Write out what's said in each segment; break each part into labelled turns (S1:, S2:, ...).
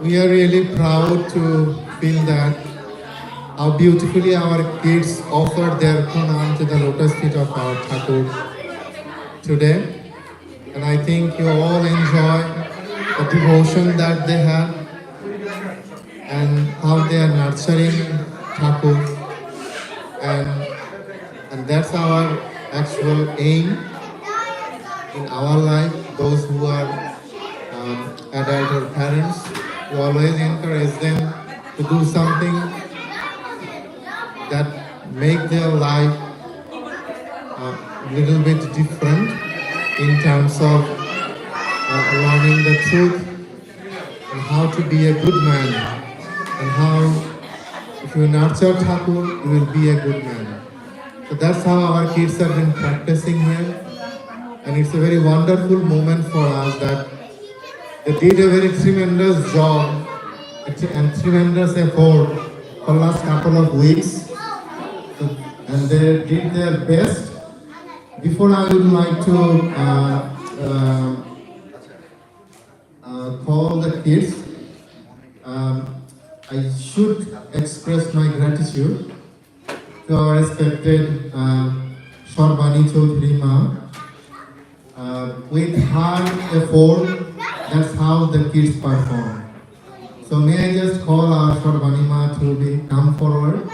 S1: We are really proud to feel that how beautifully our kids offered their pranam to the lotus feet of our Thakur today. And I think you all enjoy the devotion that they have and how they are nurturing Thakur. And that's our actual aim in our life. Those who are adult or parents, we always encourage them to do something that make their life a little bit different in terms of learning the truth and how to be a good man, and how if you nurture Thakur, you will be a good man. So that's how our kids have been practicing here, and it's a very wonderful moment for us that they did a very tremendous job and tremendous effort for last couple of weeks, and they did their best. Before I would like to call the kids, I should express my gratitude to our respected Sharbani Chaudhary Ma. With hard effort, that's how the kids perform. So may I just call our Sharbani Ma to come forward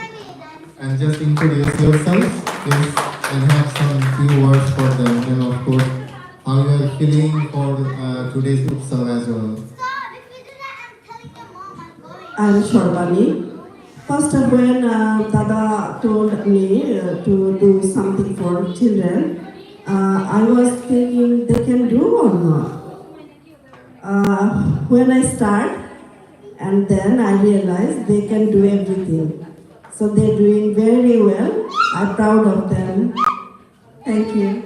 S1: and just introduce yourselves, please, and have some few words for them, and of course, how you are feeling for today's Utsav as well.
S2: I'm Sharbani. First, when Dada told me to do something for children, I was thinking they can do or not. When I start, and then I realized they can do everything. So they're doing very well. I'm proud of them. Thank you.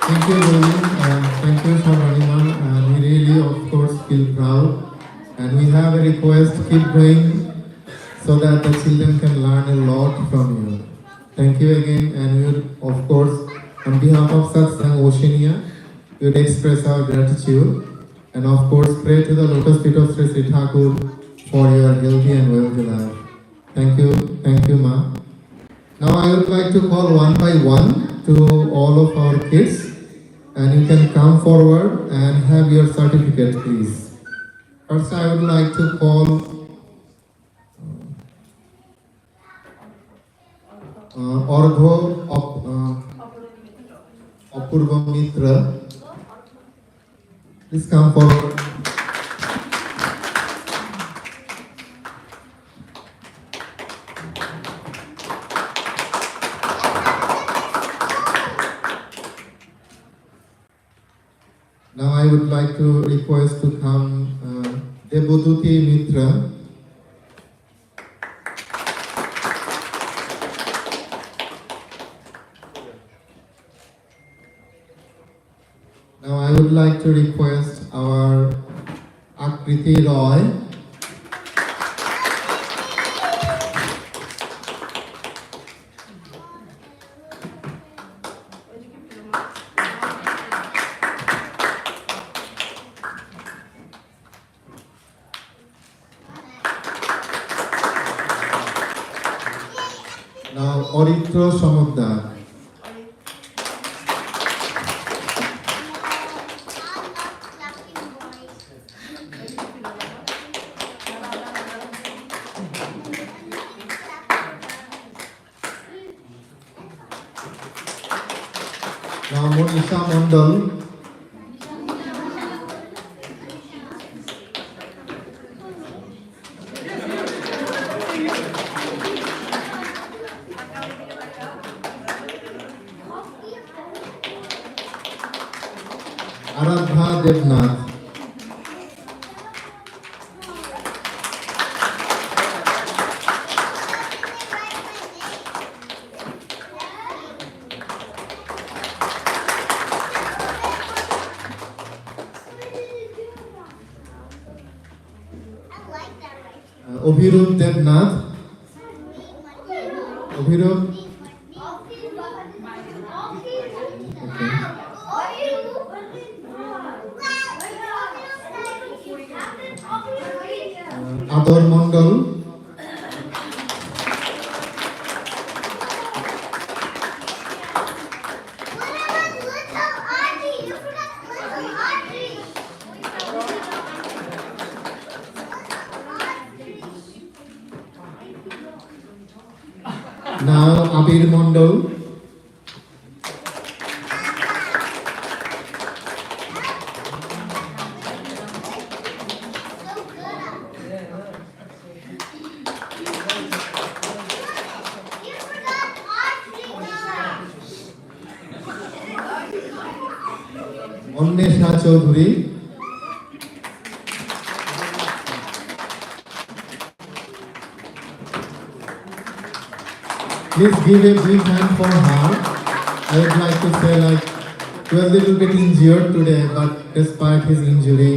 S1: Thank you, Lily. Thank you, Sharbani Ma. We really, of course, feel proud. And we have a request, keep going so that the children can learn a lot from you. Thank you again, and we, of course, on behalf of Satsang Oceania, we would express our gratitude and of course pray to the lotus feet of Sri Sri Thakur for your healthy and wealthy life. Thank you, Ma. Now I would like to call one by one to all of our kids, and you can come forward and have your certificate, please. First, I would like to call Orgho Apurva Mitra. Please come forward. Now I would like to request to come Deboduti Mitra. Now I would like to request our Akriti Roy. Now Oritro Samudar. Now Monisha Mondal. Aradha Devnath. Obhirup Devnath. Obhirup. Okay. Ador Mondol. Now Abir Mondol. Onnesha Chaudhuri. Please give a big hand for her. I would like to say he was a little bit injured today, but despite his injury,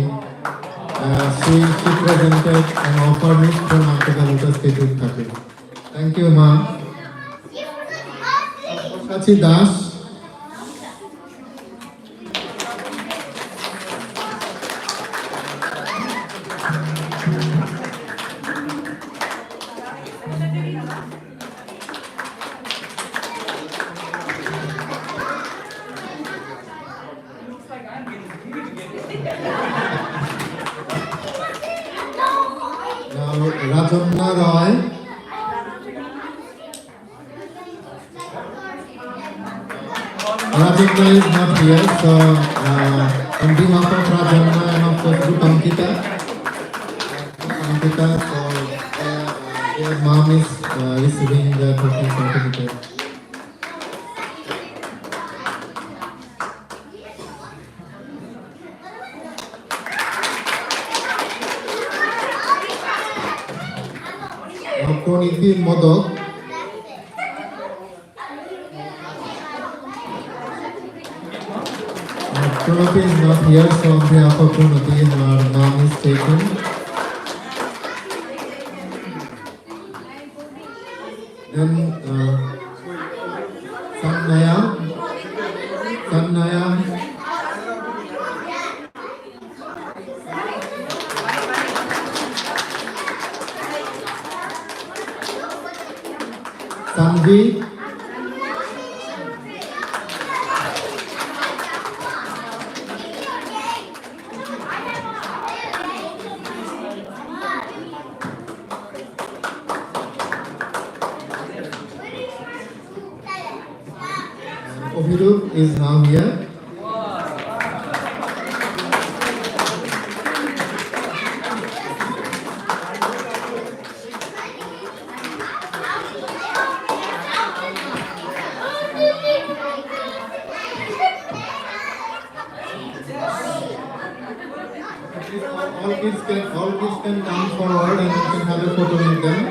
S1: she presented and offered his from after the Lotus State Utsav. Thank you, Ma. Sachi Das. Now Rajonna Roy. Rajonna is not here, so on behalf of Rajonna and of course Group Ankita, so their mom is receiving the total certificate. Praniti Modok. Pranati is not here, so on behalf of Pranati, her mom is taken. Then Sanaya. Sanji. Ohirup is now here. All kids can come forward and you can have a photo with them.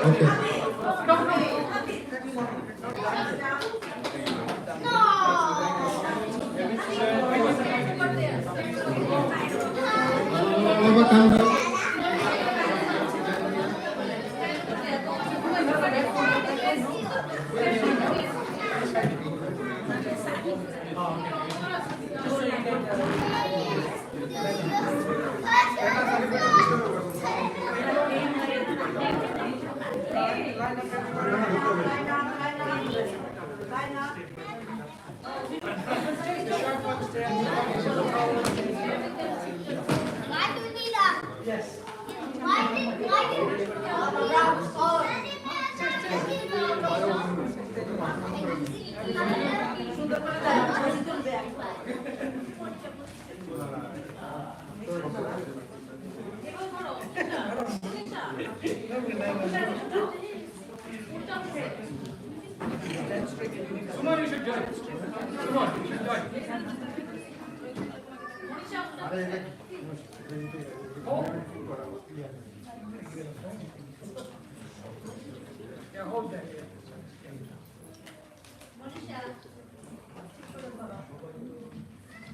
S1: Okay.
S3: Yes. Sumar, you should join. Sumar, you should join. Yeah, hold that.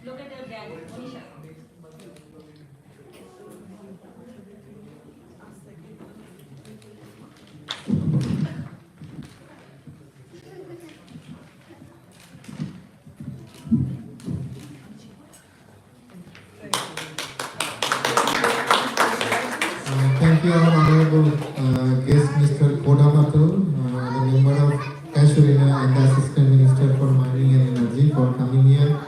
S4: Look at your dad, Monisha.
S1: thank you our honorable guest Mr. Koda Patul, the member of Kashurina and the Assistant Minister for Mining and Energy for coming here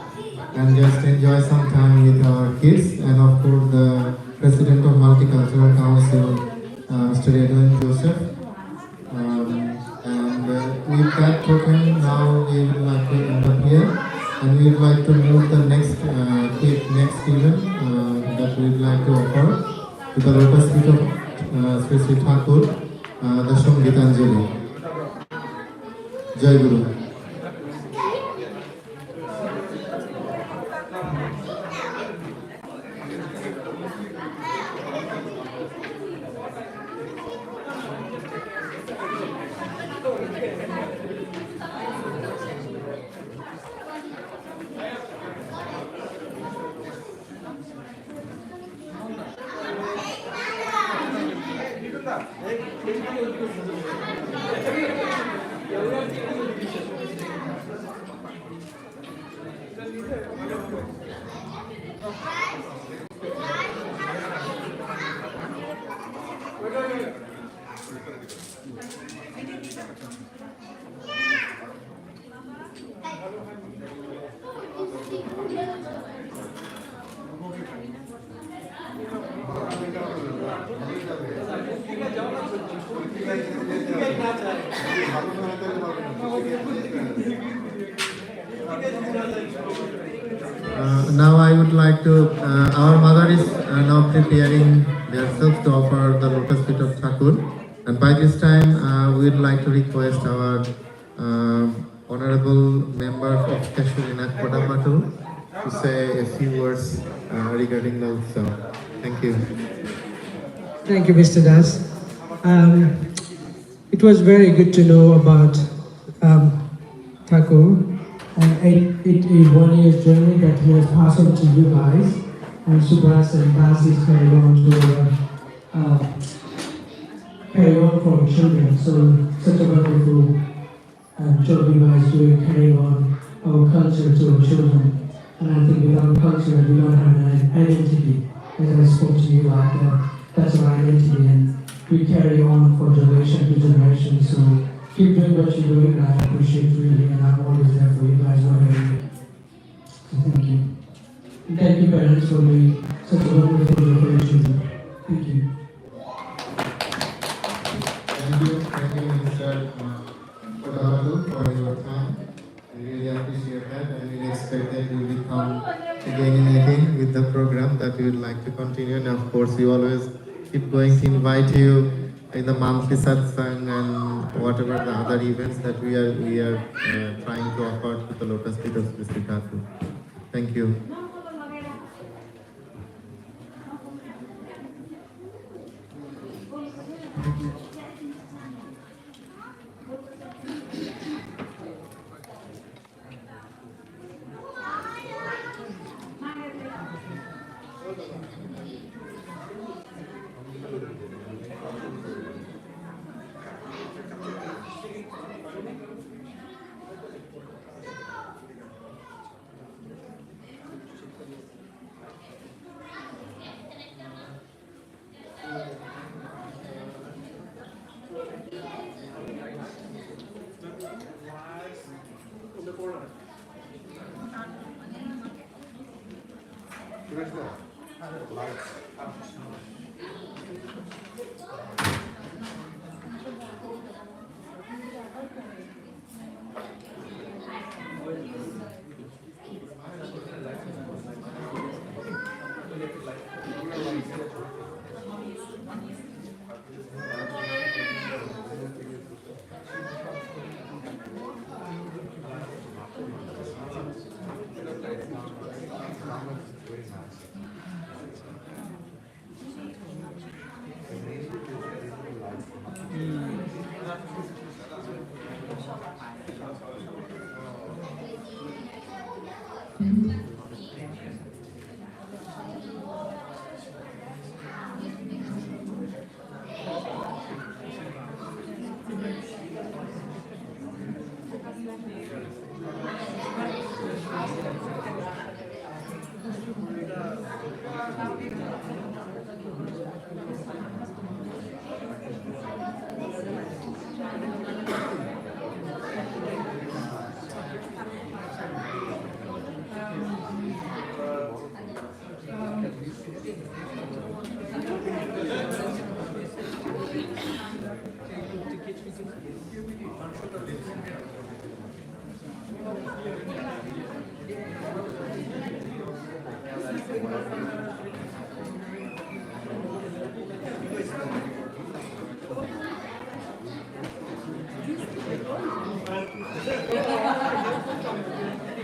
S1: and just enjoy some time with our kids, and of course the President of Multicultural Council, Mr. Darwin Utsav. With that token, now we would like to end up here, and we would like to move the next next event that we would like to offer to the lotus feet of Sri Sri Thakur, the Sangeetanjali. Jai Guru. Now I would like to, our mother is now preparing themselves to offer the lotus feet of Thakur, and by this time we would like to request our honorable member of Kashurina Kodamatu to say a few words regarding the Utsav. Thank you.
S5: Thank you, Mr. Das. It was very good to know about Thakur, and it is 1 year's journey that he has passed on to you guys, and Subhas and Das is carrying on to carry on for the children. So such a wonderful job you guys doing, carrying on our culture to our children. And I think without culture we don't have an identity. As I spoke to you like that, that's our identity, and we carry on for generation to generation. So keep doing what you're doing, and I appreciate really, and I'm always there for you guys, whatever you do. So thank you. And thank you parents for doing such a wonderful job for your children. Thank you.
S1: Thank you, Mr. Kodamatu, for your time. We really appreciate that, and we expect that you will come again and again with the program that we would like to continue. And of course, we always keep going to invite you in the monthly satsang and whatever the other events that we are trying to offer to the lotus feet of Sri Thakur. Thank you.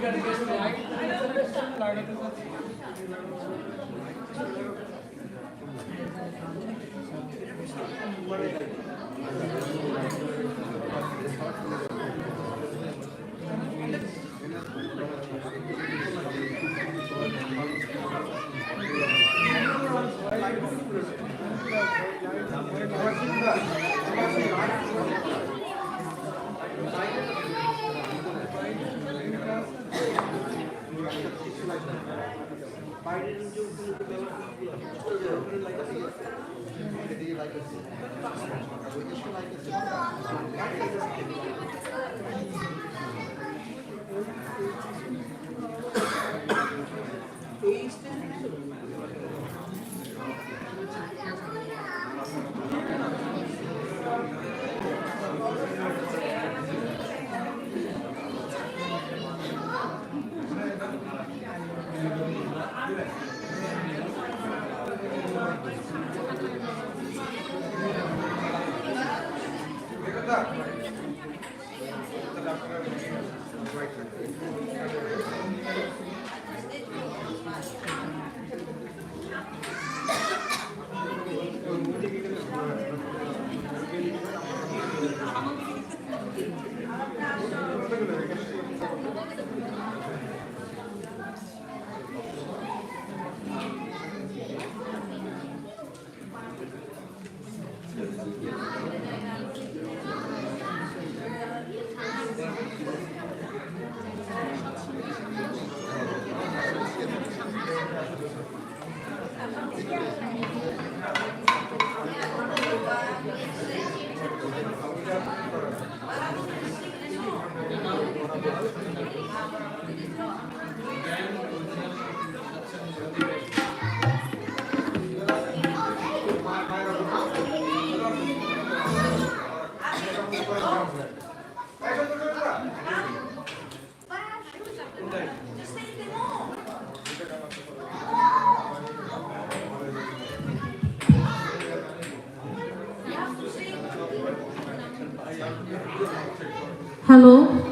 S3: gotta guess the light.
S6: Hello.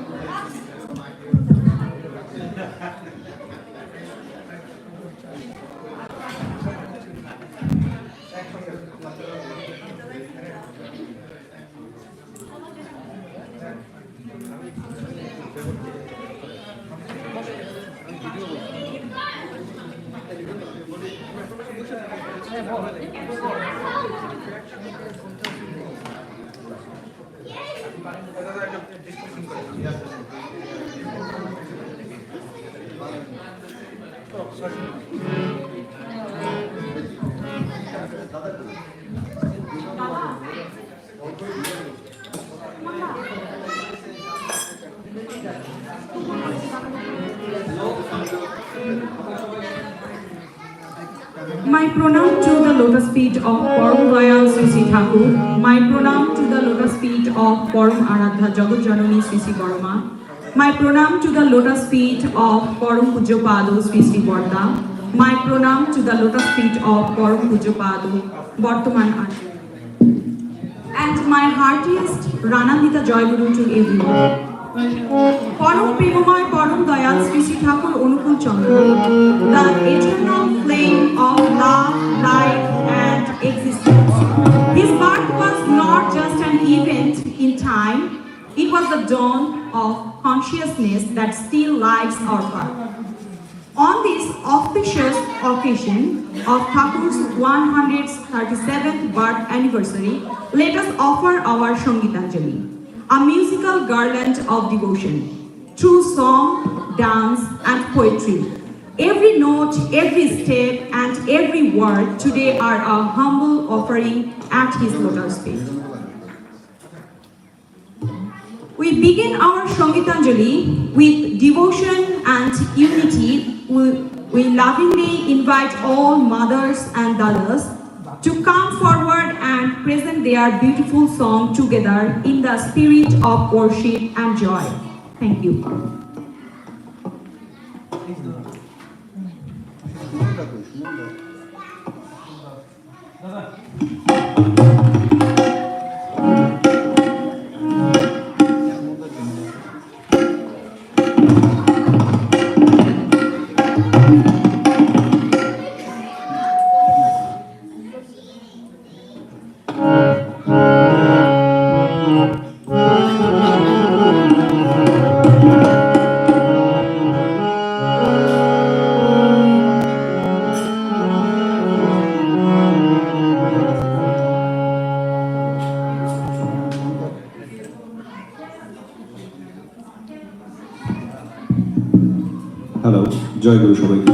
S6: My pronoun to the lotus feet of Param Dayal Sri Sri Thakur. My pronoun to the lotus feet of Param Aradha Jagat Janani Sri Sri Barma. My pronoun to the lotus feet of Param Pujo Pado Sri Sri Borda. My pronoun to the lotus feet of Param Pujo Pado Bortoman Acharya. And my heartiest Ranandita Joy Guru to everyone. Param Premamay Param Dayal Sri Sri Thakur Onukul Chandra, the eternal flame of love, life and existence. His birth was not just an event in time, it was the dawn of consciousness that still lights our path. On this auspicious occasion of Thakur's 137th birth anniversary, let us offer our Sangeetanjali, a musical garland of devotion, through song, dance and poetry. Every note, every step and every word today are a humble offering at his lotus feet. We begin our Sangeetanjali with devotion and unity. We lovingly invite all mothers and daughters to come forward and present their beautiful song together in the spirit of worship and joy. Thank you.
S7: Hello, জয় গুরু সবাইকে।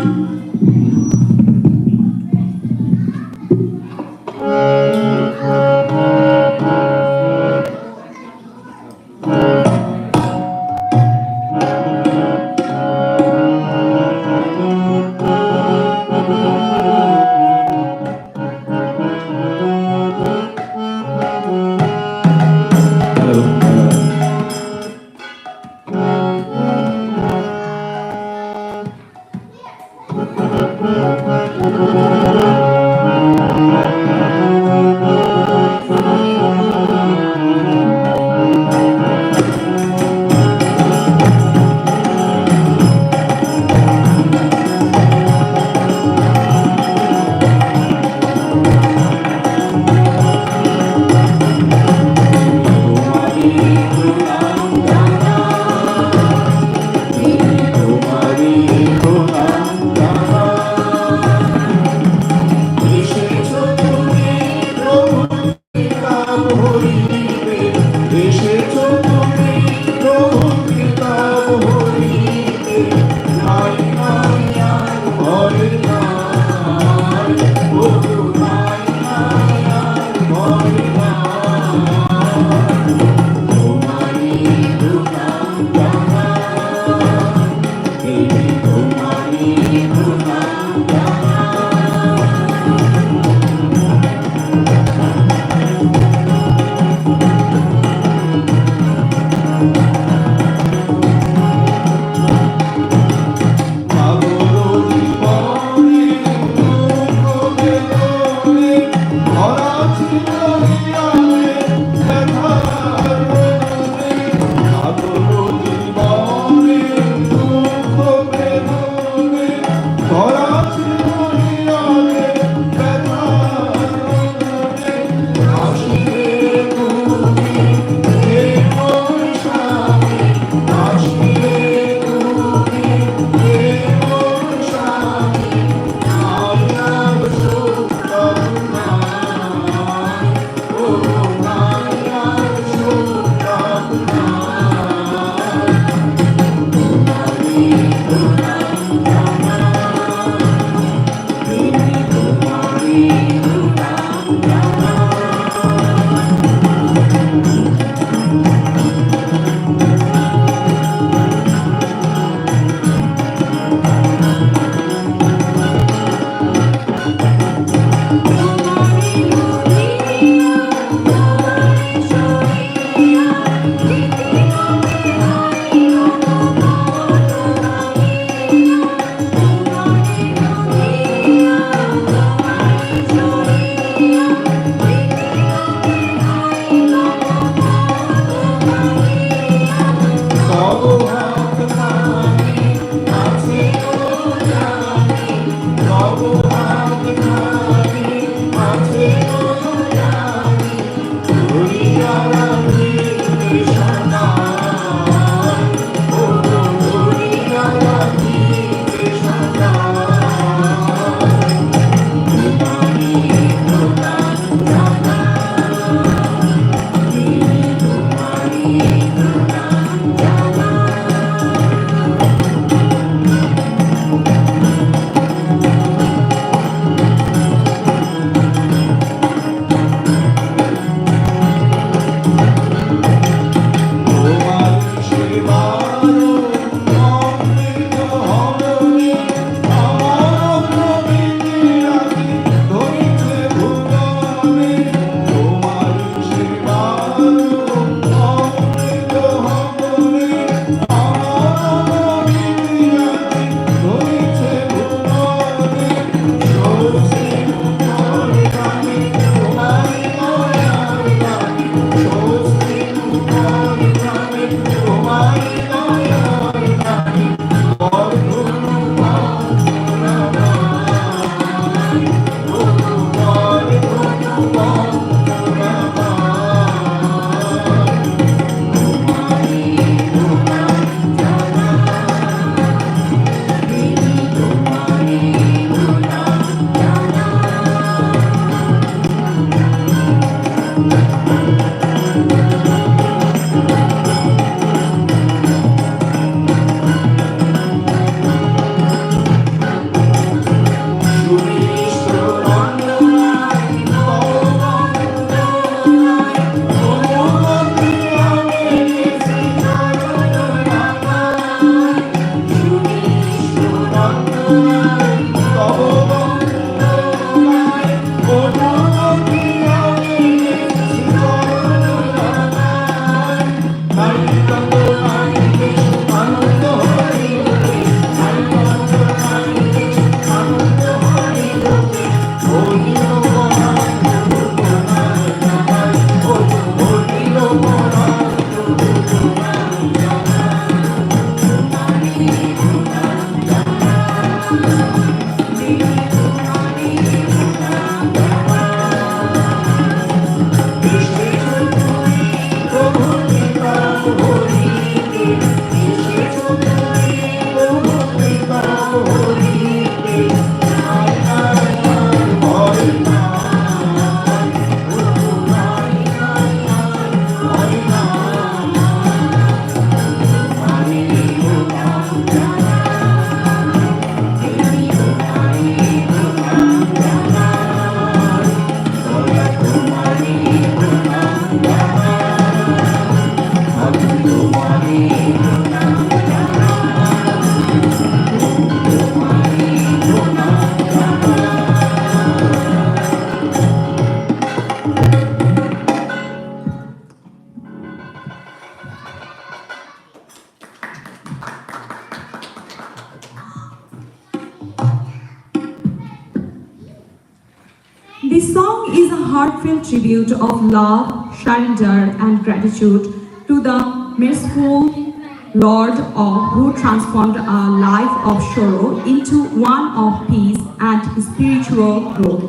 S7: Hello.
S6: This song is a heartfelt tribute of love, surrender, and gratitude to the merciful Lord who transformed a life of sorrow into one of peace and spiritual growth.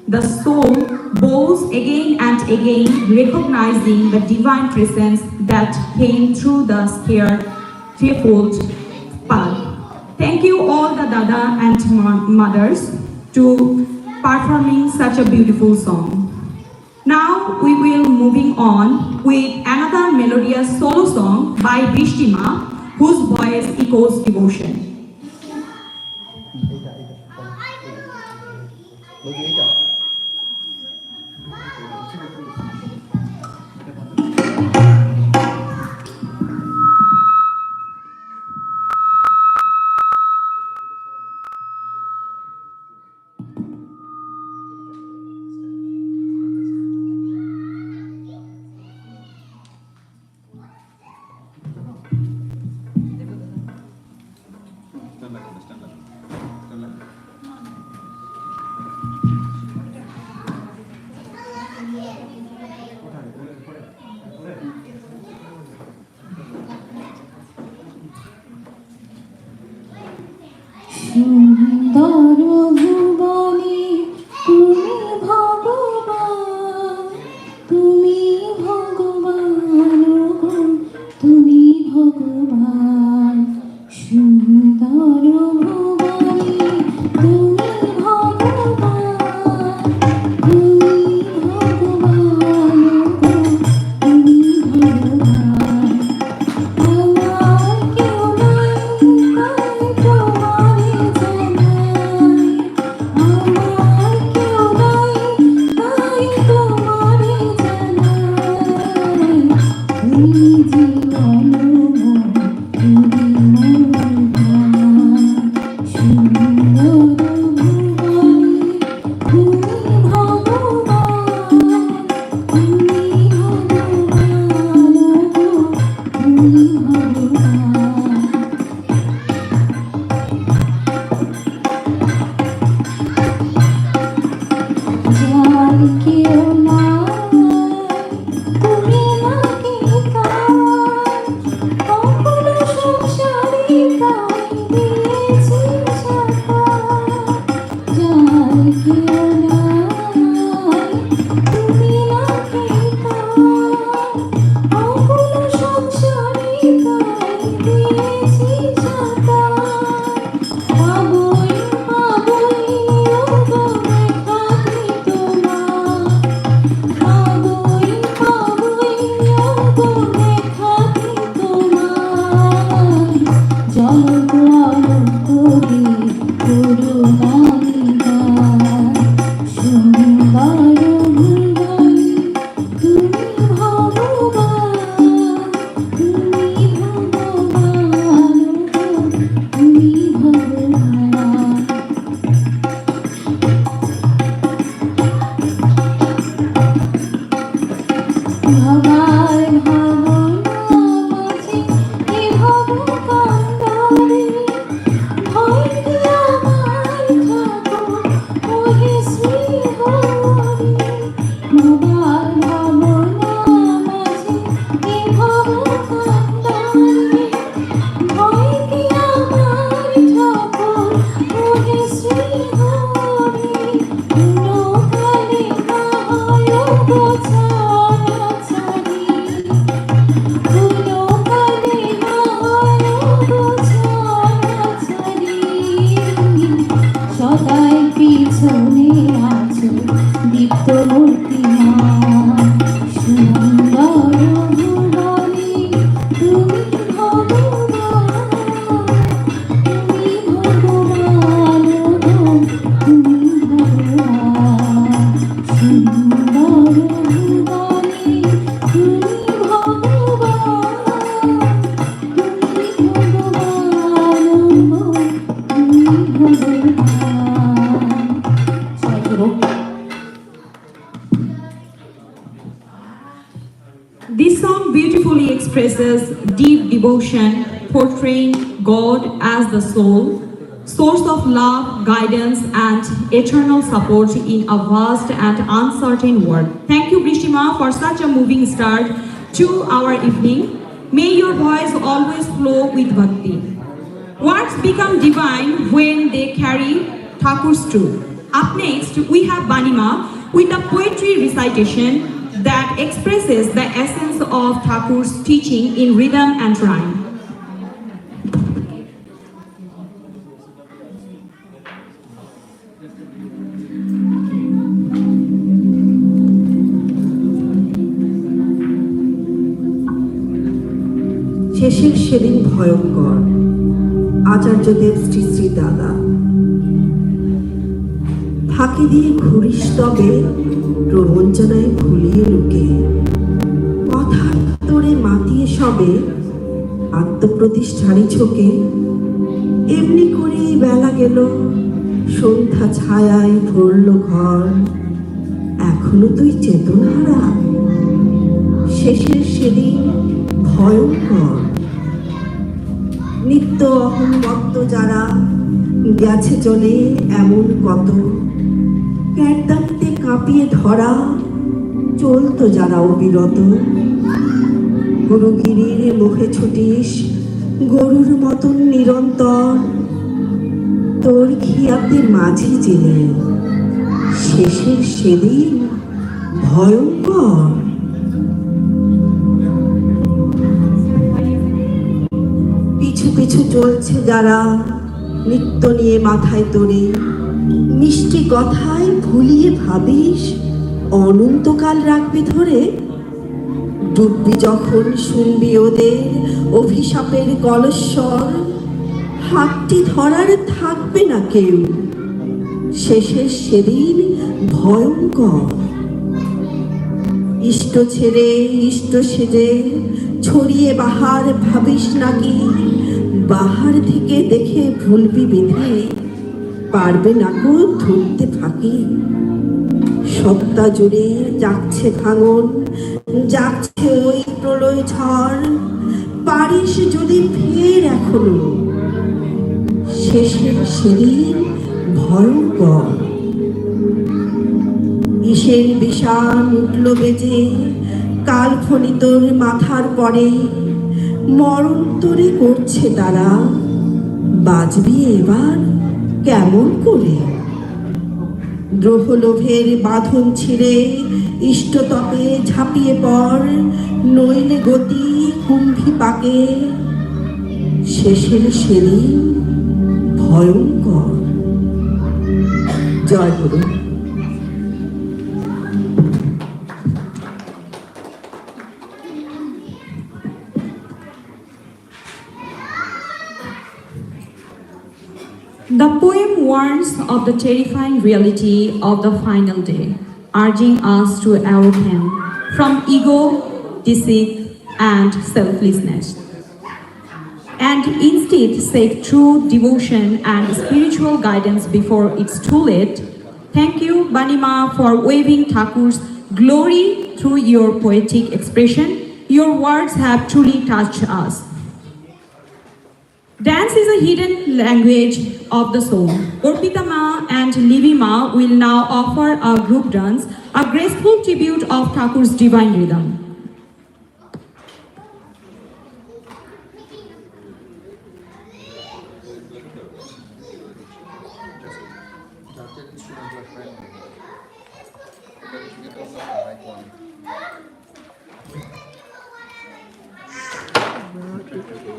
S6: The soul bows again and again, recognizing the divine presence that came through the scared, fearful path. Thank you all the Dada and mothers to performing such a beautiful song. Now we will moving on with another melodious solo song by Brishtima, whose voice echoes devotion.
S7: সুন্দর ভুবনে তুমি ভগবান, তুমি ভগবান গো, তুমি ভগবান। সুন্দর ভুবনে তুমি ভগবান, তুমি ভগবান গো, তুমি ভগবান। আমার কেউ নাই তাই তোমারে জানাই, আমার কেউ নাই তাই তোমারে জানাই। তুমি জীবন তুমি মোর প্রাণ। সুন্দর ভুবনে তুমি ভগবান, তুমি ভগবান গো, তুমি ভগবান। যার কেউ নাই তুমি নাকি তার, কখনো সংসারে তাই দিয়েছি সাকার। যার কেউ নাই তুমি নাকি তার, কখনো সংসারে তাই দিয়েছি সাকার। পাবই পাবই ওগো দেখাতে তোমার, পাবই পাবই ওগো দেখাতে তোমার। জলক আলোক করে করুণা নিদান। সুন্দর ভুবনে তুমি ভগবান, তুমি ভগবান গো, তুমি ভগবান। ভাবার ভাবনা মাঝে এ ভব কান্ডারে, ভয় কি আমার ঠাকুর ওহে শ্রী হরি। ভাবার ভাবনা মাঝে এ ভব কান্ডারে, ভয় কি আমার ঠাকুর ওহে শ্রী হরি। নৌকালে না হয় গো ছাড়াছাড়ি, নৌকালে না হয় গো ছাড়াছাড়ি। সদাই পিছনে আছো দীপ্ত মূর্তিমান। সুন্দর ভুবনে তুমি ভগবান, তুমি ভগবান গো, তুমি ভগবান। সুন্দর ভুবনে তুমি ভগবান, তুমি ভগবান গো, তুমি ভগবান। সবাই করো।
S6: This song beautifully expresses deep devotion, portraying God as the soul, source of love, guidance, and eternal support in a vast and uncertain world. Thank you, Brishima, for such a moving start to our evening. May your voice always flow with bhakti. Words become divine when they carry Thakur's truth. Up next, we have Banima with a poetry recitation that expresses the essence of Thakur's teaching in rhythm and rhyme.
S2: শেষের সেদিন ভয়ঙ্কর আচার্যদেব শ্রী শ্রী দাদা ফাঁকি দিয়ে ঘুরিস তবে প্রবঞ্চনায় ভুলিয়ে লুকে কথার তোরে মাতিয়ে সবে আত্মপ্রতিষ্ঠারই ছোকে এমনি করেই বেলা গেল সন্ধ্যা ছায়ায় ভরল ঘর এখনো তুই চেতনহারা শেষের সেদিন ভয়ঙ্কর নিত্য অহংমত্ত যারা গেছে চলে এমন কত ক্যারদানিতে কাঁপিয়ে ধরা চলতো যারা অবিরত গুরুগিরির মুখে ছুটিস গরুর মতন নিরন্তর তোর খিয়াতে মাঝি জেনে শেষের সেদিন ভয়ঙ্কর পিছু পিছু চলছে যারা নিত্য নিয়ে মাথায় তোরে মিষ্টি কথায় ভুলিয়ে ভাবিস অনন্তকাল রাখবি ধরে ডুববি যখন শুনবি ওদের অভিশাপের কলস্বর হাতটি ধরার থাকবে না কেউ শেষের সেদিন ভয়ঙ্কর ইষ্ট ছেড়ে ইষ্ট সেজে ছড়িয়ে বাহার ভাবিস নাকি বাহার থেকে দেখে ভুলবি বিধে পারবে না কো ধরতে ফাঁকি সত্তা জুড়ে যাচ্ছে ভাঙন যাচ্ছে ওই প্রলয় ঝড় পারিস যদি ফের এখনো শেষের সেদিন ভয়ঙ্কর ইসের বিষাণ উঠল বেজে কাল ফণিতর মাথার পরে মরণ তোরে করছে তারা বাজবি এবার কেমন করে দ্রোহলোভের বাঁধন ছিঁড়ে ইষ্টতপে ঝাঁপিয়ে পড় নইলে গতি কুম্ভি পাকে শেষের সেদিন ভয়ঙ্কর জয় গুরু
S6: The poem warns of the terrifying reality of the final day, urging us to awaken from ego, deceit, and selflessness, and instead seek true devotion and spiritual guidance before it's too late. Thank you, Banima, for waving Thakur's glory through your poetic expression. Your words have truly touched us. Dance is a hidden language of the soul. Orpita Ma and Livi Ma will now offer a group dance, a graceful tribute of Thakur's divine rhythm.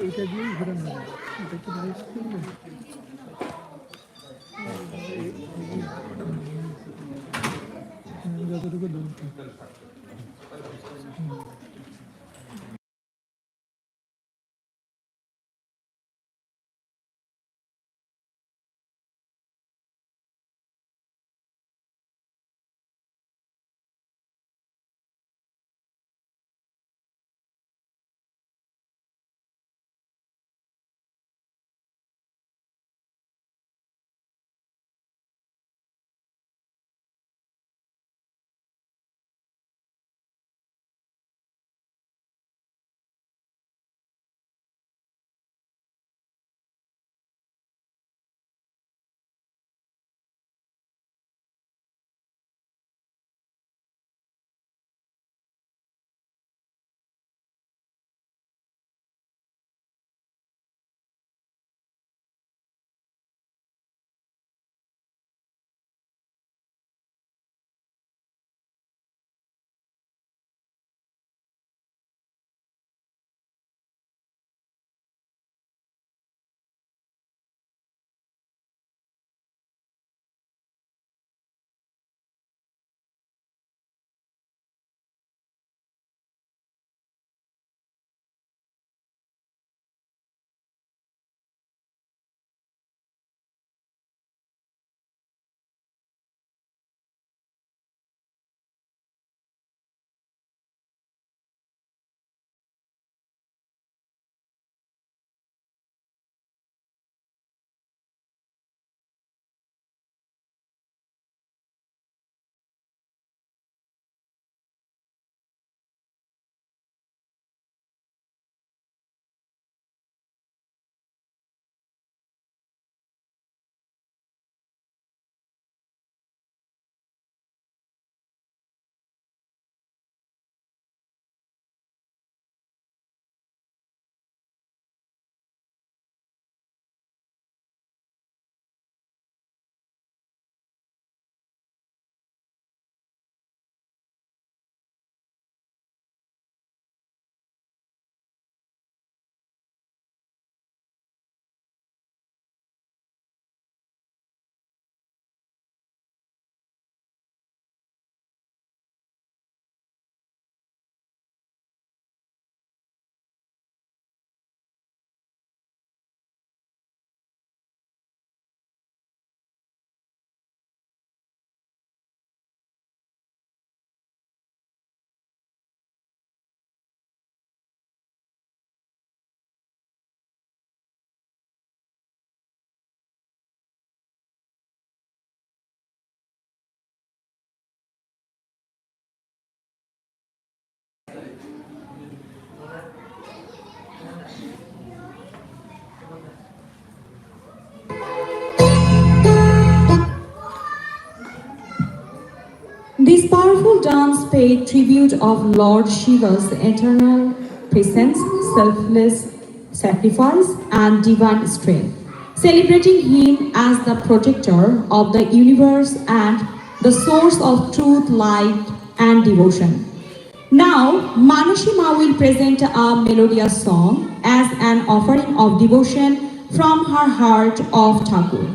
S3: এটা দিয়েই ঘোরানো যায় এটা কি rice করবে যতটুকু দরকার
S6: dance paid tribute of Lord Shiva's eternal presence, selfless sacrifice, and divine strength, celebrating him as the protector of the universe and the source of truth, light, and devotion. Now, Manushima will present a melodious song as an offering of devotion from her heart of Thakur.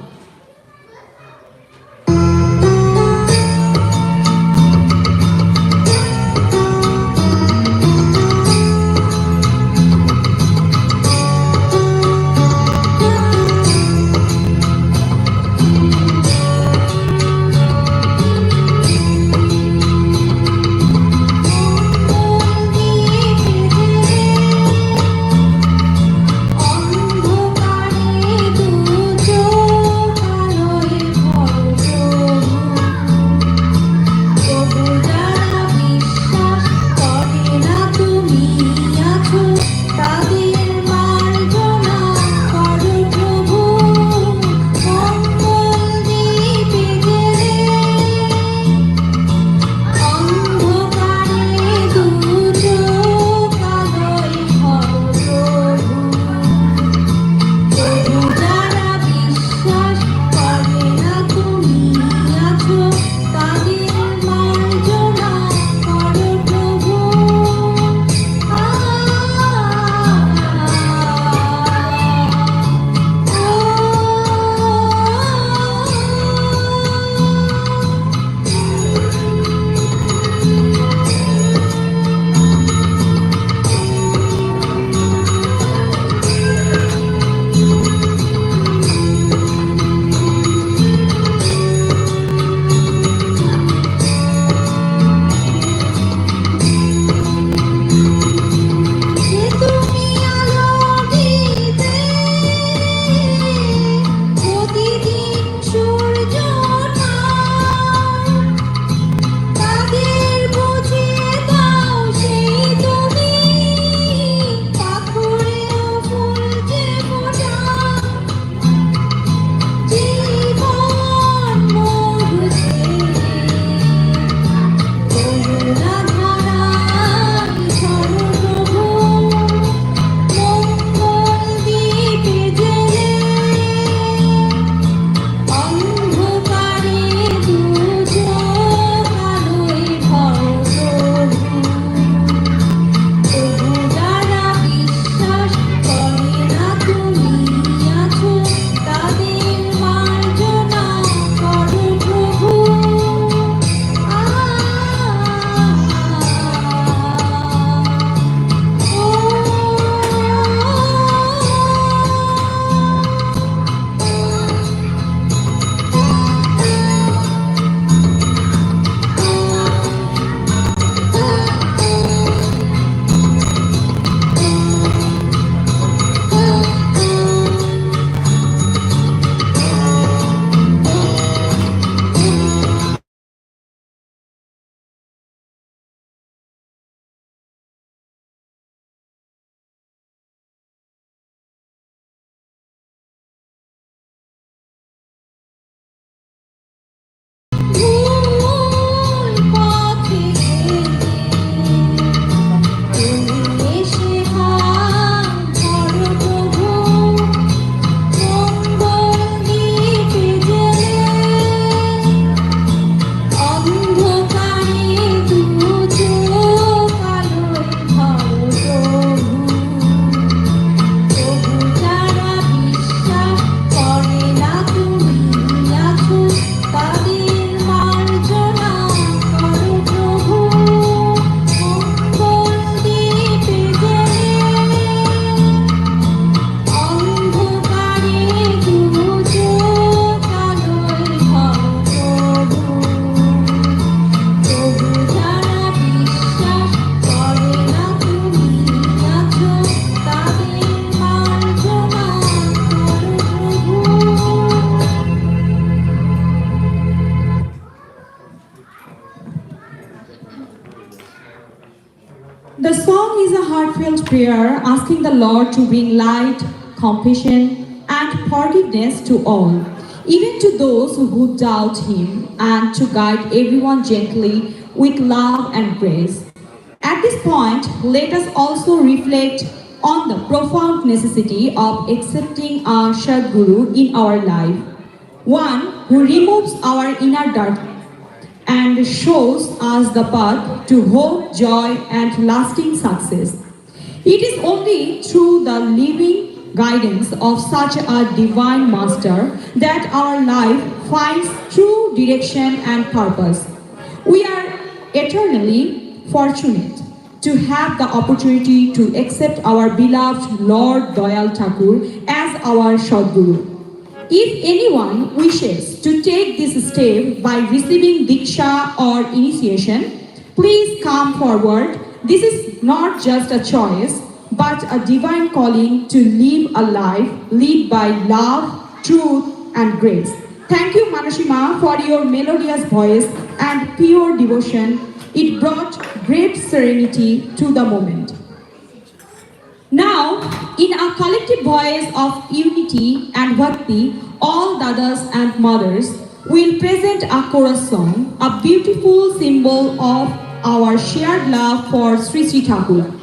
S6: The song is a heartfelt prayer asking the Lord to bring light, compassion, and forgiveness to all, even to those who doubt Him, and to guide everyone gently with love and grace. At this point, let us also reflect on the profound necessity of accepting a Sadguru in our life, one who removes our inner darkness and shows us the path to hope, joy, and lasting success. It is only through the living guidance of such a divine master that our life finds true direction and purpose. We are eternally fortunate to have the opportunity to accept our beloved Lord Dayal Thakur as our Sadguru. If anyone wishes to take this step by receiving Diksha or initiation, please come forward. This is not just a choice, but a divine calling to live a life led by love, truth, and grace. Thank you, Manashima, for your melodious voice and pure devotion. It brought great serenity to the moment. Now, in a collective voice of unity and bhakti, all dadas and mothers will present a chorus song, a beautiful symbol of our shared love for Sri Sri Thakur.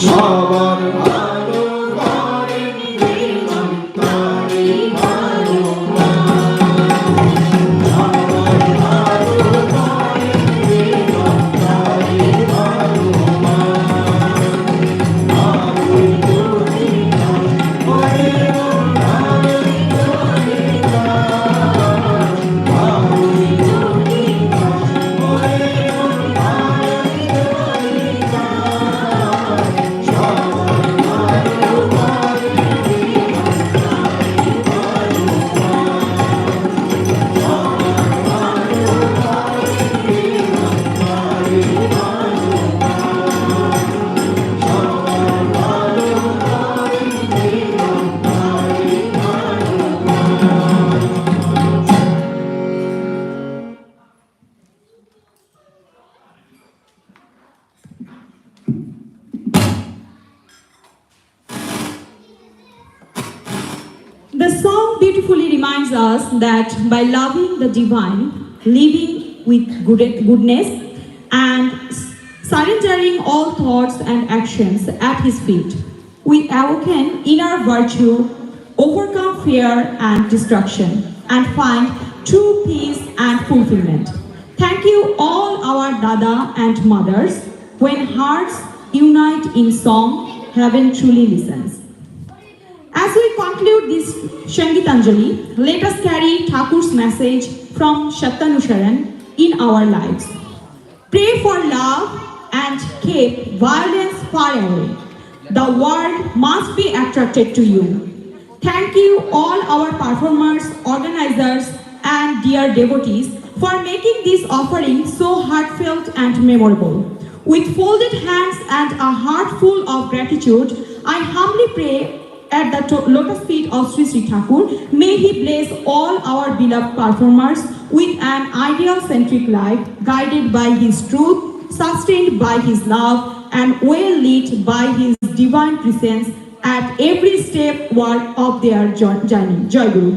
S1: সবার ভালো করেন বেগম তারি ভালো মা। সবার ভালো করেন বেগম তারি ভালো মা। আবুল দুনিয়া ওরে ভালো দুনিয়া। আবুল দুনিয়া ওরে ভালো দুনিয়া। সবার ভালো করেন বেগম তারি ভালো মা। সবার ভালো করেন বেগম তারি ভালো মা। সবার ভালো করেন বেগম তারি ভালো মা।
S6: The song beautifully reminds us that by loving the divine, living with goodness, and surrendering all thoughts and actions at His feet, we awaken inner virtue, overcome fear and destruction, and find true peace and fulfillment. Thank you, all our Dada and mothers. When hearts unite in song, heaven truly listens. As we conclude this Sangeetanjali, let us carry Thakur's message from Shattanusharan in our lives. Pray for love and keep violence far away. The world must be attracted to you. Thank you all our performers, organizers and dear devotees for making this offering so heartfelt and memorable. With folded hands and a heart full of gratitude, I humbly pray at the lotus feet of Sri Sri Thakur, may he bless all our beloved performers with an ideal-centric life, guided by his truth, sustained by his love, and well lit by his divine presence at every step of their journey. Jai Guru.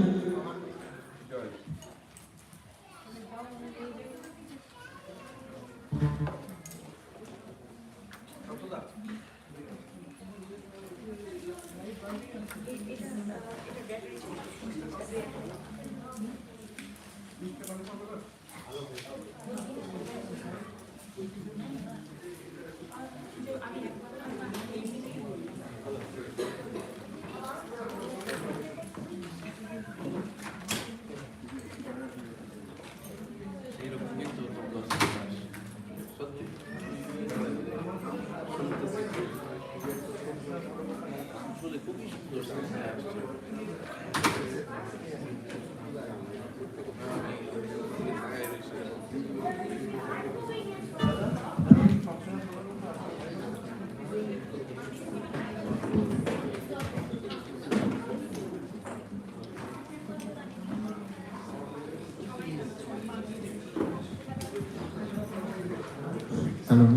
S1: Hello.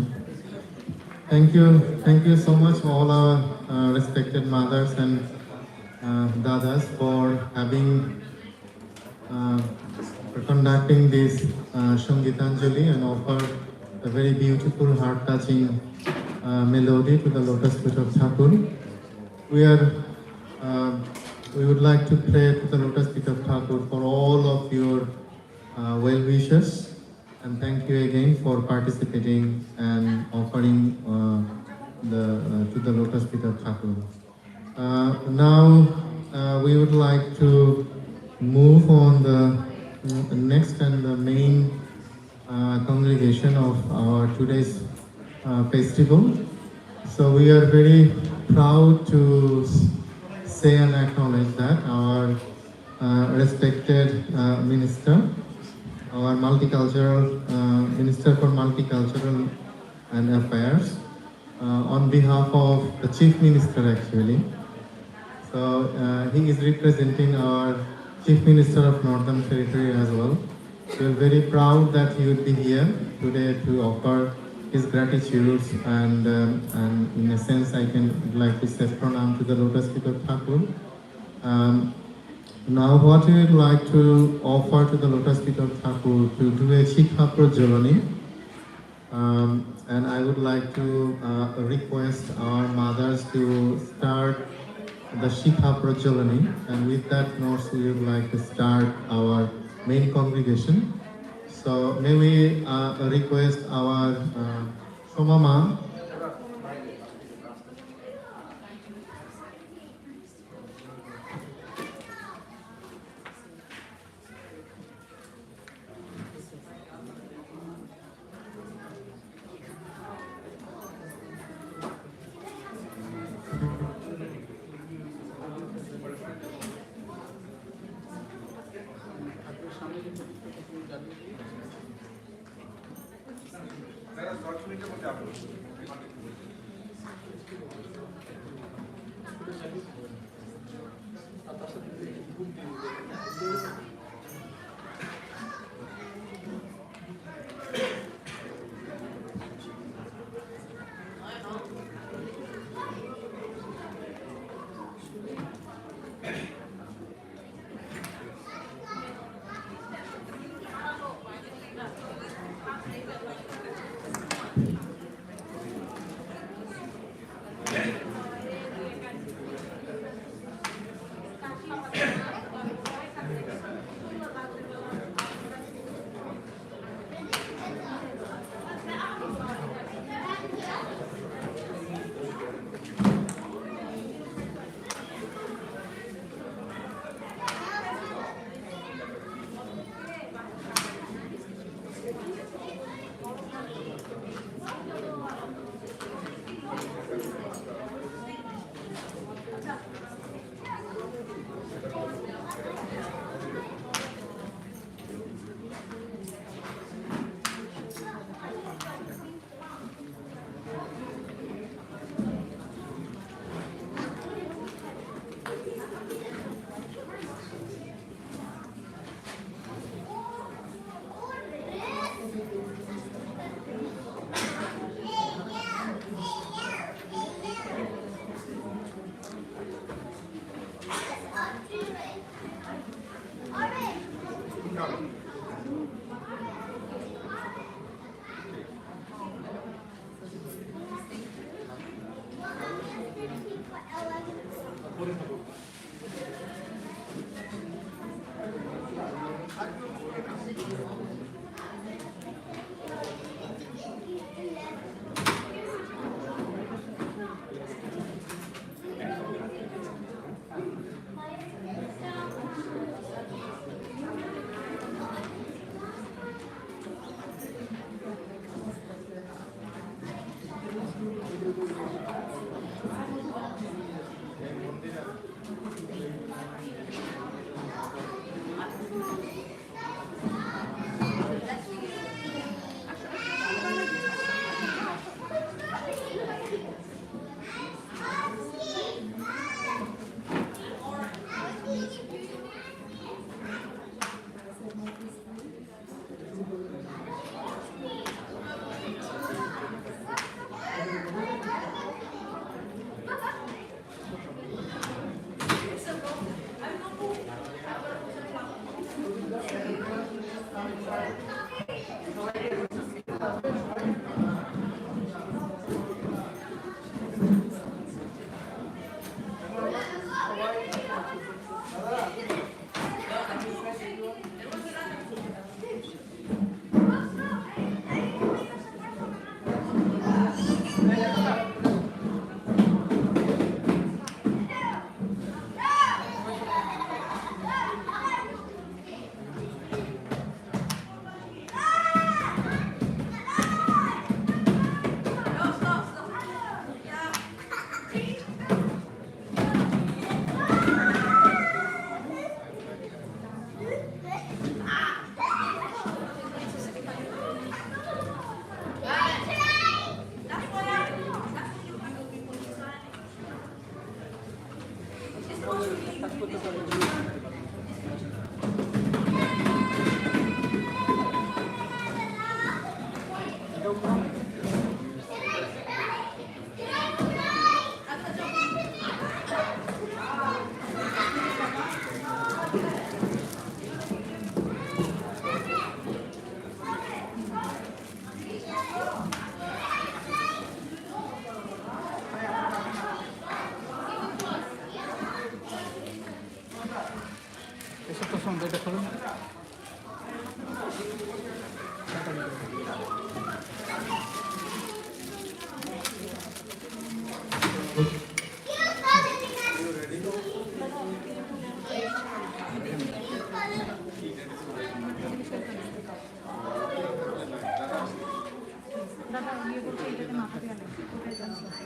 S1: Thank you so much all our respected mothers and dadas for having for conducting this Sangeetanjali and offer a very beautiful, heart-touching melody to the lotus feet of Thakur. We would like to pray to the lotus feet of Thakur for all of your well wishes. And thank you again for participating and offering to the lotus feet of Thakur. Now we would like to move on the next and the main congregation of our today's festival. So we are very proud to say and acknowledge that our respected minister, our multicultural Minister for Multicultural and Affairs, on behalf of the Chief Minister actually. So he is representing our Chief Minister of Northern Territory as well. We are very proud that he would be here today to offer his gratitudes and in a sense I can like to say pranam to the lotus feet of Thakur. Now what we would like to offer to the lotus feet of Thakur to do a Shikha Prajolani. and I would like to request our mothers to start the Shikha Prajalani, and with that notes we would like to start our main congregation. So may we request our Shomama.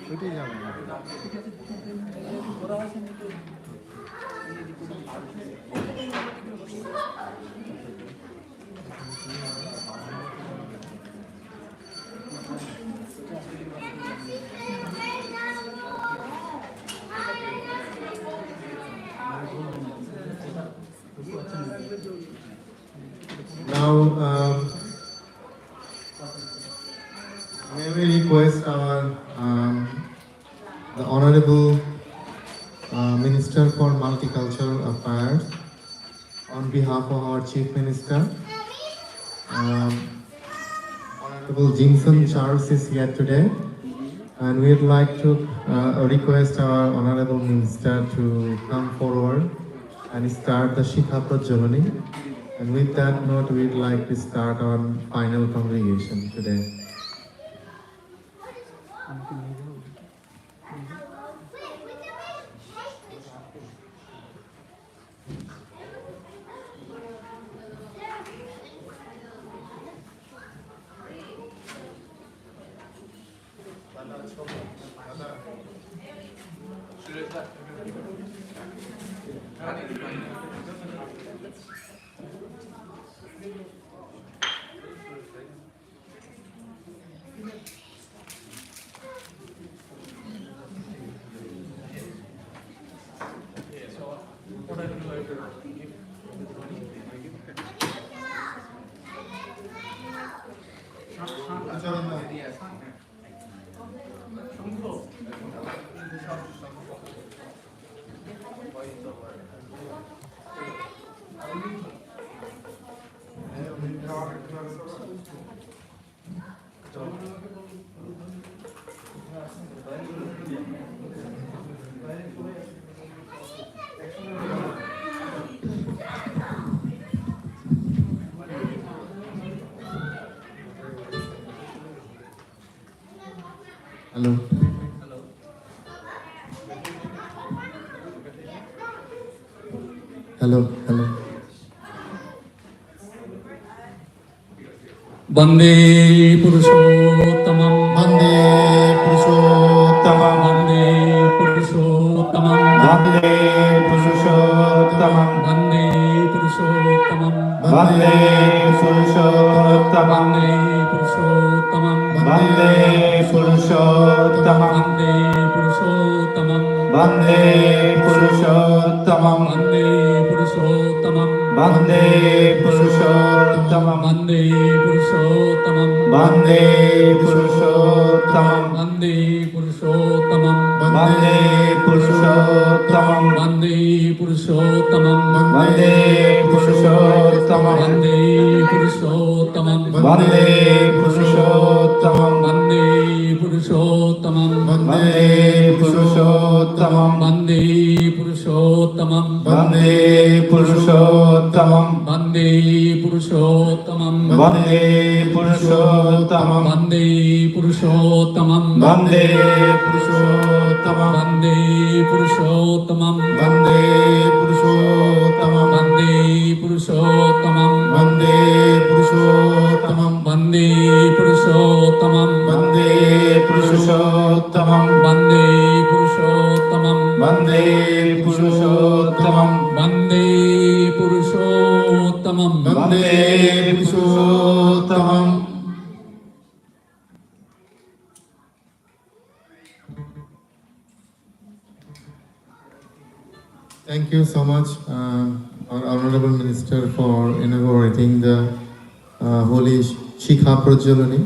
S1: ওইটাই যাবে না। Now, may we request our the Honorable Minister for Multicultural Affairs on behalf of our Chief Minister, Honorable Jimson Charles is here today, and we'd like to request our Honorable Minister to come forward and start the Shikha Prajalani. And with that note, we'd like to start our final congregation today. Hello. Hello. Hello.
S8: Vande पुरुषोत्तमं
S1: Vande Purushottamam.
S8: Vande पुरुषोत्तमं
S1: Vande Purushottamam.
S8: Vande पुरुषोत्तमं
S1: Vande Purushottamam.
S8: Vande पुरुषोत्तमं
S1: Vande Purushottamam.
S8: Vande पुरुषोत्तमं
S1: Vande Purushottamam.
S8: Vande पुरुषोत्तमं
S1: Vande Purushottamam.
S8: Vande पुरुषोत्तमं
S1: Vande Purushottamam.
S8: Vande पुरुषोत्तमं
S1: Vande Purushottamam.
S8: Vande पुरुषोत्तमं
S1: Vande Purushottamam.
S8: Vande पुरुषोत्तमं
S1: Vande Purushottamam.
S8: Vande पुरुषोत्तमं
S1: Vande Purushottamam.
S8: Vande पुरुषोत्तमं
S1: Vande Purushottamam.
S8: Vande पुरुषोत्तमं
S1: Vande Purushottamam.
S8: Vande
S1: Purushottamam. Vande Purushottamam.
S8: Vande
S1: Vande Purushottamam.
S8: पुरुषोत्तमं
S1: Vande Purushottamam.
S8: Vande पुरुषोत्तमं
S1: Vande Purushottamam.
S8: Vande पुरुषोत्तमं
S1: Vande Purushottamam.
S8: Vande पुरुषोत्तमं
S1: Vande Purushottamam.
S8: Vande पुरुषोत्तमं
S1: Thank you so much, our Honorable Minister, for inaugurating the Holy Shikha Prajalani.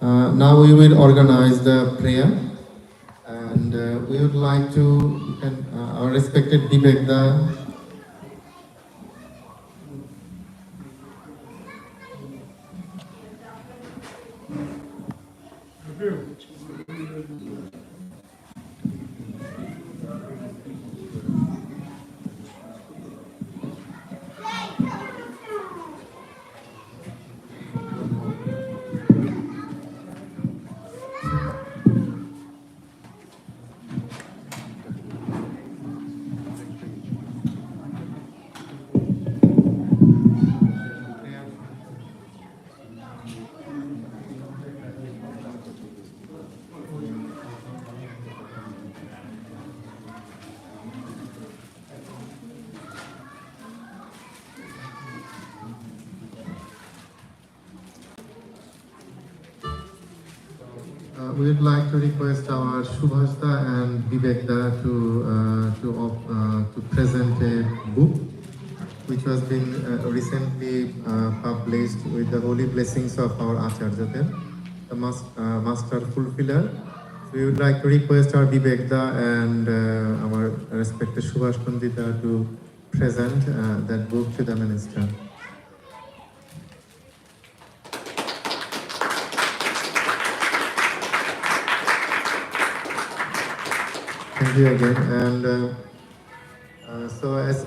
S1: Now we will organize the prayer, and we would like to, our respected Dibekda, we would like to request our Shubhashda and Vivekda to present a book which was been recently published with the holy blessings of our Acharyadev, the Master Fulfiller. So we would like to request our Vivekda and our respected Subhash Pandita to present that book to the minister. Thank you again. And so as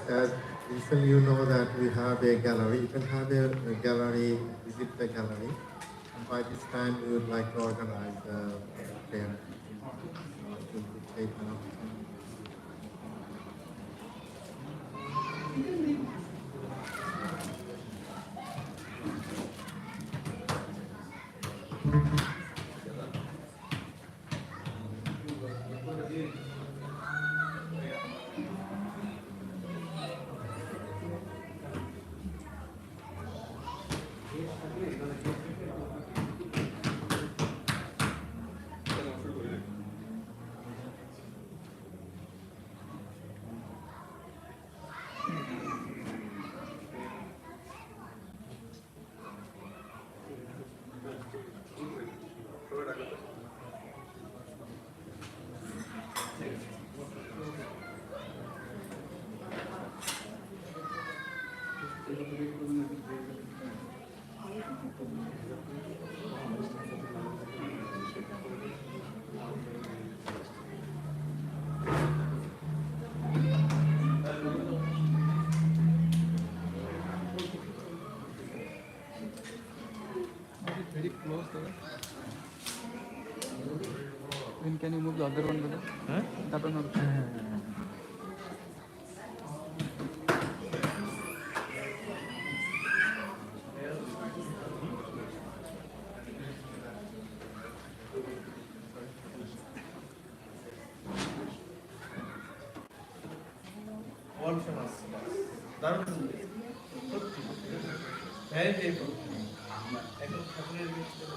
S1: usually you know that we have a gallery. You can have a gallery, visit the gallery. And by this time we would like to organize the prayer. It will take an opportunity.
S3: Very close there. When can you move the other one, brother? Huh? That one also.
S9: All famous. Darwin very beautiful. এখন ঠাকুরের ভিতরে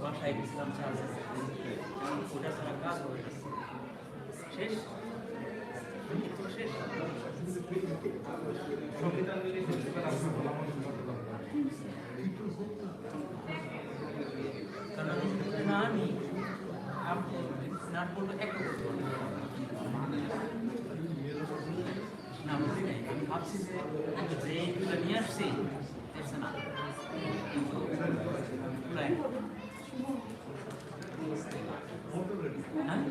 S9: বাসায় গেছিলাম ওটা ছাড়া কাজ হয়ে গেছে শেষ শেষ সংগীতাঞ্জলি ফেস্টিভ্যাল আসবে কারণ না আমি নাট বলবো একটা করতে পারবো না বুঝি নাই আমি ভাবছি যে এইগুলো নিয়ে আসছি দেখছে না প্রায় হ্যাঁ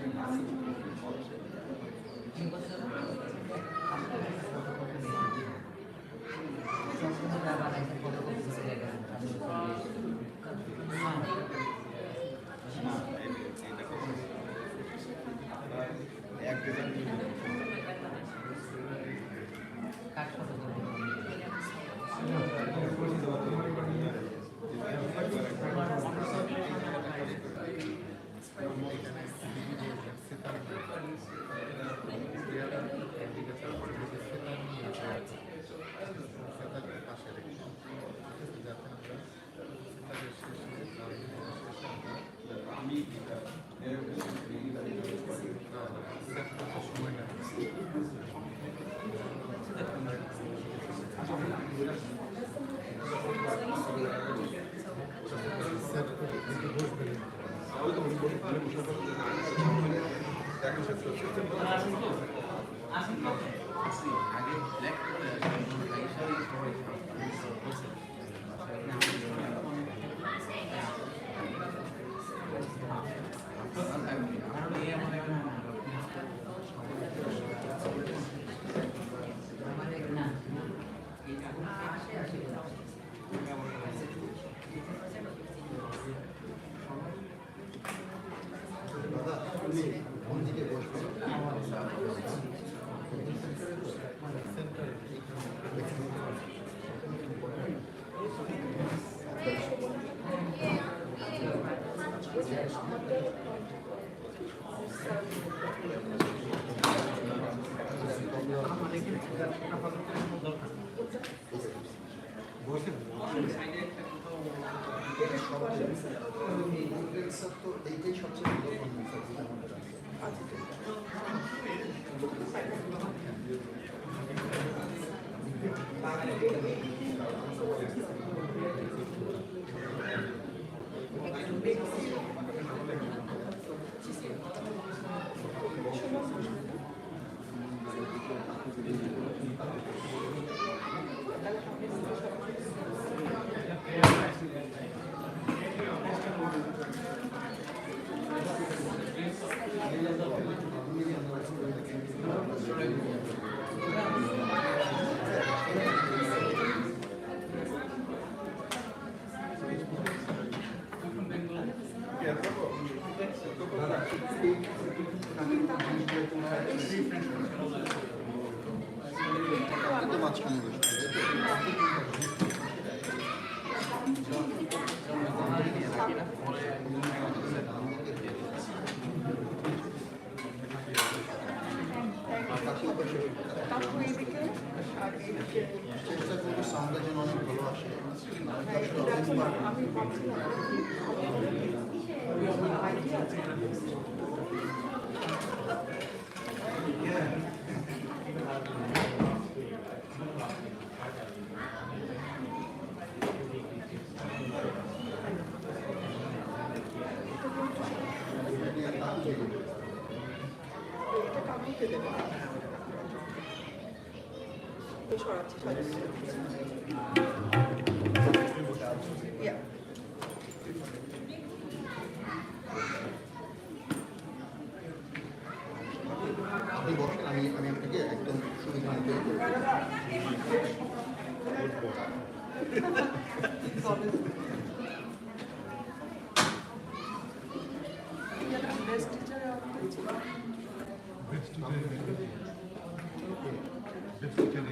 S3: Best teacher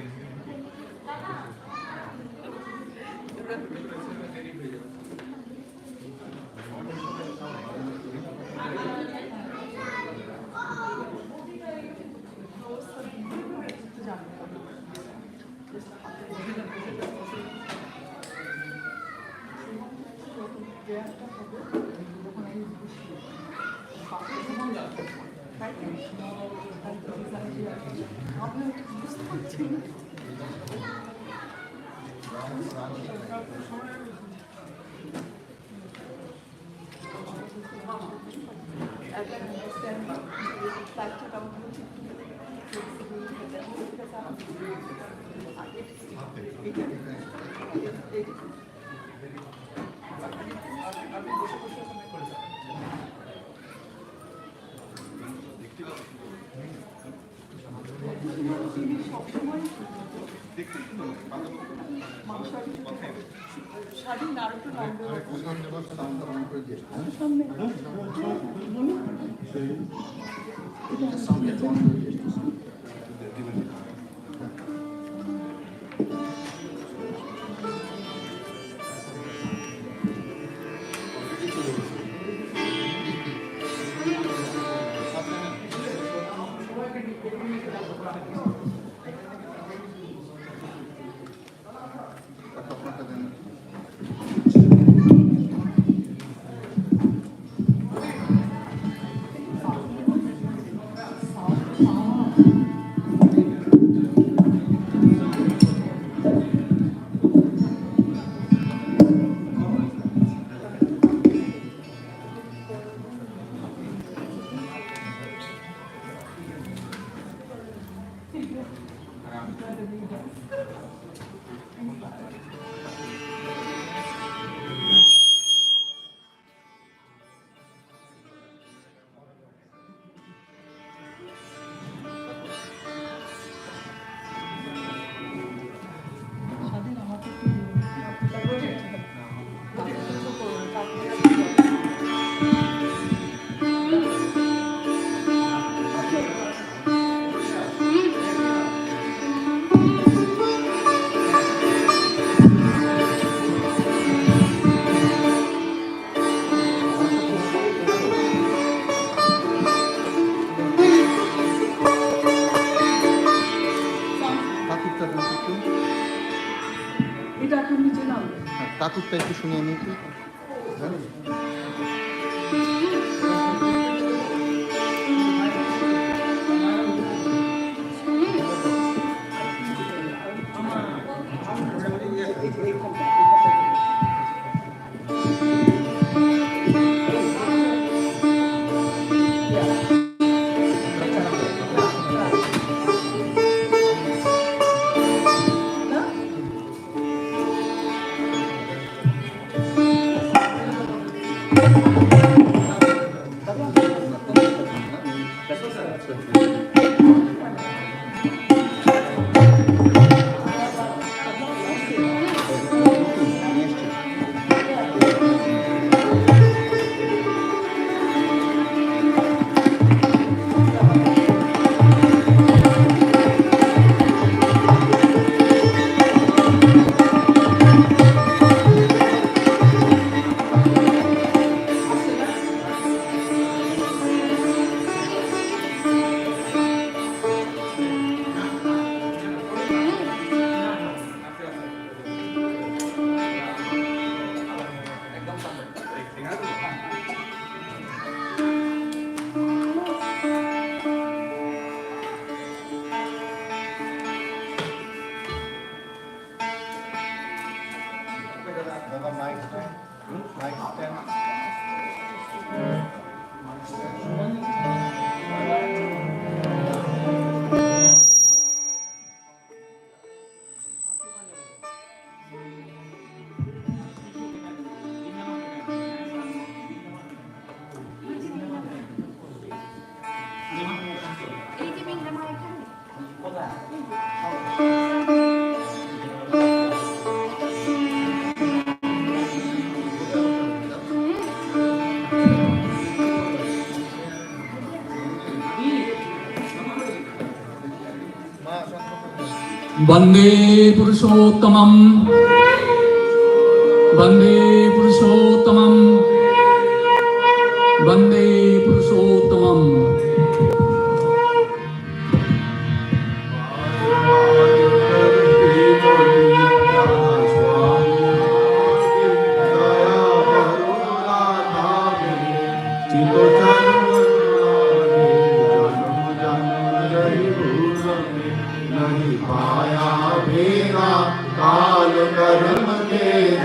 S10: তাতুরটা একটু শুনিয়ে নিই একটু।
S8: वंदे पुरुषोत्तमं वंदे पुरुषोत्तमं वंदे पुरुषोत्तमं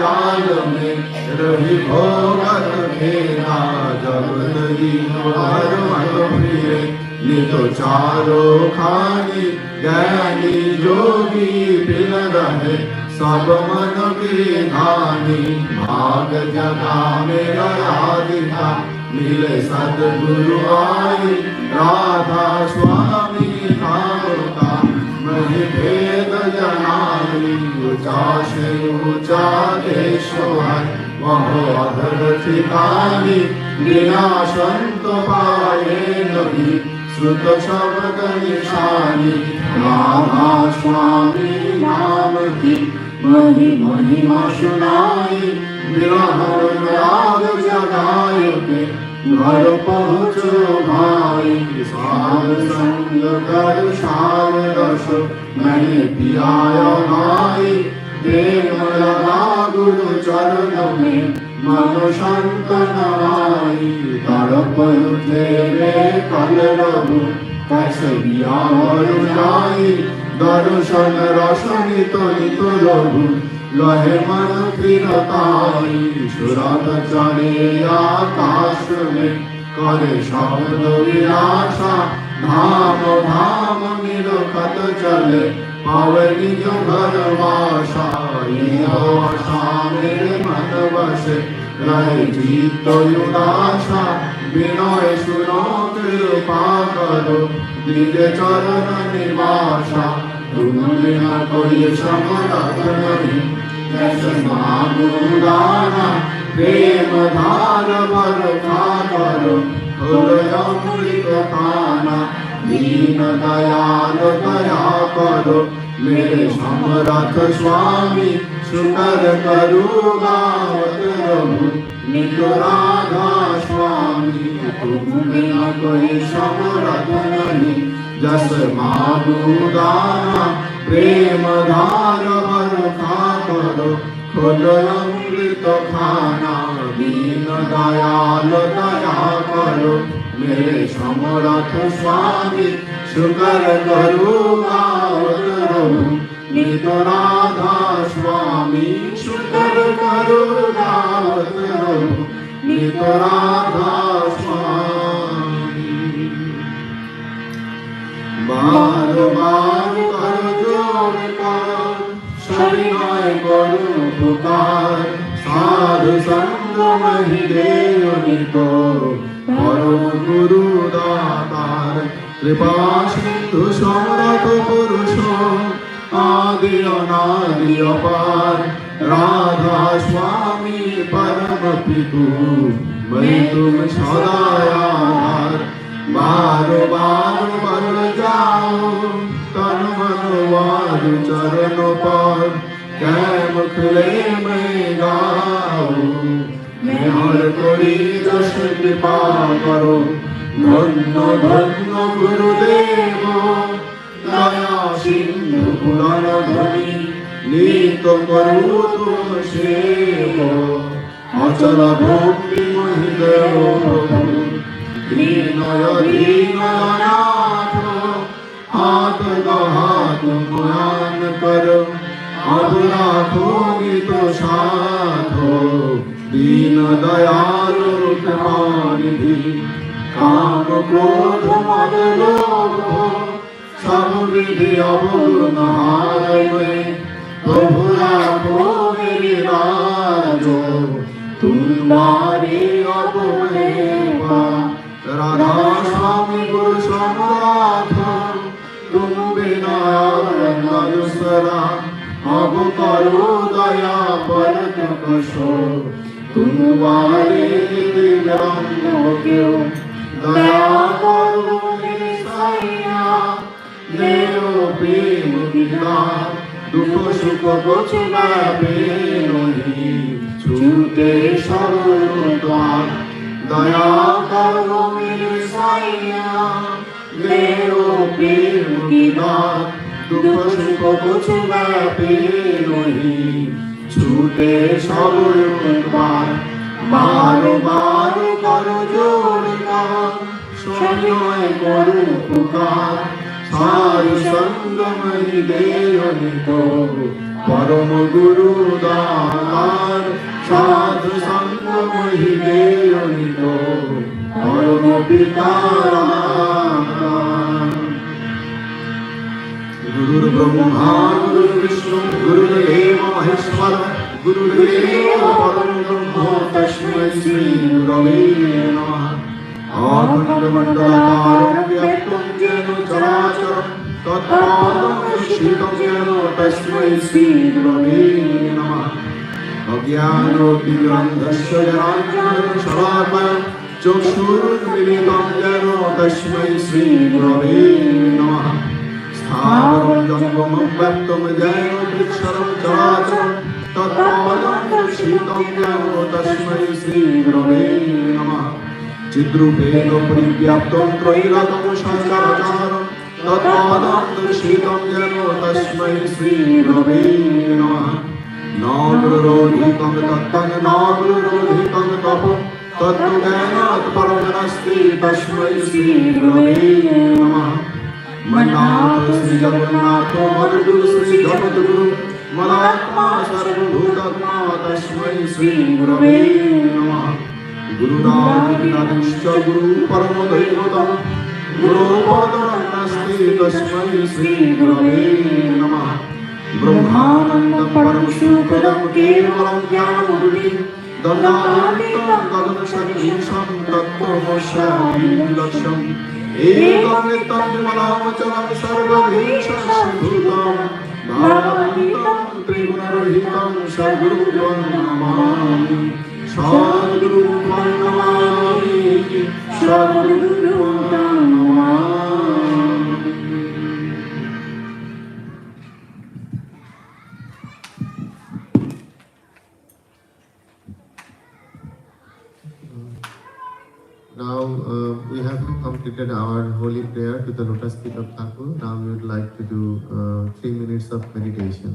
S1: जाल में रही भोगत खेला जगत दीवार मत फिरे नित चारो खानी ज्ञानी जोगी बिन रहे सब मन की धानी भाग जगा मेरा राधिका मिले सदगुरु आई राधा स्वामी का मही भेद जनानी ऊंचा से ऊंचा देश है वह अधर ठिकानी बिना संत पाए नहीं श्रुत शब्द निशानी राधा स्वामी नाम की मही महिमा सुनाई विरह राग जगाए के घर पहुँचो भाई साध संग कर सार रस मैंने पियाया भाई प्रेम लगा गुरु चरण में मन शांत नाई तड़प उठे वे कल रघु कैसे बिया जाई दर्शन रसनी तो लघु लहे मन फिरताई सुरत चढ़े आकाश में करे शब्द विलासा धाम धाम निरखत चले पावे निज घर वासा आशा मेरे मन बसे रहे जीत उदासा विनय सुनो कृपा करो निज चरण निवासा तुम बिना कोई समरथ नहीं जैसे मांगुदाना प्रेम धार बरखा करो अमृत खाना दीन दयाल दया करो मेरे समरथ स्वामी शुकर करूँगा प्रभु निज राधा स्वामी तुम बिना कोई समरथ नहीं जस मांगुदाना प्रेम धार बरखा करो खोलो अमृत खाना दीन दयाल दया करो मेरे समरथ स्वामी शुकर करूँगा प्रभु निज राधा स्वामी शुकर करूँगा प्रभु निज राधा स्वामी बार बार कर जोड़ कर सविनय करूं पुकार साधु संग महि देवनि को परम गुरु दातार कृपा सिंधु समरथ पुरुषो आदि अनादि अपार राधा स्वामी परम पितु मैं तुम सदा आधार बार बार बल जाओ तन मन वायु चरण पर कैम खुले मैं गाओ मैं हर कोई जस कृपा करो धन्य धन्य गुरुदेव दया सिंधु पुराण ध्वनि नीत करो तुम सेवो अचल भक्ति महि देव दीनय दीननाथ हाथ हाथ मुआन कर अब राखोगी तो साथ हो दीन दयाल कृपानिधि काम क्रोध मद लोभ सब विधि अवगुण हार में प्रभु राखो मेरी राजो तुम्हारी अब राधा स्वामी गुरु समनाथ तुम बिना और दूसरा अब करो दया पर कसो तुम वाले क्यों दया करो मेरे सैया देव प्रेम पिता दुख सुख कुछ मैं नहीं छूटे सर्व द्वार दया करो मेरे साईया देव प्रेम की बात दुख सुख कुछ मैं नहीं छूटे सब बार बार बार करो जोड़ समय करो पुकार सारी संग मई देव को परम गुरु दातार সাধু সঙ্গ মহিলে অনিত পরম পিতার গুরুর ব্রহ্মা গুরুর বিষ্ণু গুরুদেব মহেশ্বর গুরুদেব পরম ব্রহ্ম তস্मै শ্রী গুরবে নমঃ অখণ্ডমণ্ডলাকারং ব্যক্তং যেন চরাচরং তৎপাদং দর্শিতং যেন তস্मै শ্রী গুরবে নমঃ অজ্ঞানতিমিরন্ধস্য জনাঞ্জনশলাকয়া চক্ষুর্মিলিतं যেন তস্मै শ্রী গুরবে নমঃ স্থাবরং জঙ্গমং ব্যক্তং যেন বৃক্ষরং চরাচরং তৎপাদং দর্শিতং যেন তস্मै শ্রী গুরবে নমঃ চিদ্রূপেণ পরিব্যাপ্তং ত্রৈলোক্যং সচরাচরং তৎপাদং দর্শিতং যেন তস্मै শ্রী গুরবে নমঃ ন গুরুরোধিকং তত্ত্বং ন গুরুরোধিকং তপঃ তত্ত্বজ্ঞানাৎ পরং নাস্তি তস্मै শ্রী গুরবে নমঃ মন্নাথ শ্রী জগন্নাথ মদ্গুরু শ্রী জগদ্গুরু মদাত্মা সর্বভূতাত্মা তস্मै শ্রী গুরবে নমঃ গুরুরাদিশ্চ গুরু পরম দৈবতম গুরুপদং নাস্তি তস্मै শ্রী গুরবে নমঃ ব্রহ্মানন্দং পরম সুখদং কেবলং জ্ঞানমূর্তিং দণ্ডাতীतं গগনসদৃশং তত্ত্বমস্যামি লক্ষ্যম একং নিত্যং বিমলামচলং সর্বভীষণভূতং ভাবাতীतं ত্রিগুণরহিतं সদ্গুরুং নমামি সদ্গুরুং নমামি সদ্গুরুং নমামি। Now we have completed our holy prayer to the lotus feet of Thakur. Now we would like to do 3 minutes of meditation.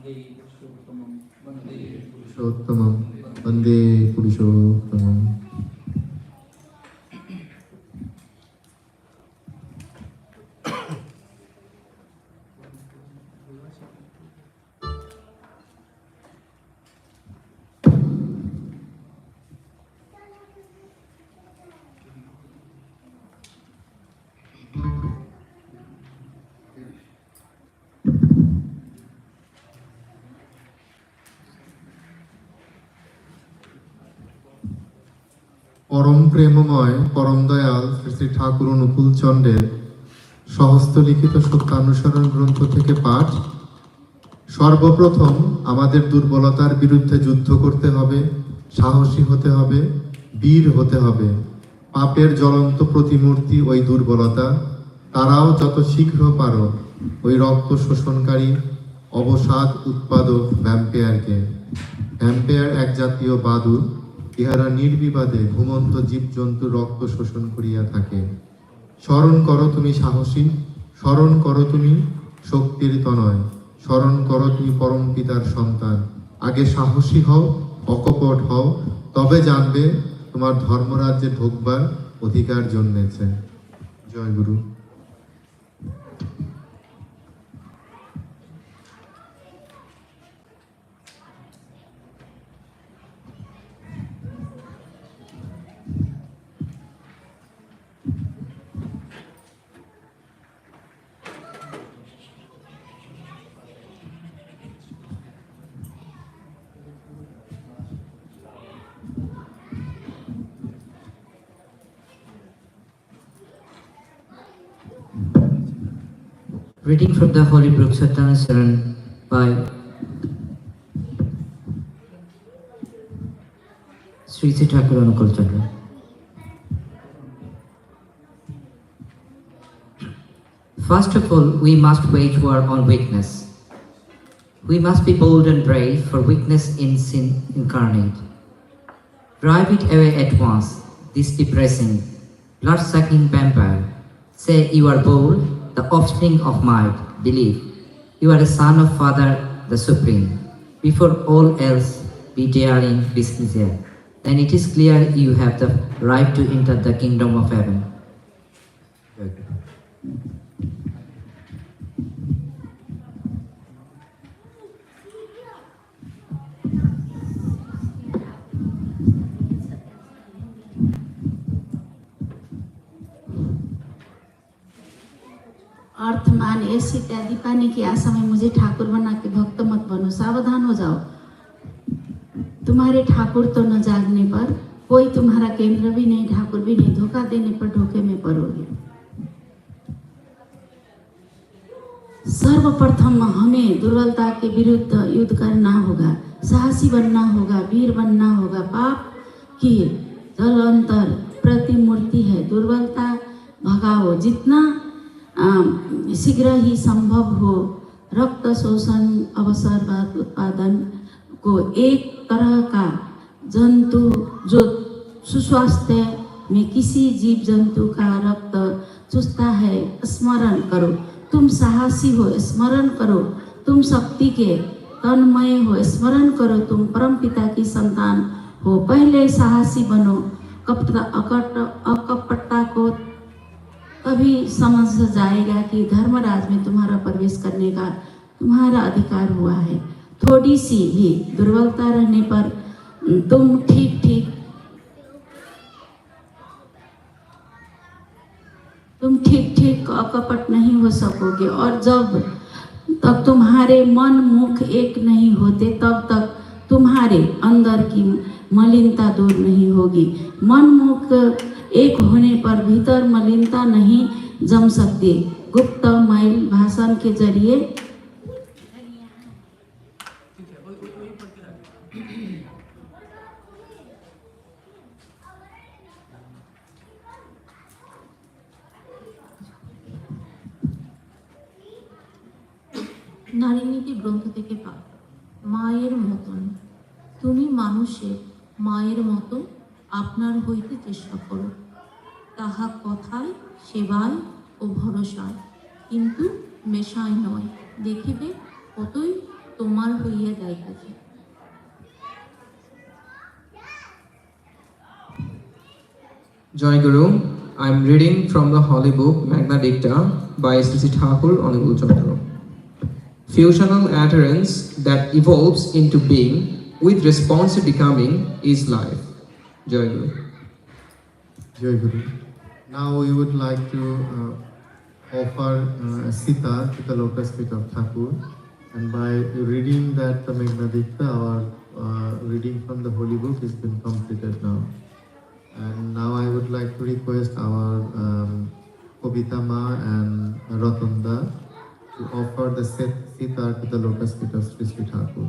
S1: पुरुषोत्तमं वन्दे पुरुषोत्तमम्। পরম প্রেমময় পরম দয়াল শ্রী শ্রী ঠাকুর অনুকূল চন্দ্রের সহস্ত লিখিত সত্যানুসরণ গ্রন্থ থেকে পাঠ। সর্বপ্রথম আমাদের দুর্বলতার বিরুদ্ধে যুদ্ধ করতে হবে, সাহসী হতে হবে, বীর হতে হবে। পাপের জ্বলন্ত প্রতিমূর্তি ওই দুর্বলতা, তারাও যত শীঘ্র পারো ওই রক্ত শোষণকারী অবসাদ উৎপাদক ভ্যাম্পায়ারকে। ভ্যাম্পায়ার এক জাতীয় বাদুড়, ইহারা নির্বিবাদে ঘুমন্ত জীবজন্তু রক্ত শোষণ করিয়া থাকে। স্মরণ করো তুমি সাহসী, স্মরণ করো তুমি শক্তির তনয়, স্মরণ করো তুমি পরম পিতার সন্তান। আগে সাহসী হও, অকপট হও, তবে জানবে তোমার ধর্মরাজ্যে ঢোকবার অধিকার জন্মেছে। জয় গুরু।
S11: Reading from the Holy Book Satyanusaran by Sri Sri Thakur Anukul Chandra. First of all, we must wage war on weakness. We must be bold and brave, for weakness in sin incarnate. Drive it away at once, this depressing, blood-sucking vampire. Say you are bold, the offspring of might. Believe you are a son of Father the Supreme. Before all else, be daring, be sincere. Then it is clear you have the right to enter the kingdom of heaven.
S12: अर्थ मान यश इत्यादि पाने की आशा में मुझे ठाकुर बना के भक्त मत बनो। सावधान हो जाओ, तुम्हारे ठाकुर तो न जागने पर कोई तुम्हारा केंद्र भी नहीं, ठाकुर भी नहीं। धोखा देने पर धोखे में पड़ोगे। सर्वप्रथम हमें दुर्बलता के विरुद्ध युद्ध करना होगा, साहसी बनना होगा, वीर बनना होगा। पाप की जलंतर प्रतिमूर्ति है, दुर्बलता भगाओ जितना शीघ्र ही संभव हो। रक्त शोषण अवसरवाद उत्पादन को एक तरह का जंतु जो सुस्वास्थ्य में किसी जीव जंतु का रक्त चूसता है, स्मरण करो। तुम साहसी हो, स्मरण करो। तुम शक्ति के तन्मय हो, स्मरण करो। तुम परम पिता की संतान हो, पहले साहसी बनो। अकपटता को तभी समझ जाएगा कि धर्मराज में तुम्हारा प्रवेश करने का तुम्हारा अधिकार हुआ है। थोड़ी सी भी दुर्बलता रहने पर तुम ठीक अकपट नहीं हो सकोगे। और जब तक तुम्हारे मन मुख एक नहीं होते, तब तक तुम्हारे अंदर की मलिनता दूर नहीं होगी। मन मुख एक होने पर भीतर मलिनता नहीं जम सकती। गुप्त मैल भाषण के जरिए
S13: নারী নীতি গ্রন্থ থেকে পাঠ। মায়ের মতন তুমি মানুষের মায়ের মতো আপনার হইতে চেষ্টা করো, তাহা কথায়, সেবায় ও ভরসায়, কিন্তু মেশায় নয়। দেখিবে কতই তোমার হইয়া যাইতেছে।
S14: Joy Guru, I am reading from the holy book Magna Dicta by Sri Thakur Honorable Chandra. Fusional adherence that evolves into being with response to becoming is life. Joy Guru.
S1: Jai Guru. Now we would like to offer Sita to the lotus feet of Thakur, and by reading that the Magna Dicta, our reading from the holy book has been completed now. And now I would like to request our Kobitama and Ratanda to offer the Sita to the lotus feet of Sri Sri Thakur.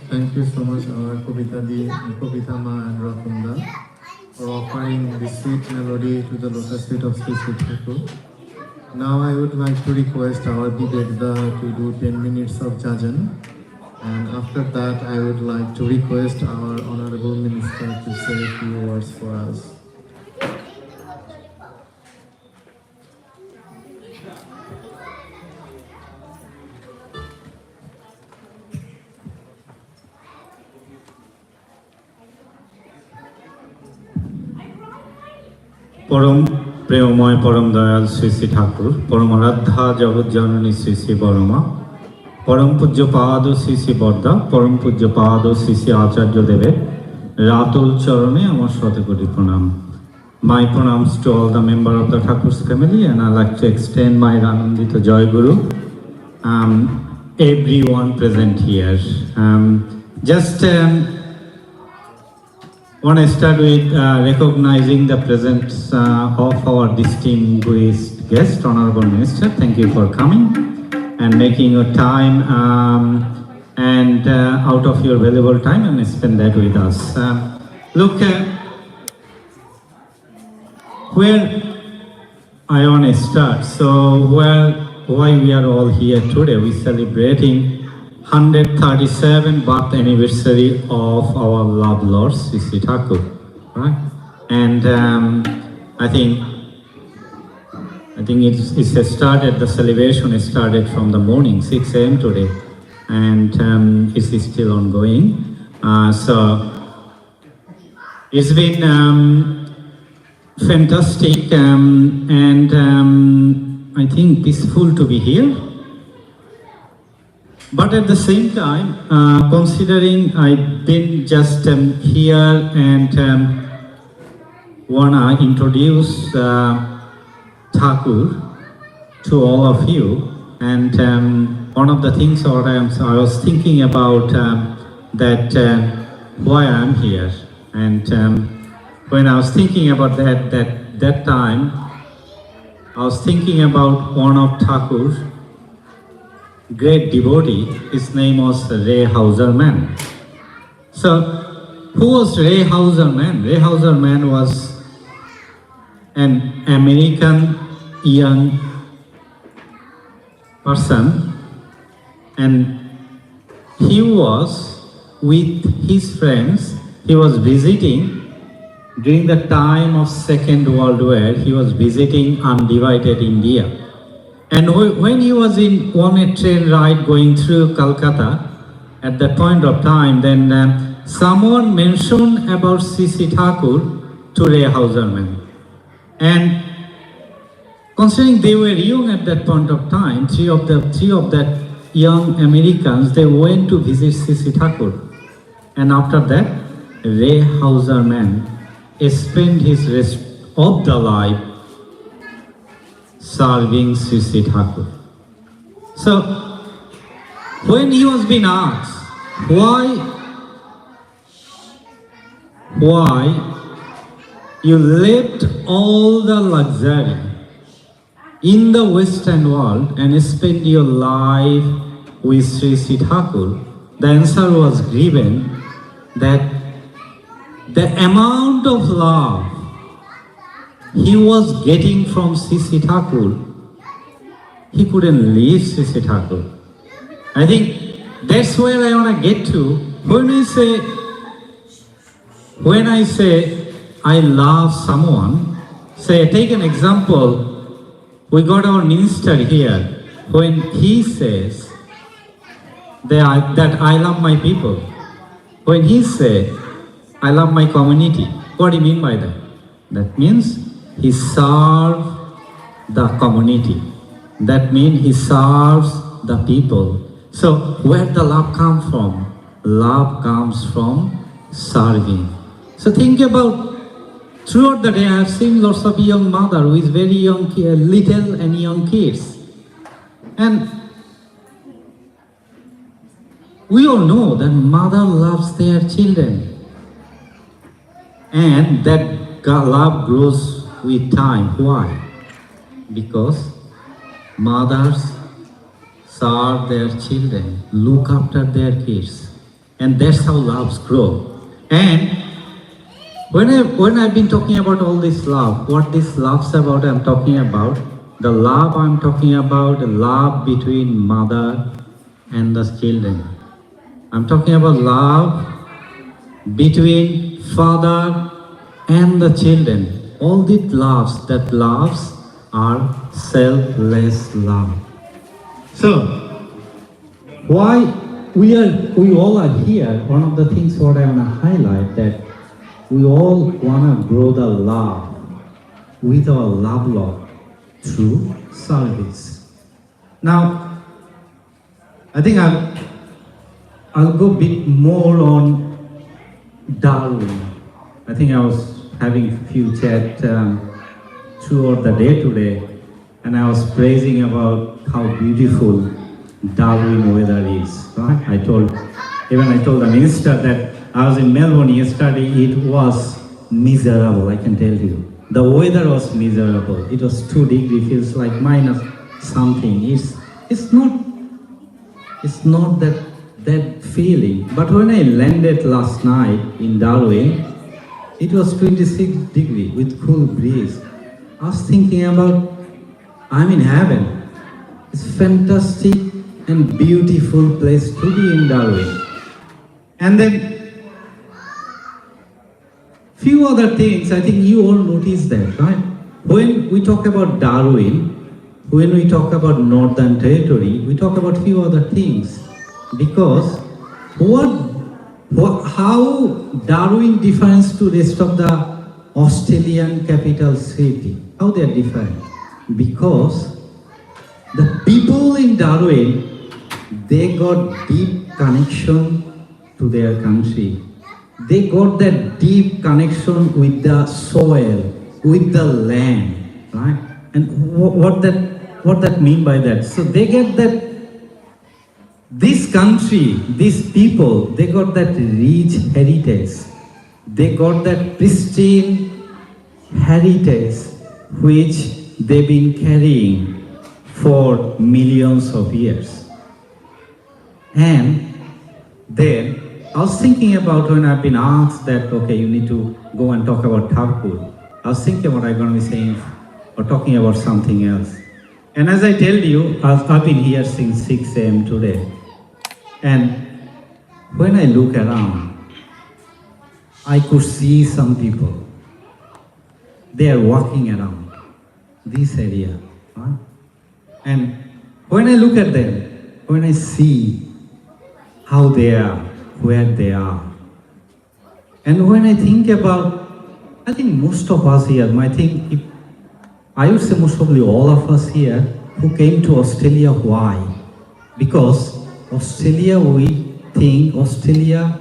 S1: Thank you so much, our Kobita Ma and Rakunda, for offering this sweet melody to the lotus feet of Sri Sri Thakur. Now I would like to request our Bibekda to do 10 minutes of jajan, and after that I would like to request our Honorable Minister to say a few words for us.
S15: परम प्रेममय परम दयाल श्री श्री ठाकुर परम आराध्या जगत जननी श्री श्री बरमा परम पूज्य पाद श्री श्री बरदा परम पूज्य पाद श्री श्री आचार्य देवे रातुल चरणे आमार शतकोटी प्रणाम. My pranams to all the members of the Thakur's family, and I like to extend my Anandita Joy Guru, everyone present here. Want to start with recognizing the presence of our distinguished guest, Honorable Minister. Thank you for coming and making your time and out of your valuable time and spend that with us. Look, where I want to start. So, why we are all here today? We celebrating 137th birth anniversary of our loved Lord Sri Sri Thakur, right? And I think it's started. The celebration started from the morning, 6 a.m. today, and it's still ongoing. So it's been fantastic and I think peaceful to be here. But at the same time, considering I've been just here and wanna introduce Thakur to all of you, and one of the things I was thinking about that why I'm here, and when I was thinking about that time, I was thinking about one of Thakur's great devotee. His name was Ray Hauserman. So, who was Ray Hauserman? Ray Hauserman was an American young person, and he was with his friends. He was visiting during the time of Second World War. He was visiting undivided India. And when he was on a train ride going through Calcutta, at that point of time, then someone mentioned about Sri Sri Thakur to Ray Hauserman. And considering they were young at that point of time, three of that young Americans, they went to visit Sri Sri Thakur. And after that, Ray Hauserman spent his rest of the life serving Sri Sri Thakur. So, when he was being asked, why you left all the luxury in the Western world and spent your life with Sri Sri Thakur, the answer was given that the amount of love he was getting from Sri Sri Thakur, he couldn't leave Sri Sri Thakur. I think that's where I want to get to. When I say I love someone, say, take an example. We got our minister here. When he says that I love my people, when he says I love my community, what do you mean by that? That means he serves the community. That means he serves the people. So where the love comes from? Love comes from serving. So think about, throughout the day I have seen lots of young mothers with very young little and young kids. And we all know that mother loves their children. And that love grows with time. Why? Because mothers serve their children, look after their kids. And that's how loves grow. And when I've been talking about all this love, what this love's about, I'm talking about, the love I'm talking about, the love between mother and the children. I'm talking about love between father and the children. All these loves are selfless love. So, why we all are here, one of the things what I want to highlight, that we all want to grow the love with our love law through service. Now, I think I'll go a bit more on Darwin. I think I was having a few chat throughout the day today, and I was praising about how beautiful Darwin weather is. Right? I told the minister that I was in Melbourne yesterday. It was miserable, I can tell you. The weather was miserable. It was 2 degrees, feels like minus something. It's not that feeling. But when I landed last night in Darwin, it was 26 degrees with cool breeze. I was thinking about, I'm in heaven. It's fantastic and beautiful place to be in Darwin. And then few other things, I think you all notice that, right? When we talk about Darwin, when we talk about Northern Territory, we talk about few other things. Because how Darwin differs to rest of the Australian capital city? How they are different? Because the people in Darwin, they got deep connection to their country. They got that deep connection with the soil, with the land, right? And what that mean by that? So they get that this country, these people, they got that rich heritage. They got that pristine heritage which they've been carrying for millions of years. And then I was thinking about when I've been asked that, okay, you need to go and talk about Thakur. I was thinking what I'm going to be saying or talking about something else. And as I tell you, I've been here since 6 a.m. today. And when I look around, I could see some people. They are walking around this area. Right? And when I look at them, when I see how they are, where they are, and when I think about, I think most of us here, I would say most probably all of us here who came to Australia, why? Because Australia, we think Australia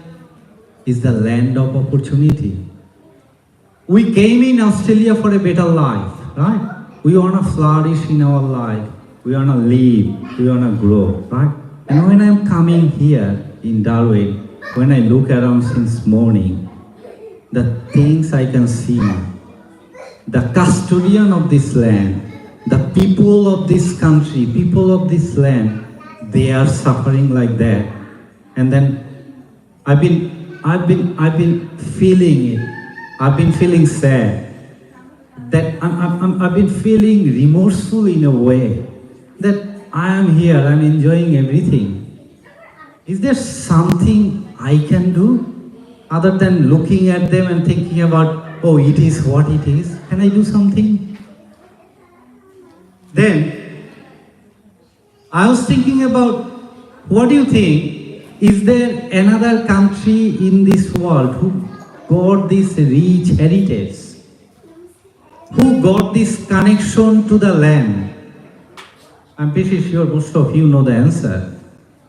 S15: is the land of opportunity. We came in Australia for a better life, right? We want to flourish in our life. We want to live. We want to grow, right? And when I'm coming here in Darwin, when I look around since morning, the things I can see, the custodian of this land, the people of this country, people of this land, they are suffering like that. And then I've been feeling it. I've been feeling sad. That I've been feeling remorseful in a way. That I am here, I'm enjoying everything. Is there something I can do other than looking at them and thinking about, oh, it is what it is? Can I do something? Then I was thinking about, what do you think? Is there another country in this world who got this rich heritage? who got this connection to the land? I'm pretty sure most of you know the answer.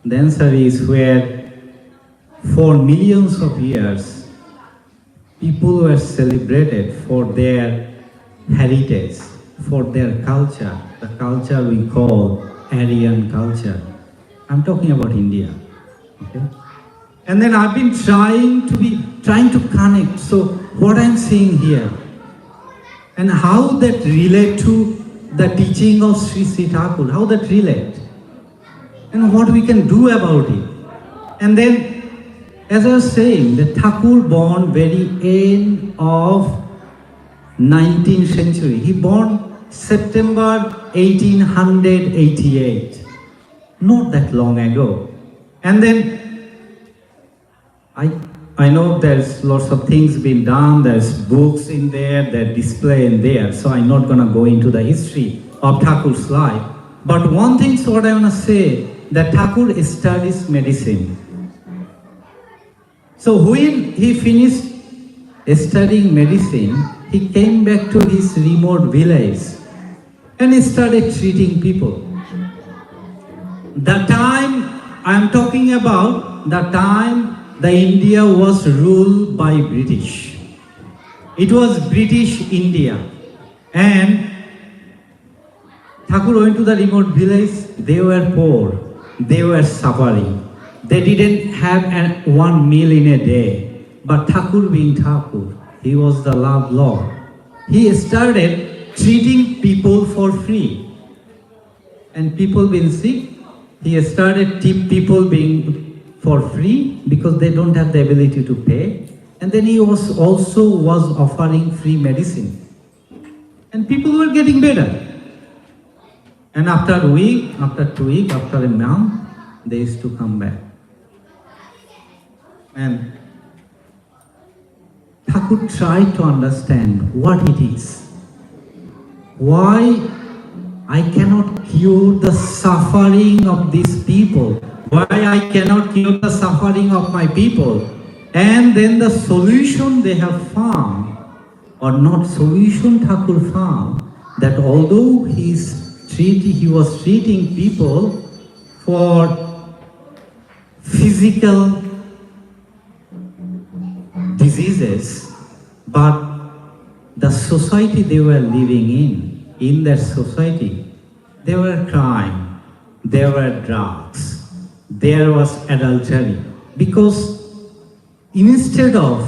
S15: The answer is where for millions of years, people were celebrated for their heritage, for their culture, the culture we call Aryan culture. I'm talking about India. Okay? And then I've been trying to connect. So what I'm saying here, and how that relate to the teaching of Sri Sri Thakur, how that relate, and what we can do about it. And then, as I was saying, the Thakur born very end of 19th century. He born September 1888, not that long ago. And then I know there's lots of things been done, there's books in there, they're displayed in there, so I'm not gonna go into the history of Thakur's life. But one thing what I wanna say, that Thakur studies medicine. So when he finished studying medicine, he came back to his remote village and he started treating people. The time I'm talking about, the time the India was ruled by British. It was British India. And Thakur went to the remote village, they were poor, they were suffering. They didn't have one meal in a day. But Thakur being Thakur, he was the love Lord. He started treating people for free. And people being sick, he started people being for free because they don't have the ability to pay. And then he was also offering free medicine. And people were getting better. And after a week, after 2 weeks, after a month, they used to come back. And Thakur tried to understand what it is. Why I cannot cure the suffering of these people. Why I cannot cure the suffering of my people. And then the solution they have found, or not solution Thakur found, that although he was treating people for physical diseases, but the society they were living in that society, there were crime, there were drugs, there was adultery. Because instead of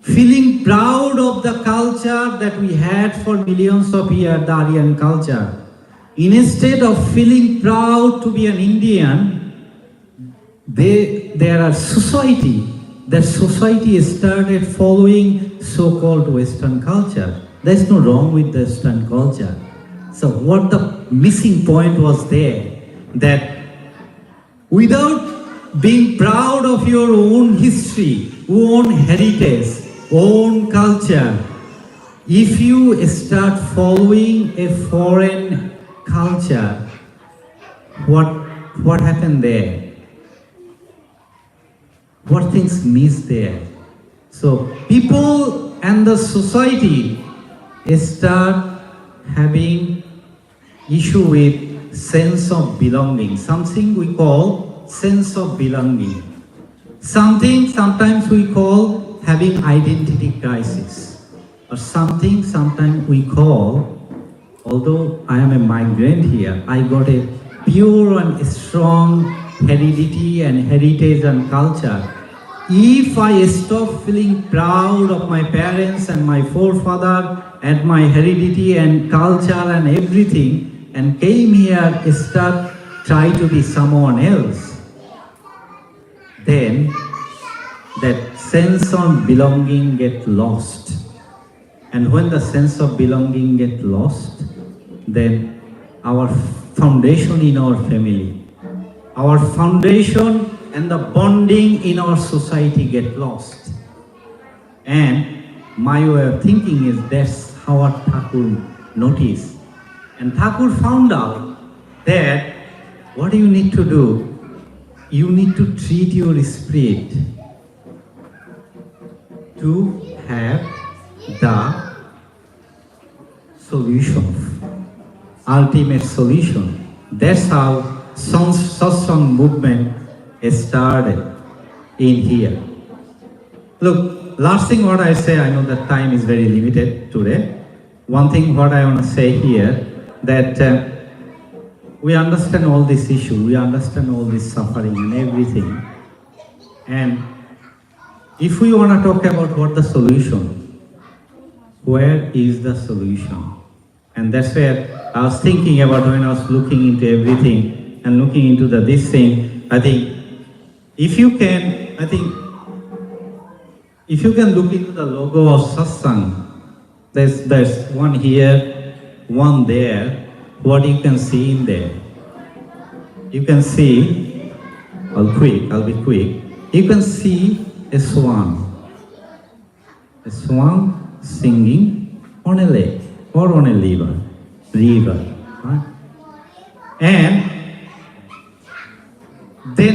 S15: feeling proud of the culture that we had for millions of years, the Aryan culture, instead of feeling proud to be an Indian, there are society. That society started following so-called Western culture. There's no wrong with the Western culture. So what the missing point was there, that without being proud of your own history, own heritage, own culture, if you start following a foreign culture, what happened there? What things miss there? So people and the society start having issue with sense of belonging, something we call sense of belonging. Something sometimes we call having identity crisis, or something sometimes we call, although I am a migrant here, I got a pure and strong heredity and heritage and culture. If I stop feeling proud of my parents and my forefather and my heredity and culture and everything, and came here start try to be someone else, then that sense of belonging get lost. And when the sense of belonging get lost, then our foundation in our family, our foundation and the bonding in our society get lost. And my way of thinking is that's how Thakur noticed. And Thakur found out that what you need to do, you need to treat your spirit to have the solution, ultimate solution. That's how satsang movement started in here. Look, last thing what I say, I know that time is very limited today. One thing what I want to say here, that we understand all this issue, we understand all this suffering and everything. And if we want to talk about what the solution, where is the solution? And that's where I was thinking about when I was looking into everything and looking into this thing. I think if you can, if you can look into the logo of satsang, there's one here, one there. What you can see in there? You can see, I'll be quick. You can see a swan singing on a lake or on a river, right? And then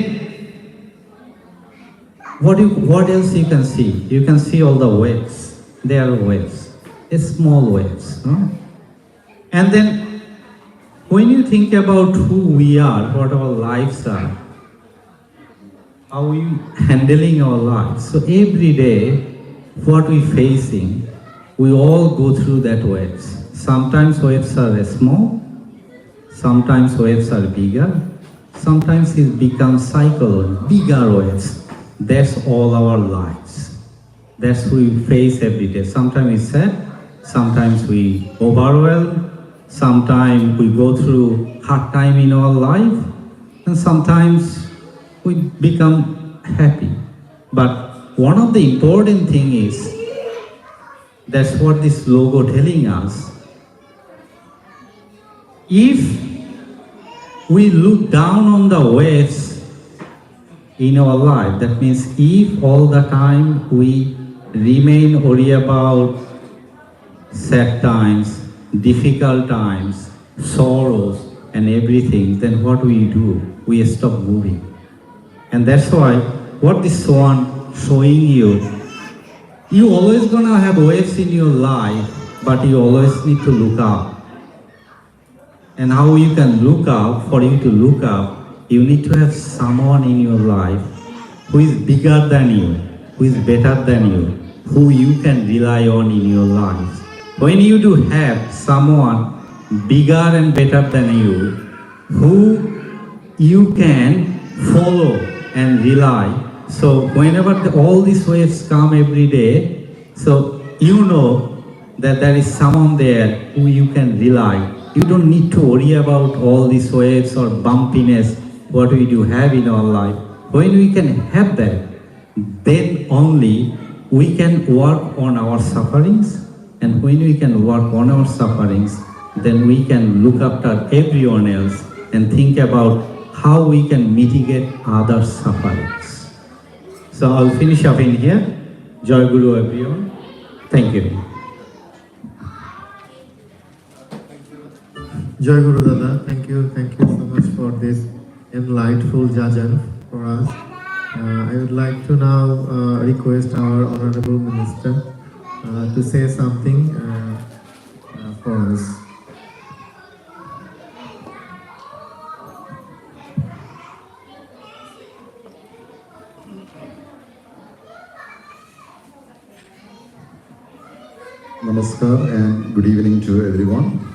S15: what else you can see? You can see all the waves. They are waves, small waves, right? And then when you think about who we are, what our lives are, how we handling our lives. So every day, what we facing, we all go through that waves. Sometimes waves are small, sometimes waves are bigger, sometimes it becomes cyclone, bigger waves. That's all our lives. That's what we face every day. Sometimes we sad, sometimes we overwhelmed, sometimes we go through hard time in our life, and sometimes we become happy. But one of the important thing is, that's what this logo telling us. If we look down on the waves in our life, that means if all the time we remain worried about sad times, difficult times, sorrows and everything, then what we do? We stop moving. And that's why what this one showing you always gonna have waves in your life, but you always need to look up. And how you can look up, for you to look up, you need to have someone in your life who is bigger than you, who is better than you, who you can rely on in your life. When you do have someone bigger and better than you, who you can follow and rely, so whenever all these waves come every day, so you know that there is someone there who you can rely. You don't need to worry about all these waves or bumpiness, what we do have in our life. When we can have that, then only we can work on our sufferings. And when we can work on our sufferings, then we can look after everyone else and think about how we can mitigate other sufferings. So I'll finish up in here. Joy Guru everyone. Thank you.
S1: Joy Guru Dada, thank you so much for this enlightful jajan for us. I would like to now request our Honorable Minister to say something for us.
S16: Namaskar and good evening to everyone.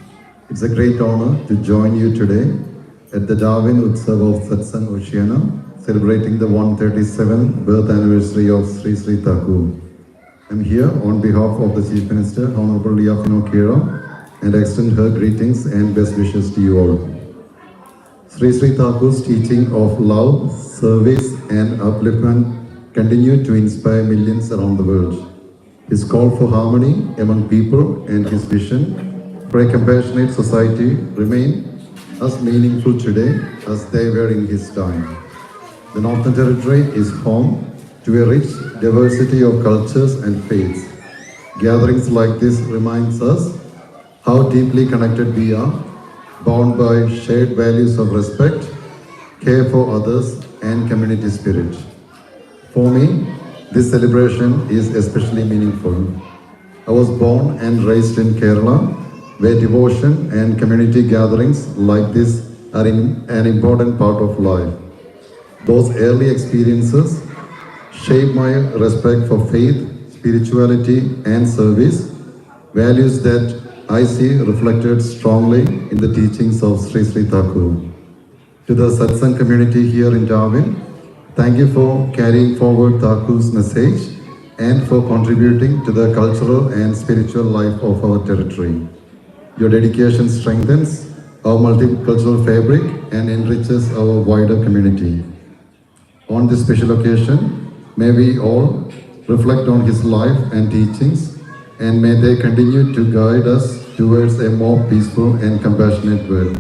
S16: It's a great honor to join you today at the Darwin Utsav of Satsang Oceania, celebrating the 137th birth anniversary of Sri Sri Thakur. I'm here on behalf of the Chief Minister, Honorable Liafino Kira, and extend her greetings and best wishes to you all. Sri Sri Thakur's teaching of love, service and upliftment continue to inspire millions around the world. His call for harmony among people and his vision for a compassionate society remain as meaningful today as they were in his time. The Northern Territory is home to a rich diversity of cultures and faiths. Gatherings like this reminds us how deeply connected we are, bound by shared values of respect, care for others and community spirit. For me, this celebration is especially meaningful. I was born and raised in Kerala, where devotion and community gatherings like this are an important part of life. Those early experiences shaped my respect for faith, spirituality, and service, values that I see reflected strongly in the teachings of Sri Sri Thakur. To the satsang community here in Darwin, thank you for carrying forward Thakur's message and for contributing to the cultural and spiritual life of our territory. Your dedication strengthens our multicultural fabric and enriches our wider community. On this special occasion, may we all reflect on his life and teachings, and may they continue to guide us towards a more peaceful and compassionate world.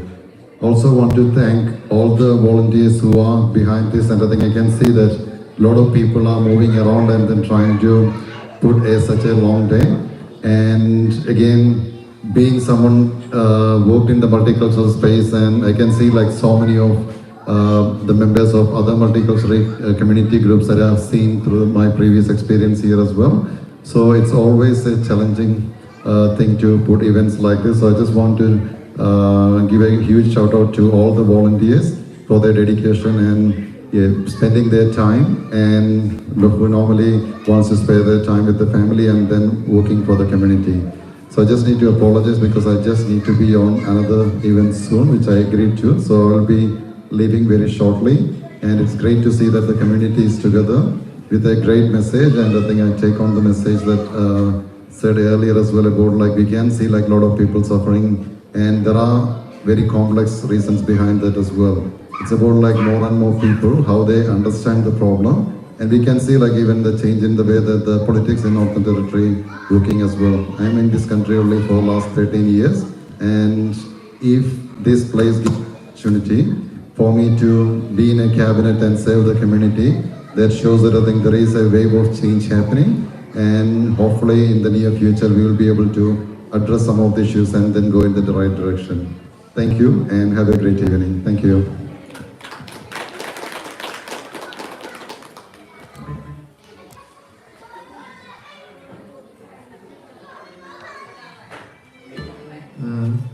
S16: Also want to thank all the volunteers who are behind this, and I think I can see that a lot of people are moving around and then trying to put such a long day. And again, being someone worked in the multicultural space, and I can see like so many of the members of other multicultural community groups that I have seen through my previous experience here as well. So it's always a challenging thing to put events like this. So I just want to give a huge shout out to all the volunteers for their dedication and spending their time, and who normally wants to spare their time with the family and then working for the community. So I just need to apologize because I just need to be on another event soon, which I agreed to. So I'll be leaving very shortly, and it's great to see that the community is together with a great message. And I think I take on the message that said earlier as well about like we can see like a lot of people suffering, and there are very complex reasons behind that as well. It's about like more and more people, how they understand the problem, and we can see like even the change in the way that the politics in Northern Territory working as well. I'm in this country only for the last 13 years, and if this place gives opportunity for me to be in a cabinet and serve the community, that shows that I think there is a wave of change happening, and hopefully in the near future we will be able to address some of the issues and then go in the right direction. Thank you and have a great evening. Thank you.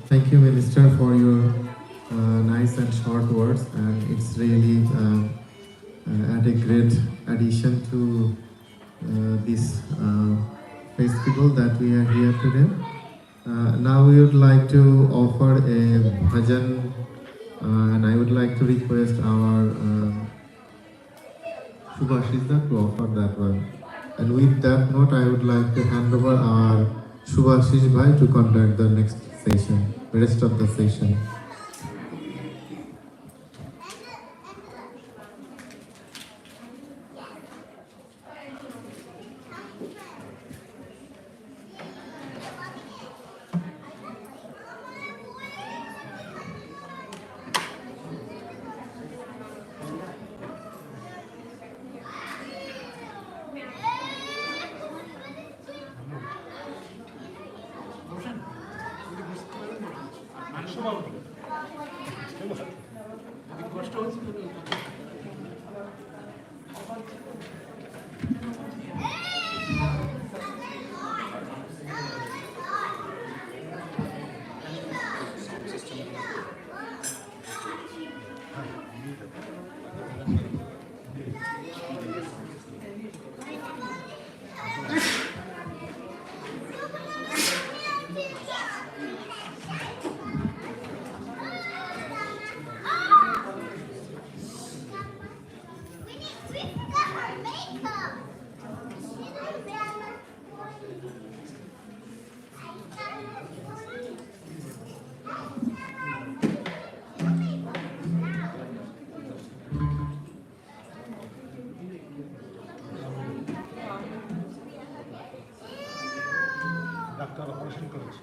S1: Thank you, Minister, for your nice and short words, and it's really a great addition to this festival that we are here today. Now we would like to offer a bhajan, and I would like to request our Shubhashita to offer that one. And with that note, I would like to hand over our Shubhashish Bhai to conduct the next session, the rest of the session.
S3: Doctor operation করেছে।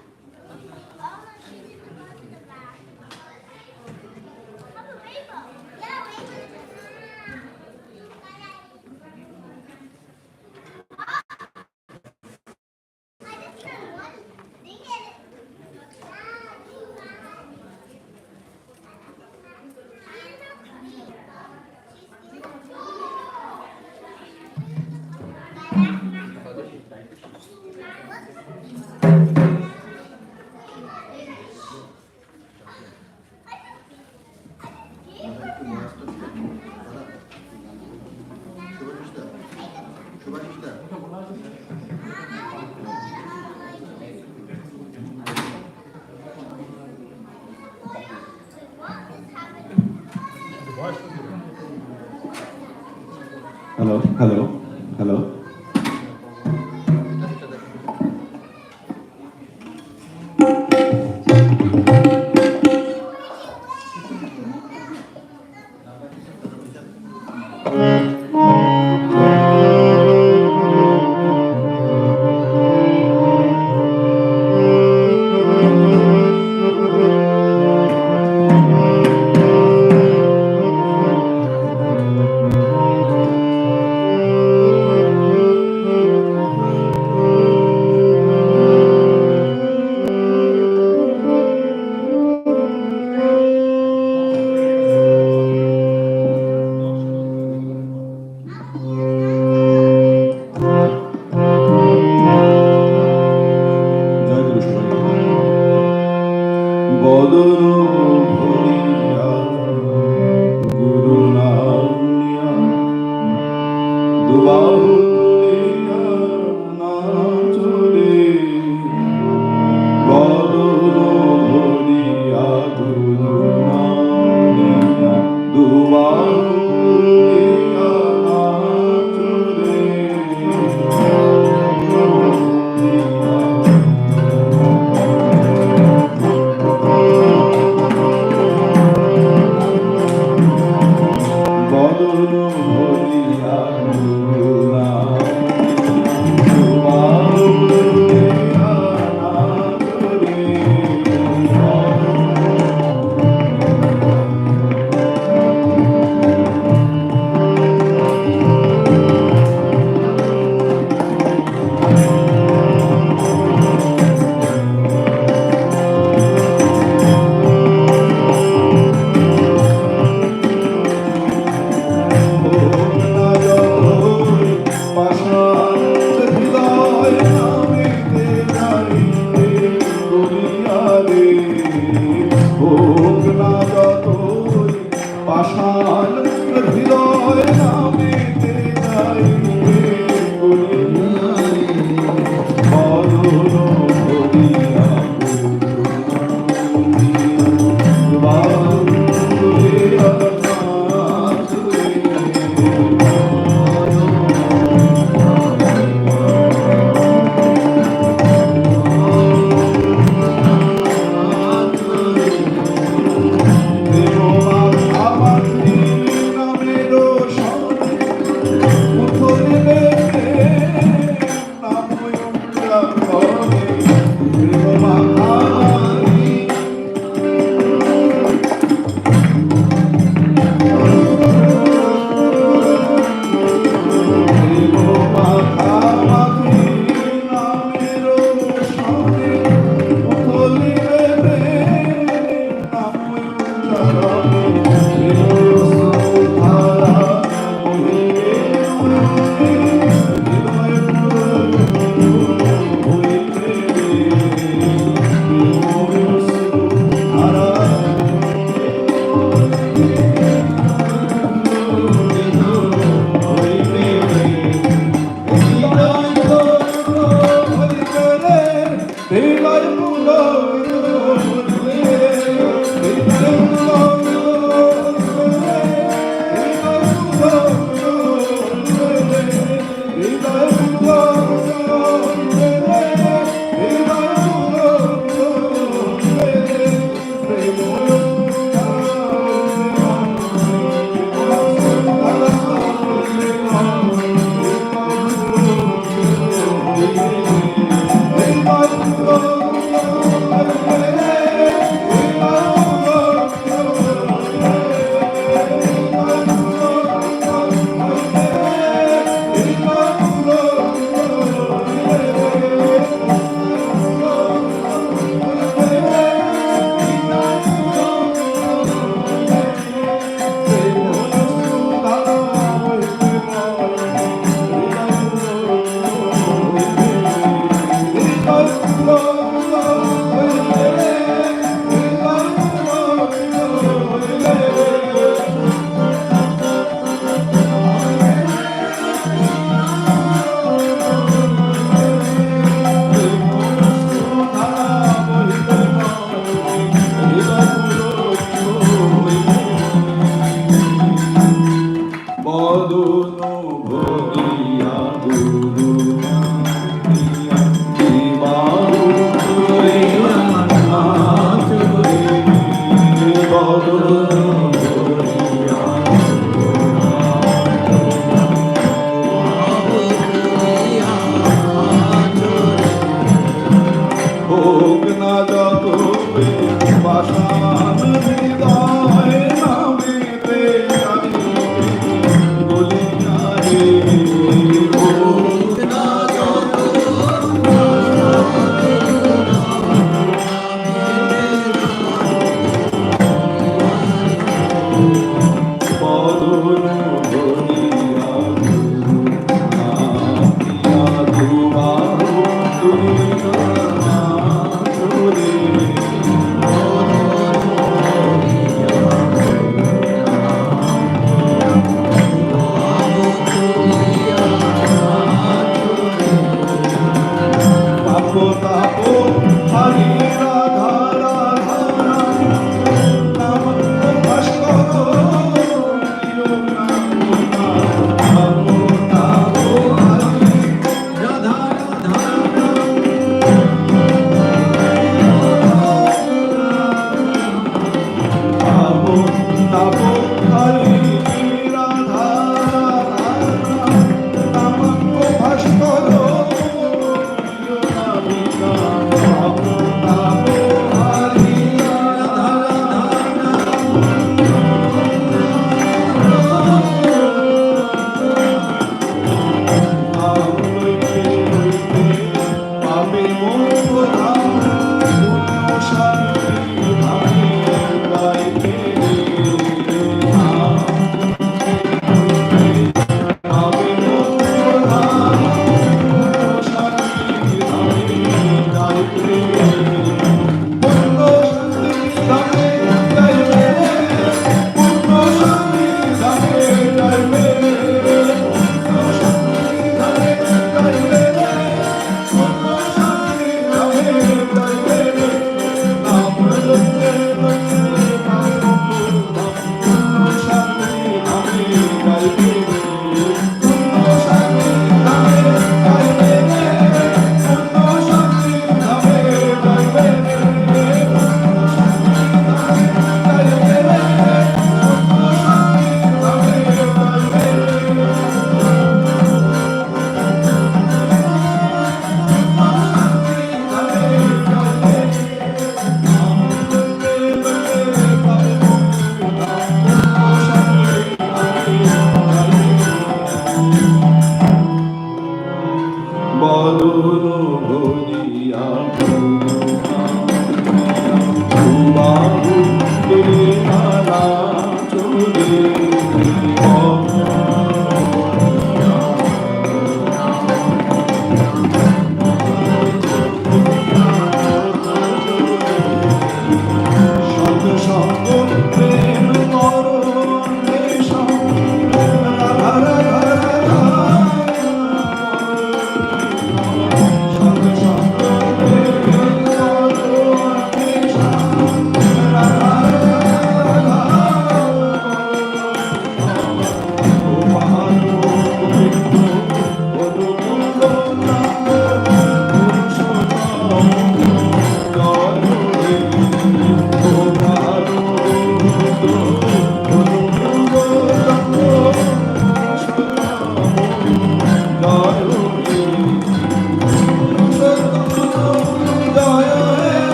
S17: Hello hello hello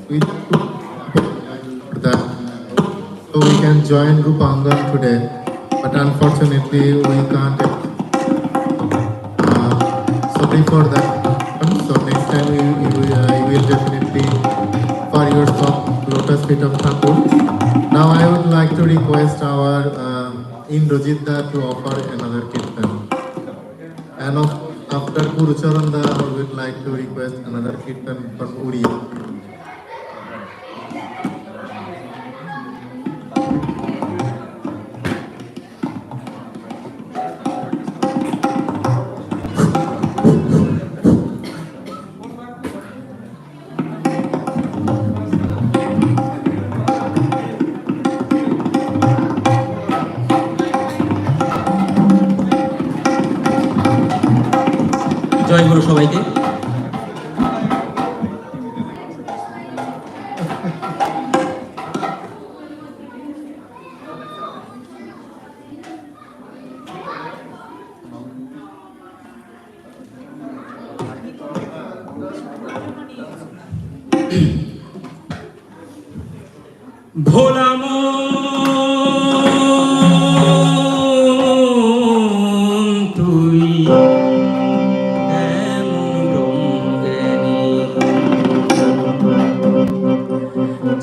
S1: We that so we can join Rupangan today, but unfortunately we can't. Sorry for that. So next time we will definitely for your song Lotus Feet of Thakur. Now I would like to request our Indrajit to offer another kirtan, and after Guru Charan we would like to request another kirtan from Uriya.
S17: জয় গুরু সবাইকে। ভোলা মন তুই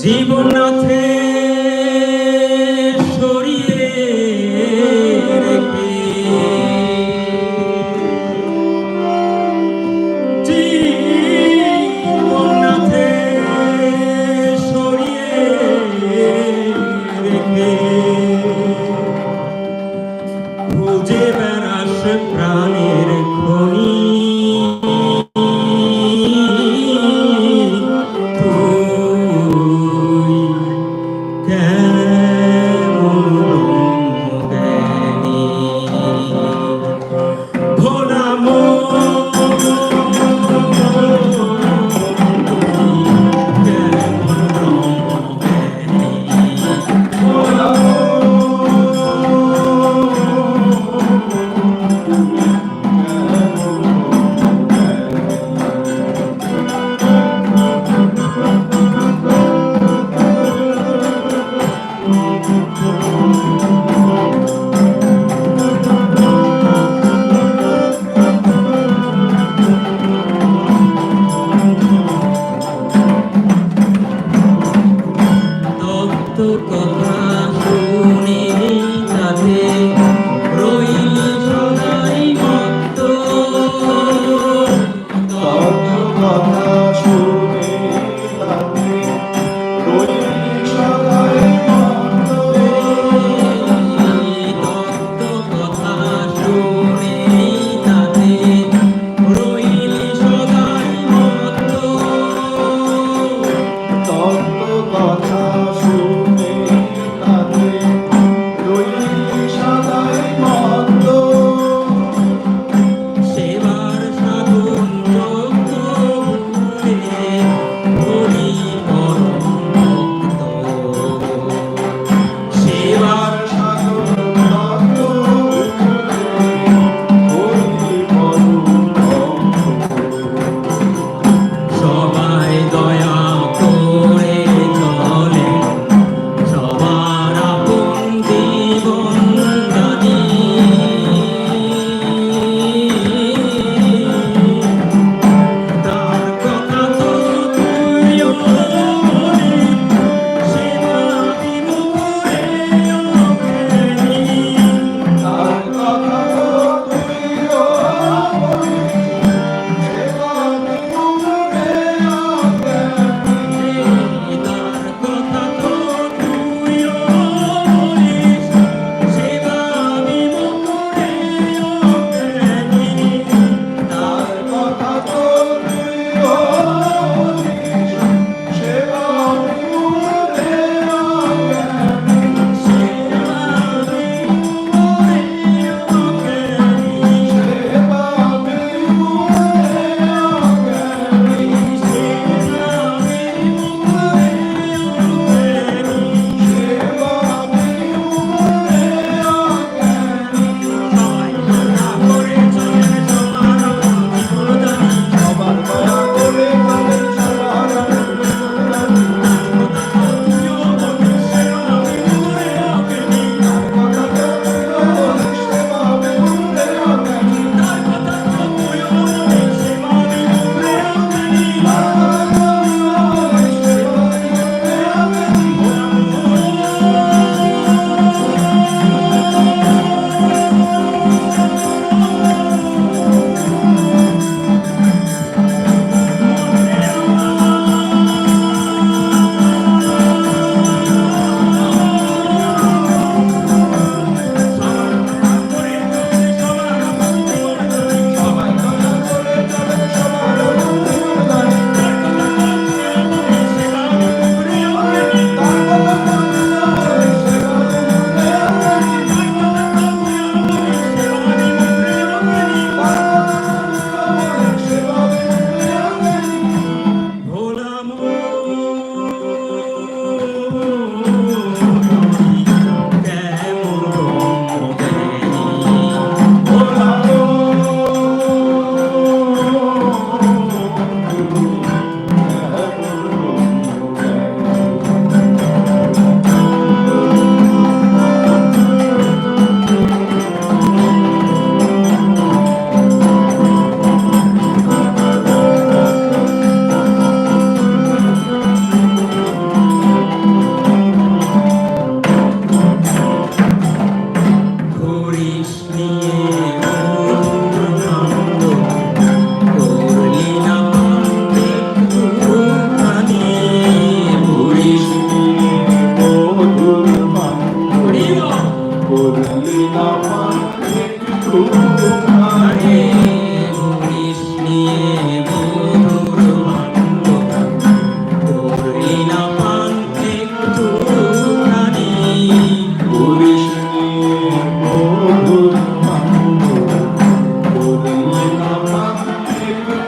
S17: জীবননাথে সরিয়ে রেখে জীবননাথে সরিয়ে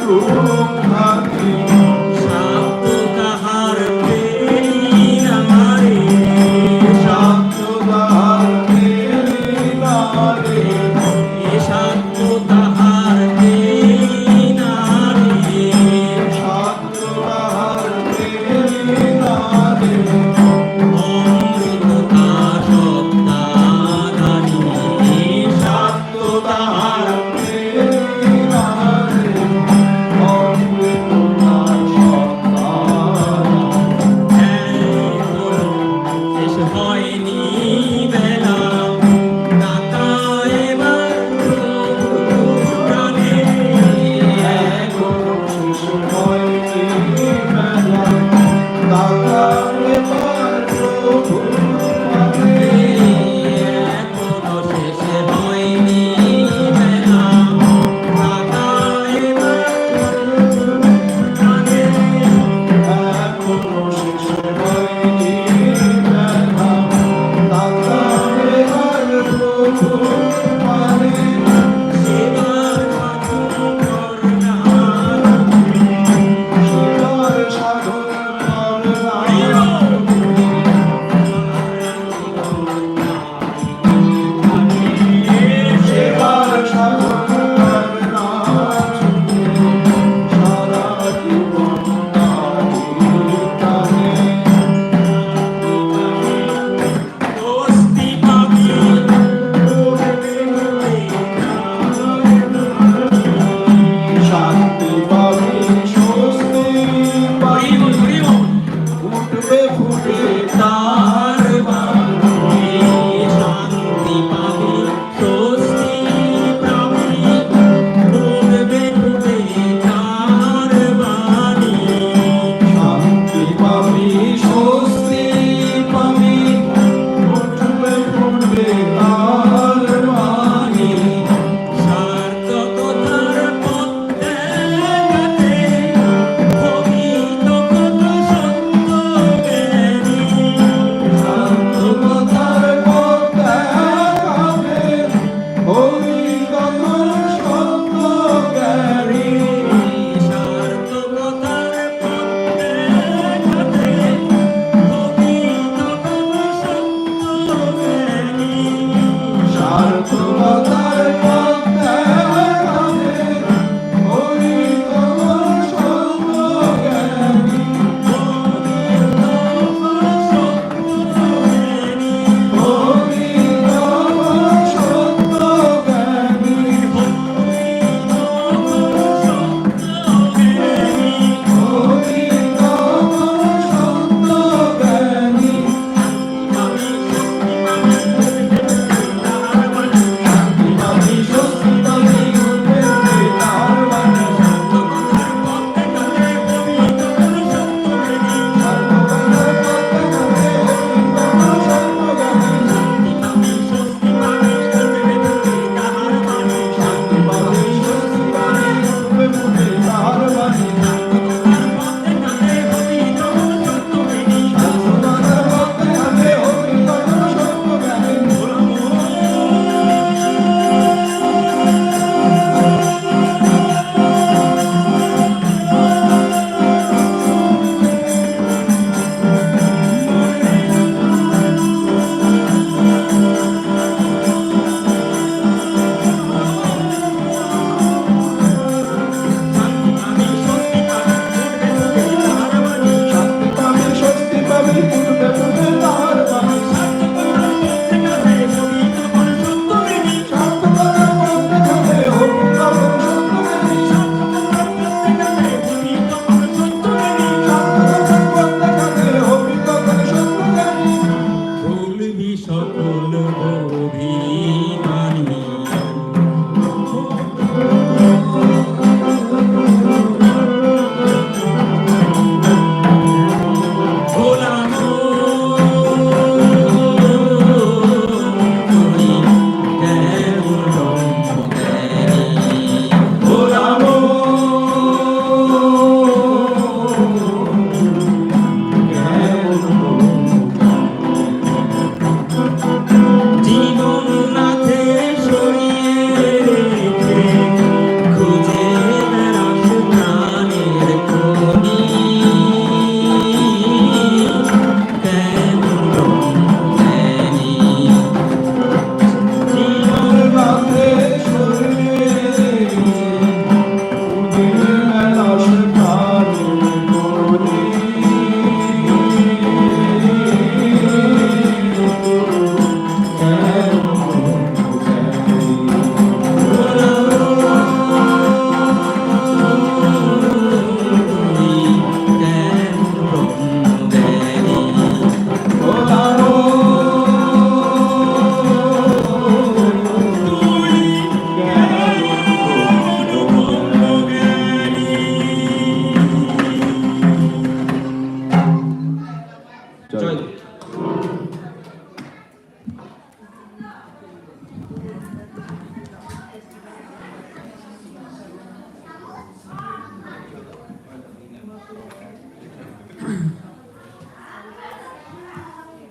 S17: সাধ্য তাহার পেলি না রে, সাধ্য তাহার পেলি না রে, এ সাধ্য তাহার পেলি না রে, সাধ্য তাহার পেলি না রে, অমৃততা সপ্তাহানি, সাধ্য তাহার পেলি না রে,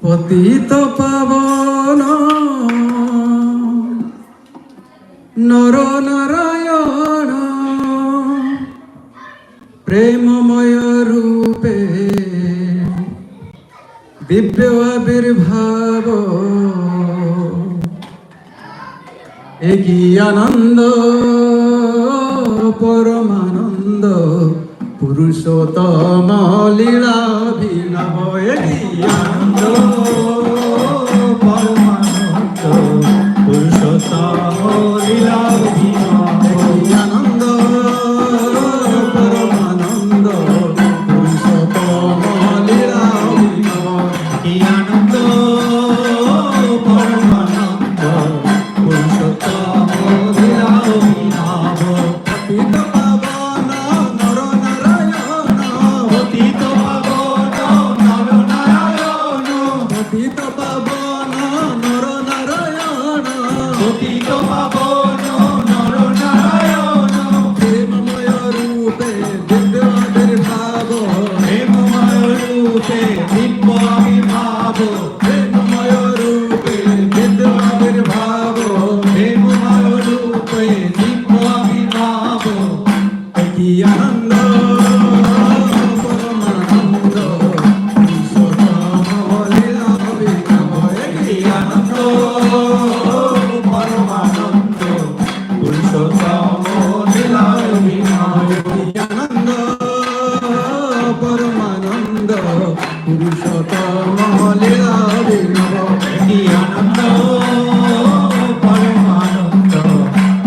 S17: পতিত পাবন নর নারায়ণ প্রেমময় রূপে দিব্য আবির্ভাব একই আনন্দ পরমানন্দ পুরুষোত্তম লীলাভিনব একই আনন্দ পরমানন্দ পুরুষোত্তম লীলাভিনব একই আনন্দ পরমানন্দ পুরুষোত্তম লীলাভিনব একই আনন্দ পরমানন্দ পুরুষোত্তম লীলাভিনব পতিত পাবন নর নারায়ণ পতিত পাবন নর নারায়ণ পতিত পাবন নর নারায়ণ পতিত পাবন নর নারায়ণ প্রেমময় রূপে দিব্য আবির্ভাব প্রেমময় রূপে দিব্য আবির্ভাব প্রেমময় রূপে দিব্য আবির্ভাব প্রেমময় রূপে দিব্য আবির্ভাব একই আনন্দ পরমানন্দ পুরুষোত্তম লীলাভিনব একই আনন্দ পরমানন্দ পুরুষোত্তম লীলাভিনব একই আনন্দ পরমানন্দ পুরুষোত্তম লীলাভিনব একই আনন্দ পরমানন্দ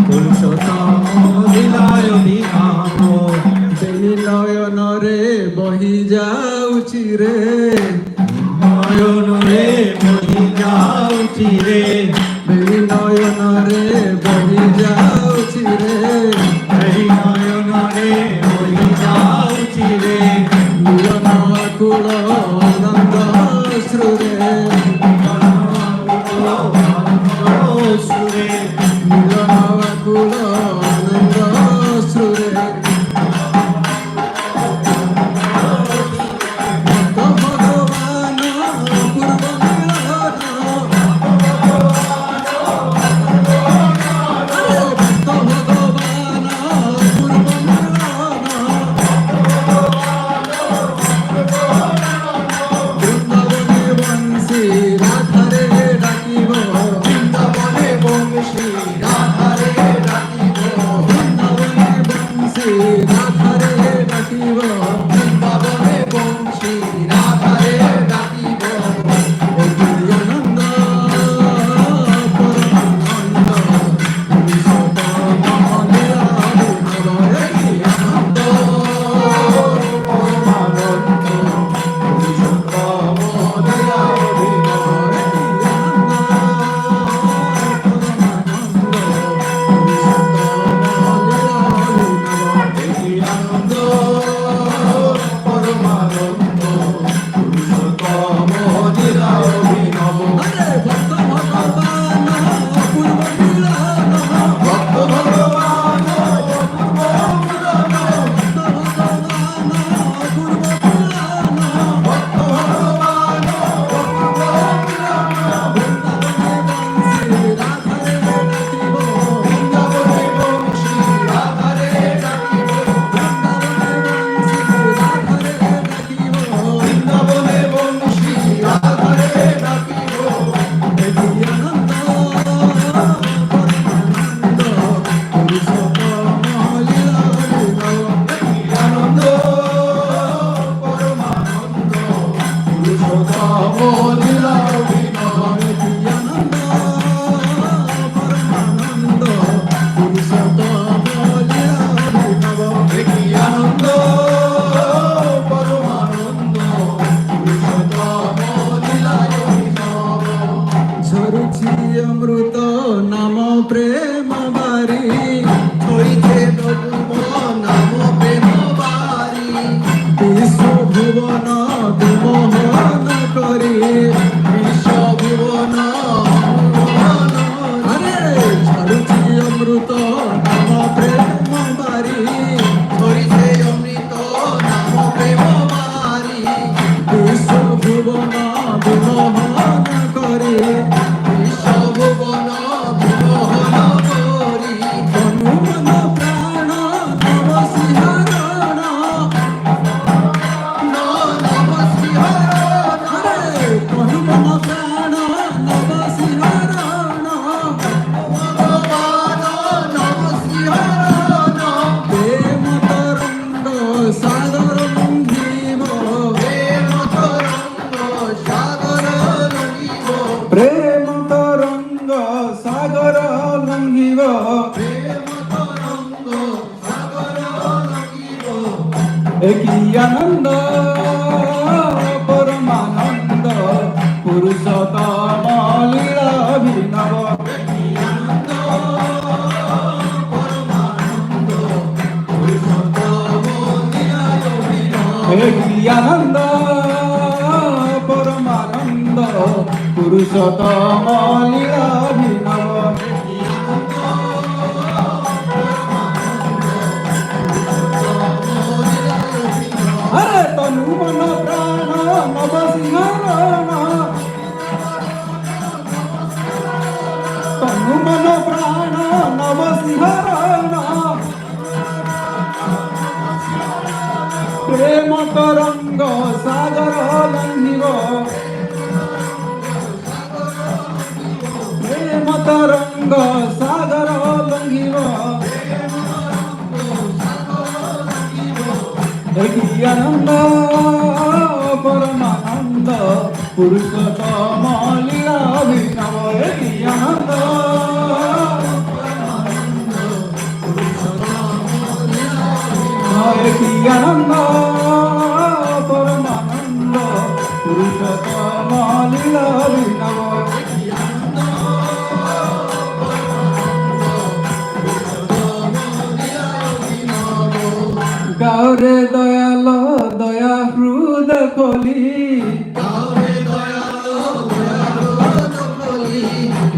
S17: পুরুষোত্তম লীলাভিনব বেনি নয়ন রে বহি যাଉଛି রে নয়ন রে বহি যাଉଛି রে বেনি নয়ন রে বহি যাଉଛି রে বেনি নয়ন রে বহি যাଉଛି রে মিলନ ଆକୁଳ ଆନନ୍ଦ ଅଶ୍ରୁରେ ଅଶ୍ରୁରେ ମିଳନ ଆକୁଳ ଆନନ୍ଦ ଅଶ୍ରୁରେ ଭକ୍ତ ଭଗବାନ ପୂର୍ବ ମିଳନ ଭକ୍ତ ଭଗବାନ ପୂର୍ବ ମିଳନ বৃন্দাবনে বংশী রাধারে ডাকিব বৃন্দাবনে বংশী রাধারে ডাকিব বৃন্দাবনে বংশী রাধারে ডাকিব বৃন্দাবনে বংশী রাধারে ডাকিব একই আনন্দ পরমানন্দ পুরুষোত্তম লীলাভিনব একই আনন্দ পরমানন্দ পুরুষোত্তম লীলাভিনব একই আনন্দ পরমানন্দ পুরুষোত্তম লীলাভিনব একই আনন্দ একই আনন্দ পরমানন্দ পুরুষোত্তম লীলাভিনব একই আনন্দ পরমানন্দ পুরুষোত্তম লীলাভিনব আরে তনু মন প্রাণ নব সিংহরণ তনু মন প্রাণ নব সিংহরণ প্রেম তরঙ্গ সাগর লঙ্ঘিব প্রেম তরঙ্গ সাগর লঙ্ঘিব একই আনন্দ পরমানন্দ পুরুষোত্তম লীলাভিনব একই আনন্দ একই আনন্দ পরমানন্দ পুরুষোত্তম লীলাভিনব গাওরে দয়াল দয়া হৃদ খোলি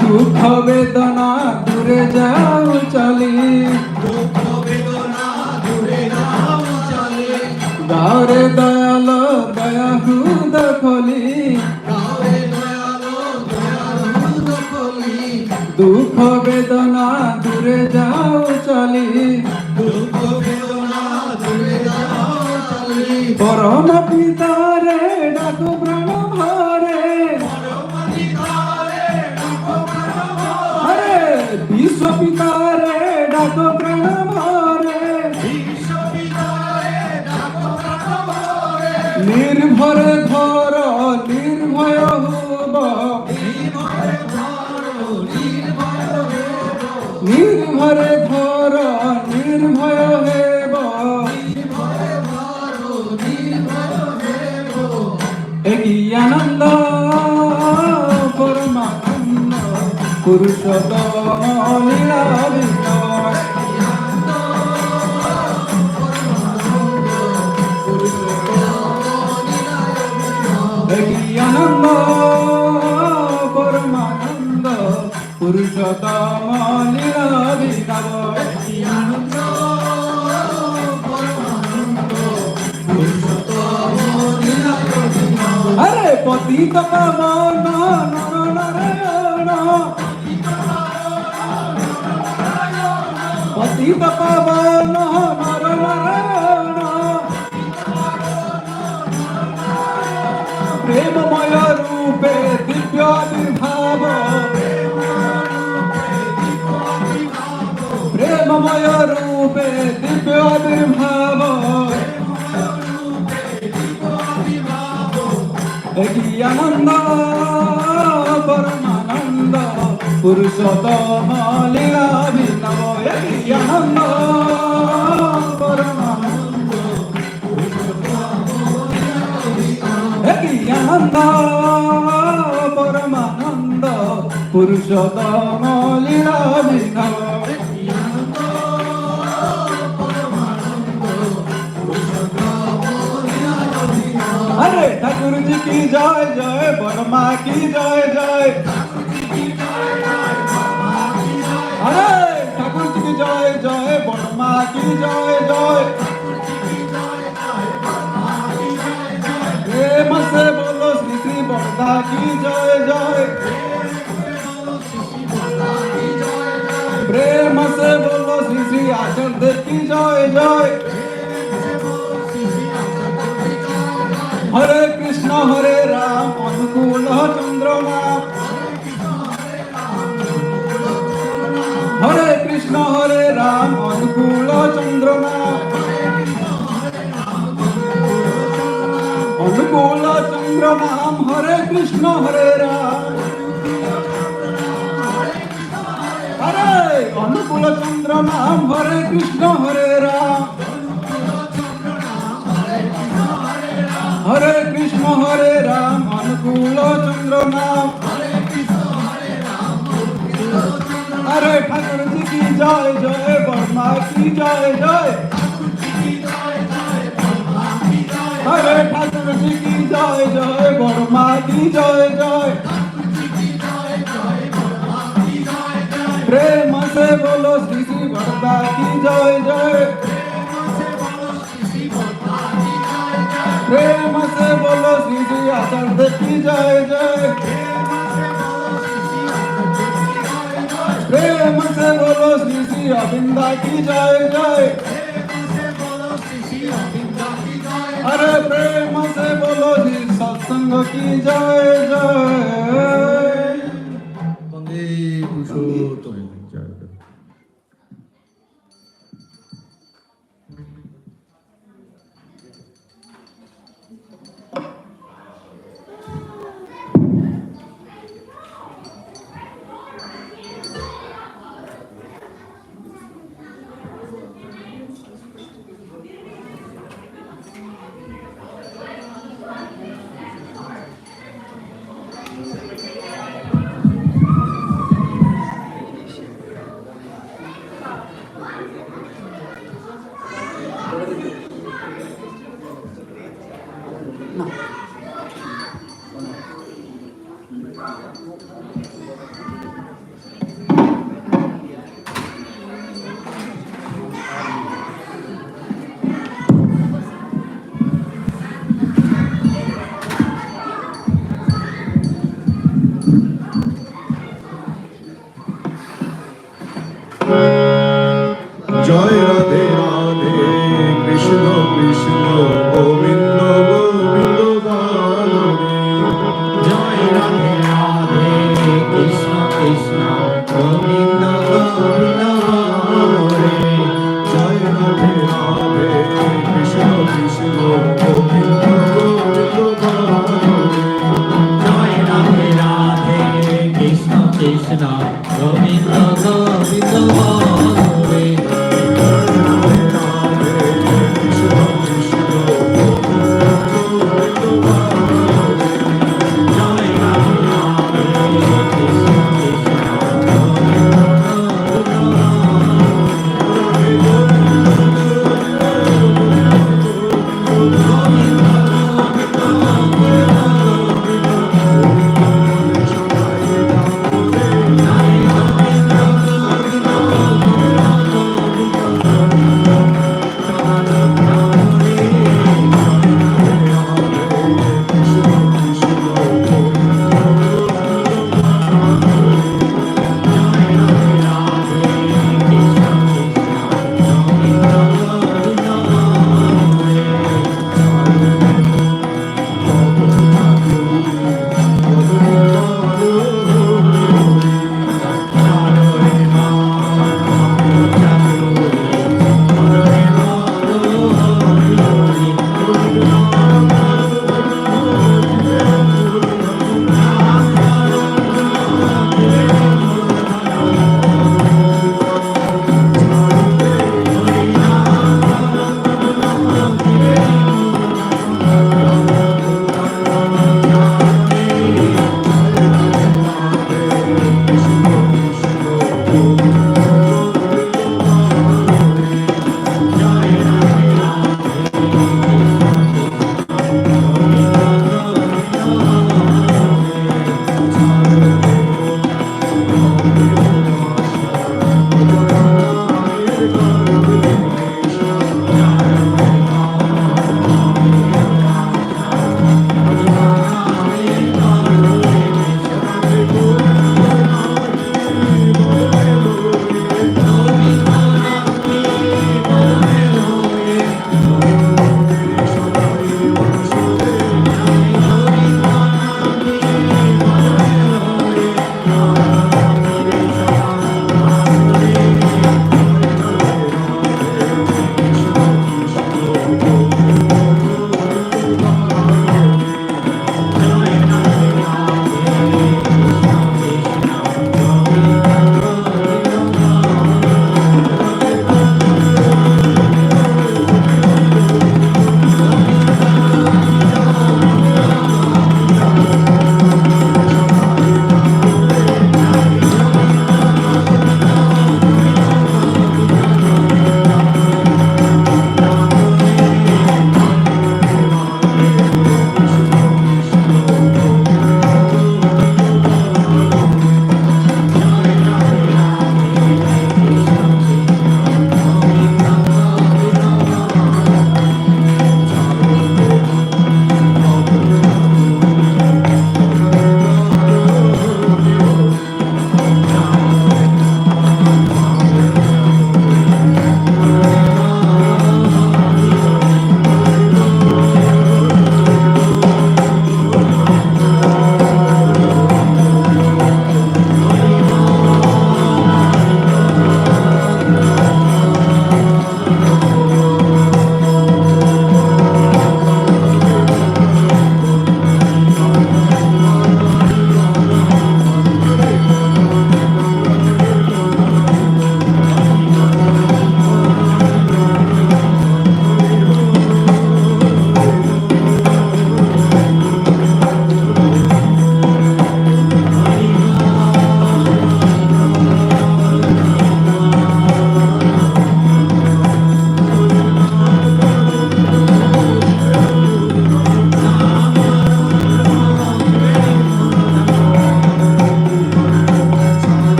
S17: দুঃখ বেদনা দূরে যাও চলি গাওরে দয়াল দয়া হৃদ খোলি দুঃখ বেদনা দূরে যাও চলি পরম পিতারে ডাকো প্রাণ ভরে হরে বিশ্ব পিতারে ডাকো প্রাণ ভরে নির্ভরে ধর নির্ভয় হব নির্ভরে ধর নির্ভয় হেব একই আনন্দ পরমানন্দ পুরুষোত্তম লীলাভিনব একই আনন্দ পরমানন্দ পুরুষোত্তম লীলাভিনব একই আনন্দ আরে পতিত পাবন নর নারায়ণ পতিত পাবন নর নারায়ণ প্রেমময় রূপে দিব্য বির্ভাব প্রেমময় রূপে দিব্য বির্ভাব একই আনন্দ পরমানন্দ পুরুষোত্তম লীলাভিনব একই আনন্দ পরমানন্দ একই আনন্দ পরমানন্দ পুরুষোত্তম লীলাভিনব अरे ठाकुर जी की जय जय वर्मा की जय जय अरे ठाकुर जी की जय जय वर्मा की जय जय प्रेम से बोलो श्री श्री बरदा की जय जय प्रेम से बोलो श्री श्री आचार्य की जय जय हरे कृष्ण हरे राम अनुकूल चंद्रमा हरे कृष्ण हरे राम अनुकूल चंद्रमा अनुकूल चंद्रमा हरे कृष्ण हरे राम हरे अनुकूल चंद्रमा हरे कृष्ण हरे राम মুকুল চন্দ্রমা अरे ठाकुर जी की जय जय वर्मा की जय जय अरे ठाकुर जी की जय जय वर्मा की जय जय प्रेम से बोलो श्री श्री वरदा की जय जय प्रेम से बोलो श्री श्री आचार्य की जय जय प्रेम से बोलो श्री श्री अविंदा की जय जय अरे प्रेम से बोलो श्री सत्संग की जय जय
S10: वंदे पुरुषोत्तम जय जय। জয় রাধে রাধে কৃষ্ণ কৃষ্ণ গোবিন্দ গোবিন্দ জয় রাধে রাধে কৃষ্ণ কৃষ্ণ গোবিন্দ গোবিন্দ জয় রাধে রাধে কৃষ্ণ কৃষ্ণ গোবিন্দ গোবিন্দ জয় রাধে রাধে কৃষ্ণ কৃষ্ণ গোবিন্দ গোবিন্দ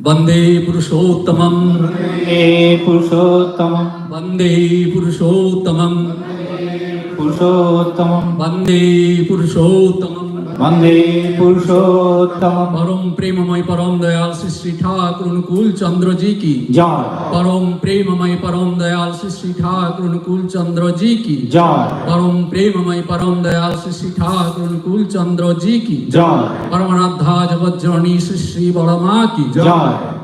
S8: वंदे पुरुषोत्तमं
S10: वन्दे पुरुषोत्तमं
S8: वंदे पुरुषोत्तमं
S10: पुरुषोत्तमं
S8: वंदे पुरुषोत्तमं
S10: वन्दे पुरुषोत्तमं
S8: परम प्रेममय परम दयाल श्री श्री ठाकुर अनुकूल चंद्र जी की
S10: जय
S8: परम प्रेममय परम दयाल श्री श्री ठाकुर अनुकूल चंद्र जी की
S10: जय
S8: परम प्रेममय परम दयाल श्री श्री ठाकुर अनुकूल चंद्र जी की
S10: जय
S8: परमाराध्या जगत जननी श्री श्री बड़मा की
S10: जय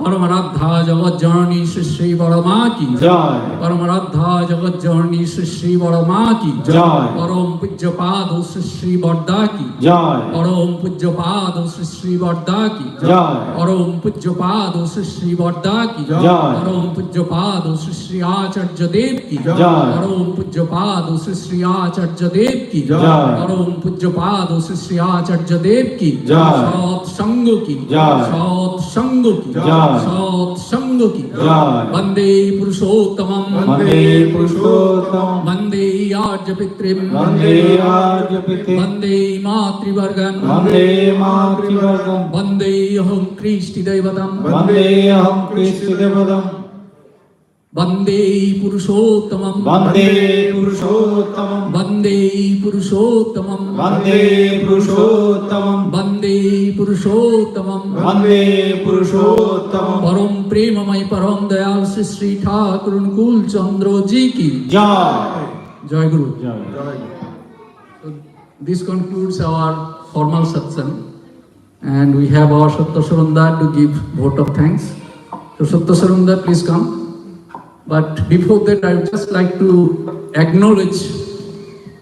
S8: परमाराध्या जगत जननी श्री श्री बड़मा की
S10: जय
S8: परमाराध्या जगत जननी श्री श्री बड़मा की
S10: जय
S8: परम पूज्य पाद श्री श्री बड़दा की
S10: जय
S8: परम पूज्य पाद श्री श्री बड़दा की
S10: जय
S8: परम पूज्य पाद श्री श्री बड़दा की
S10: जय
S8: परम पूज्य पाद श्री श्री आचार्य देव की
S10: जय
S8: परम पूज्य पाद श्री श्री आचार्य देव की
S10: जय
S8: परम पूज्य पाद श्री श्री आचार्य देव की
S10: जय
S8: सत्संग की
S10: जय
S8: सत्संग की
S10: जय
S8: सत्संग की
S10: जय
S8: वंदे पुरुषोत्तमं
S10: वन्दे पुरुषोत्तमं
S8: वंदे आर्य पितृं
S10: वन्दे आर्यपिते
S8: वंदे मातृवर्गं
S10: वन्दे मातृवर्गं
S8: वन्देऽहं कृष्टिदैवतं
S10: वन्देऽहं कृष्णदेवदं
S8: वन्दे पुरुषोत्तमं
S10: वन्दे पुरुषोत्तमं
S8: वन्दे पुरुषोत्तमं
S10: वन्दे पुरुषोत्तमं
S8: वन्दे पुरुषोत्तमं
S10: वन्दे पुरुषोत्तमं
S8: परम प्रेममय परम दयाल श्री श्री ठाकुर अनुकूल चंद्र जी की
S10: जय
S8: जय गुरु
S10: जय
S8: So this concludes our formal satsang, and we have our Satyasarunda to give vote of thanks. So Satyasarunda, please come. But before that, I would just like to acknowledge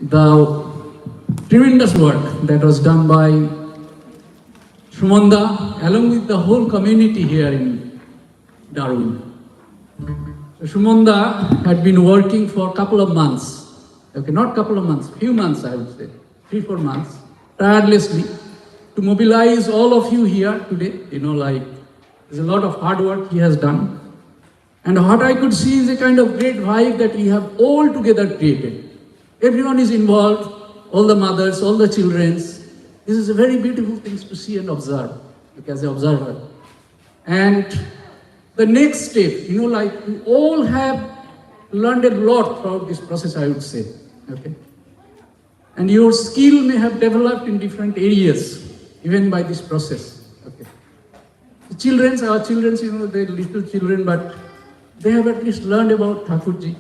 S8: the tremendous work that was done by Shumanda along with the whole community here in Darwin. So Shumanda had been working for a couple of months. Okay, not couple of months, few months I would say, 3-4 months, tirelessly to mobilize all of you here today. There's a lot of hard work he has done. And what I could see is a kind of great vibe that we have all together created. Everyone is involved, all the mothers, all the children. This is a very beautiful thing to see and observe, as an observer. And the next step, we all have learned a lot throughout this process, I would say. Okay, and your skill may have developed in different areas, even by this process. Okay, our children, they're little children, but they have at least learned about Thakurji.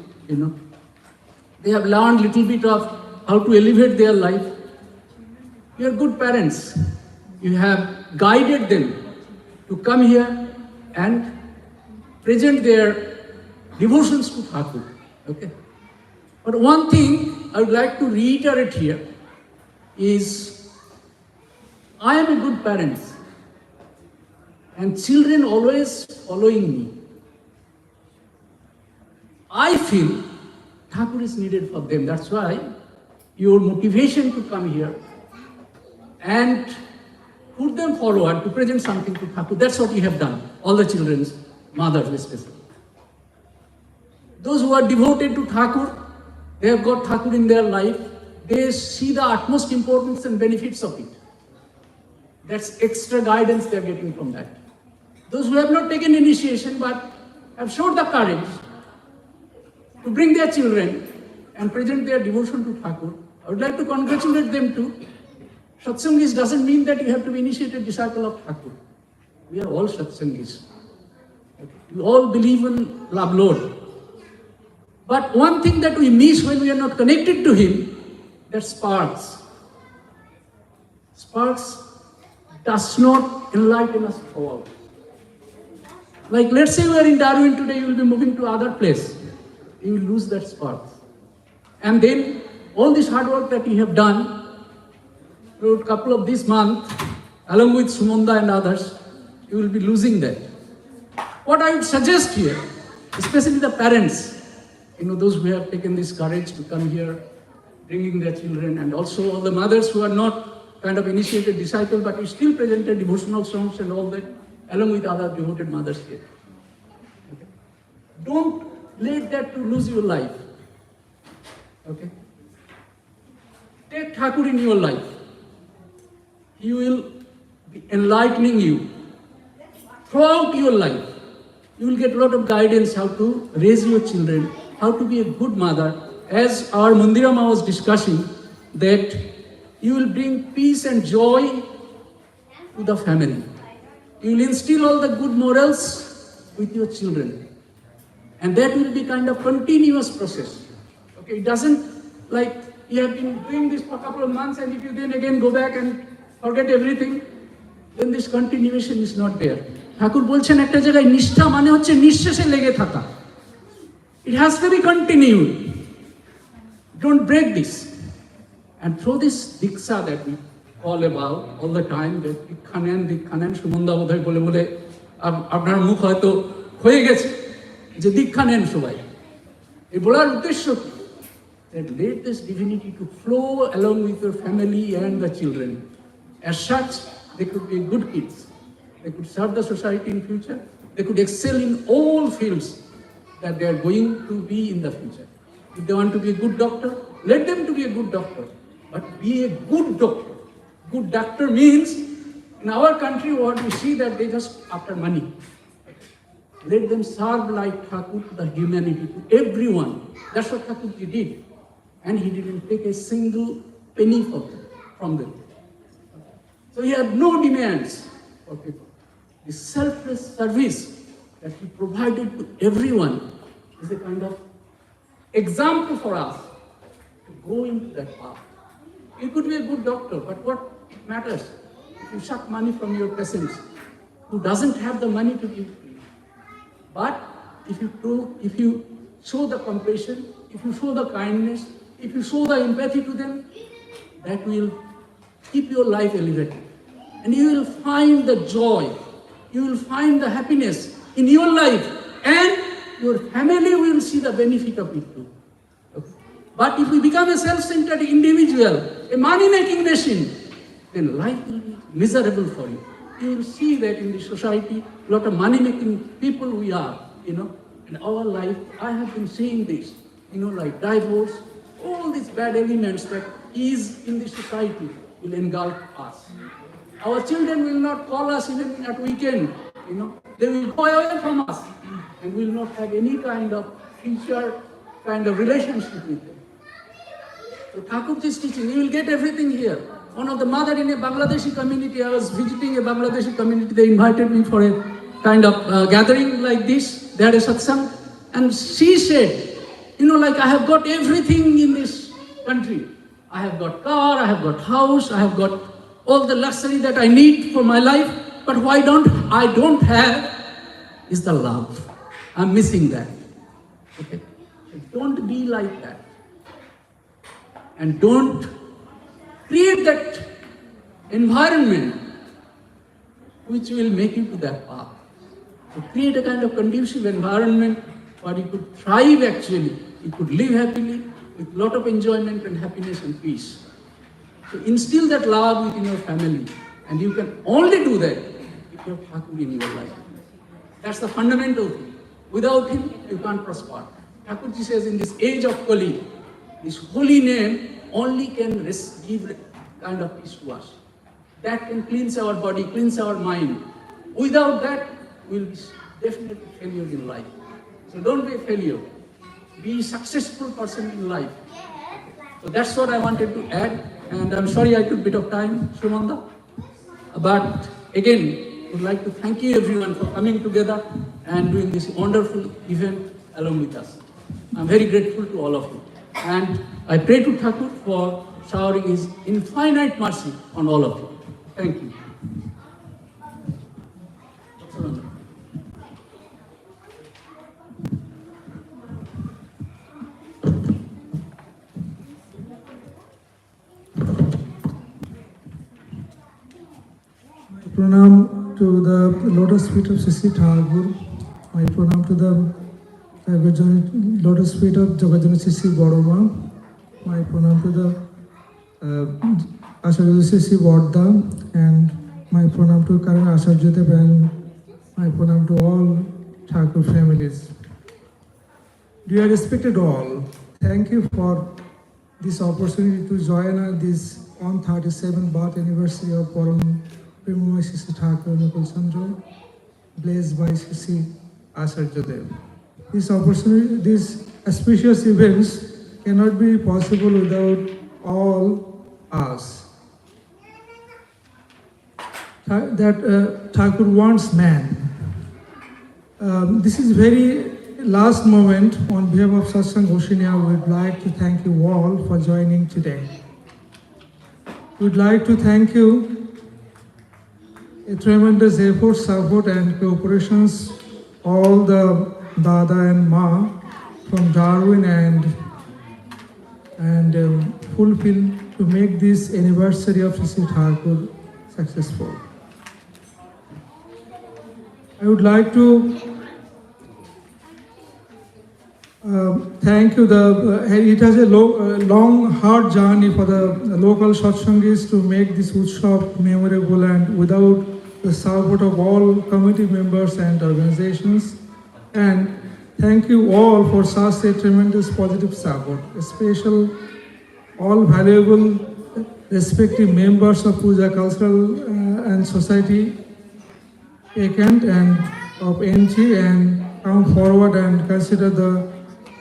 S8: They have learned little bit of how to elevate their life. You are good parents. You have guided them to come here and present their devotions to Thakur. Okay. But one thing I would like to reiterate here is, I am a good parent, and children always following me. I feel Thakur is needed for them. That's why your motivation to come here and put them forward to present something to Thakur, that's what you have done, all the children's mothers especially. Those who are devoted to Thakur, they have got Thakur in their life, they see the utmost importance and benefits of it. That's extra guidance they are getting from that. Those who have not taken initiation but have showed the courage to bring their children and present their devotion to Thakur, I would like to congratulate them too. Satsangis doesn't mean that you have to be initiated disciple of Thakur. We are all Satsangis. We all believe in love Lord. But one thing that we miss when we are not connected to Him, that's sparks. Sparks does not enlighten us all. Like let's say we are in Darwin today, you will be moving to other place. You will lose that spark. And then all this hard work that you have done through a couple of this month, along with Sumanda and others, you will be losing that. What I would suggest here, especially the parents, those who have taken this courage to come here, bringing their children, and also all the mothers who are not kind of initiated disciple, but you still presented devotional songs and all that, along with other devoted mothers here. Okay. Don't let that to lose your life. Okay. Take Thakur in your life. He will be enlightening you throughout your life, you will get a lot of guidance how to raise your children, how to be a good mother. As our Mandirama was discussing, that you will bring peace and joy to the family. You will instill all the good morals with your children. And that will be kind of continuous process. Okay, it doesn't like you have been doing this for a couple of months and if you then again go back and forget everything, then this continuation is not there. ঠাকুর বলছেন একটা জায়গায় নিষ্ঠা মানে হচ্ছে নিঃশেষে লেগে থাকা. It has to be continued. Don't break this. And through this diksha that we all about all the time, that দীক্ষানেন সুমন্দা বোধহয় বলে বলে আপনার মুখ হয়তো হয়ে গেছে যে দীক্ষা নেন সবাই. এই বলার উদ্দেশ্য কি? That let this divinity to flow along with your family and the children. As such, they could be good kids. They could serve the society in future. They could excel in all fields that they are going to be in the future. If they want to be a good doctor, let them to be a good doctor. But be a good doctor. Good doctor means, in our country, what we see that they just after money. Let them serve like Thakur to the humanity, to everyone. That's what Thakurji did. And he didn't take a single penny from them. So he had no demands for people. The selfless service that he provided to everyone is a kind of example for us to go into that path. You could be a good doctor, but what matters if you suck money from your patients who doesn't have the money to give to you? But if you show the compassion, if you show the kindness, if you show the empathy to them, that will keep your life elevated. And you will find the joy, you will find the happiness in your life, and your family will see the benefit of it too. Okay. But if you become a self-centered individual, a money-making machine, then life will be miserable for you. You will see that in the society, a lot of money-making people we are, in our life. I have been seeing this, like divorce, all these bad elements that is in the society will engulf us. Our children will not call us even at weekend, they will go away from us and will not have any kind of future kind of relationship with them. So Thakurji's teaching, you will get everything here. One of the mother in a Bangladeshi community, I was visiting a Bangladeshi community, they invited me for a kind of gathering like this, they had a satsang, and she said, like I have got everything in this country. I have got car, I have got house, I have got all the luxury that I need for my life, but I don't have is the love. I'm missing that. Okay? Don't be like that. And don't create that environment which will make you to that path. So create a kind of conducive environment where you could thrive actually, you could live happily with a lot of enjoyment and happiness and peace. So instill that love within your family, and you can only do that if you have Thakur in your life. That's the fundamental thing. Without him, you can't prosper. Thakurji says in this age of Kali, this holy name only can give kind of peace to us. That can cleanse our body, cleanse our mind. Without that, we'll be definitely failures in life. So don't be a failure. Be a successful person in life. So that's what I wanted to add. And I'm sorry I took a bit of time, Sumanda. But again, I would like to thank you everyone for coming together and doing this wonderful event along with us. I'm very grateful to all of you. And I pray to Thakur for showering his infinite mercy on all of you. Thank you.
S3: Pranam to the lotus feet of Sisi Thakur. My pranam to the lotus feet of Jagajana Sisi Boroma. My pranam to the Asarjya Sisi Borda, and my pranam to Karan Asarjya and my pranam to all Thakur families. Dear respected all, thank you for this opportunity to join this 137th birth anniversary of Param Sisi Thakur Chandra. blessed by Sri Asarjadev. This opportunity, these auspicious events cannot be possible without all us. Thakur wants man. This is very last moment. On behalf of Satsang Oceania, we would like to thank you all for joining today. We would like to thank you a tremendous effort, support and cooperations, all the Dada and Ma from Darwin and fulfill to make this anniversary of Sri Thakur successful. I would like to thank you. It has a long, hard journey for the local satsangis to make this Utsav memorable, and without the support of all committee members and organizations. And thank you all for such a tremendous positive support. A special, all valuable, respective members of Puja Cultural and Society vacant and of NT and come forward and consider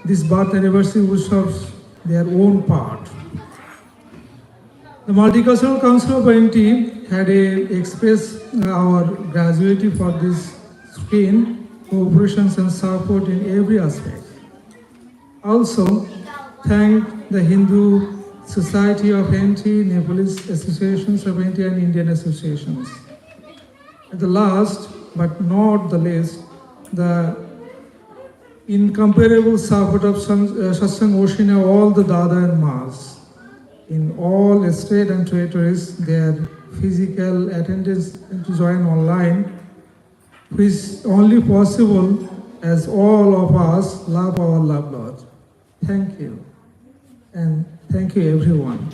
S3: this birth anniversary Utsavs their own part. The Multicultural Council of NT had expressed our gratitude for this screen, cooperations and support in every aspect. Also, thank the Hindu Society of NT, Nepalese Associations of NT and Indian Associations. At the last, but not the least, the incomparable support of Satsang Oceania, all the Dada and Mas in all state and territories, their physical attendance to join online, which is only possible as all of us love our love Lord. Thank you, and thank you everyone.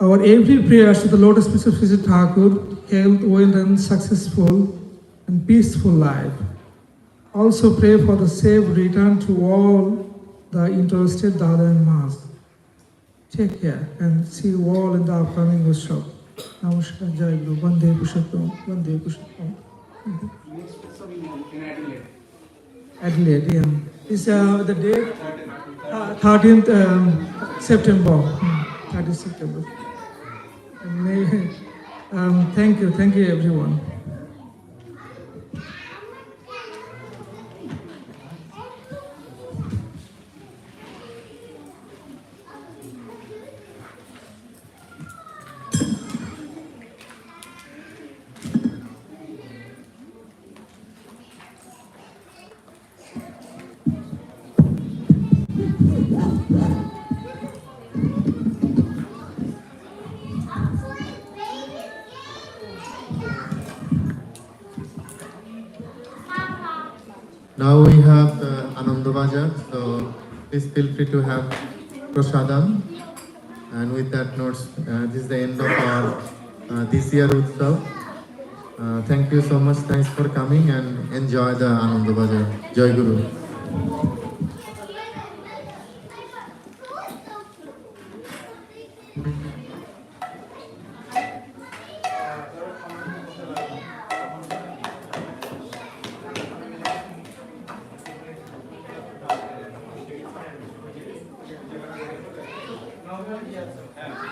S3: Our every prayers to the Lotus Feet of Sri Thakur, health, wealth and successful and peaceful life. Also pray for the safe return to all the interested Dada and Mas. Take care and see you all in the upcoming Utsav. Namaskar, Jai Guru, Vande Purushottam, Vande Purushottam. Adelaide, yeah. Is the date 13th September. 30th September. Thank you everyone.
S1: Now we have Ananda Baja, so please feel free to have prasadam. And with that notes, this is the end of our this year Utsav. Thank you so much, thanks for coming and enjoy the Ananda Baja. Jai Guru.
S10: Yes.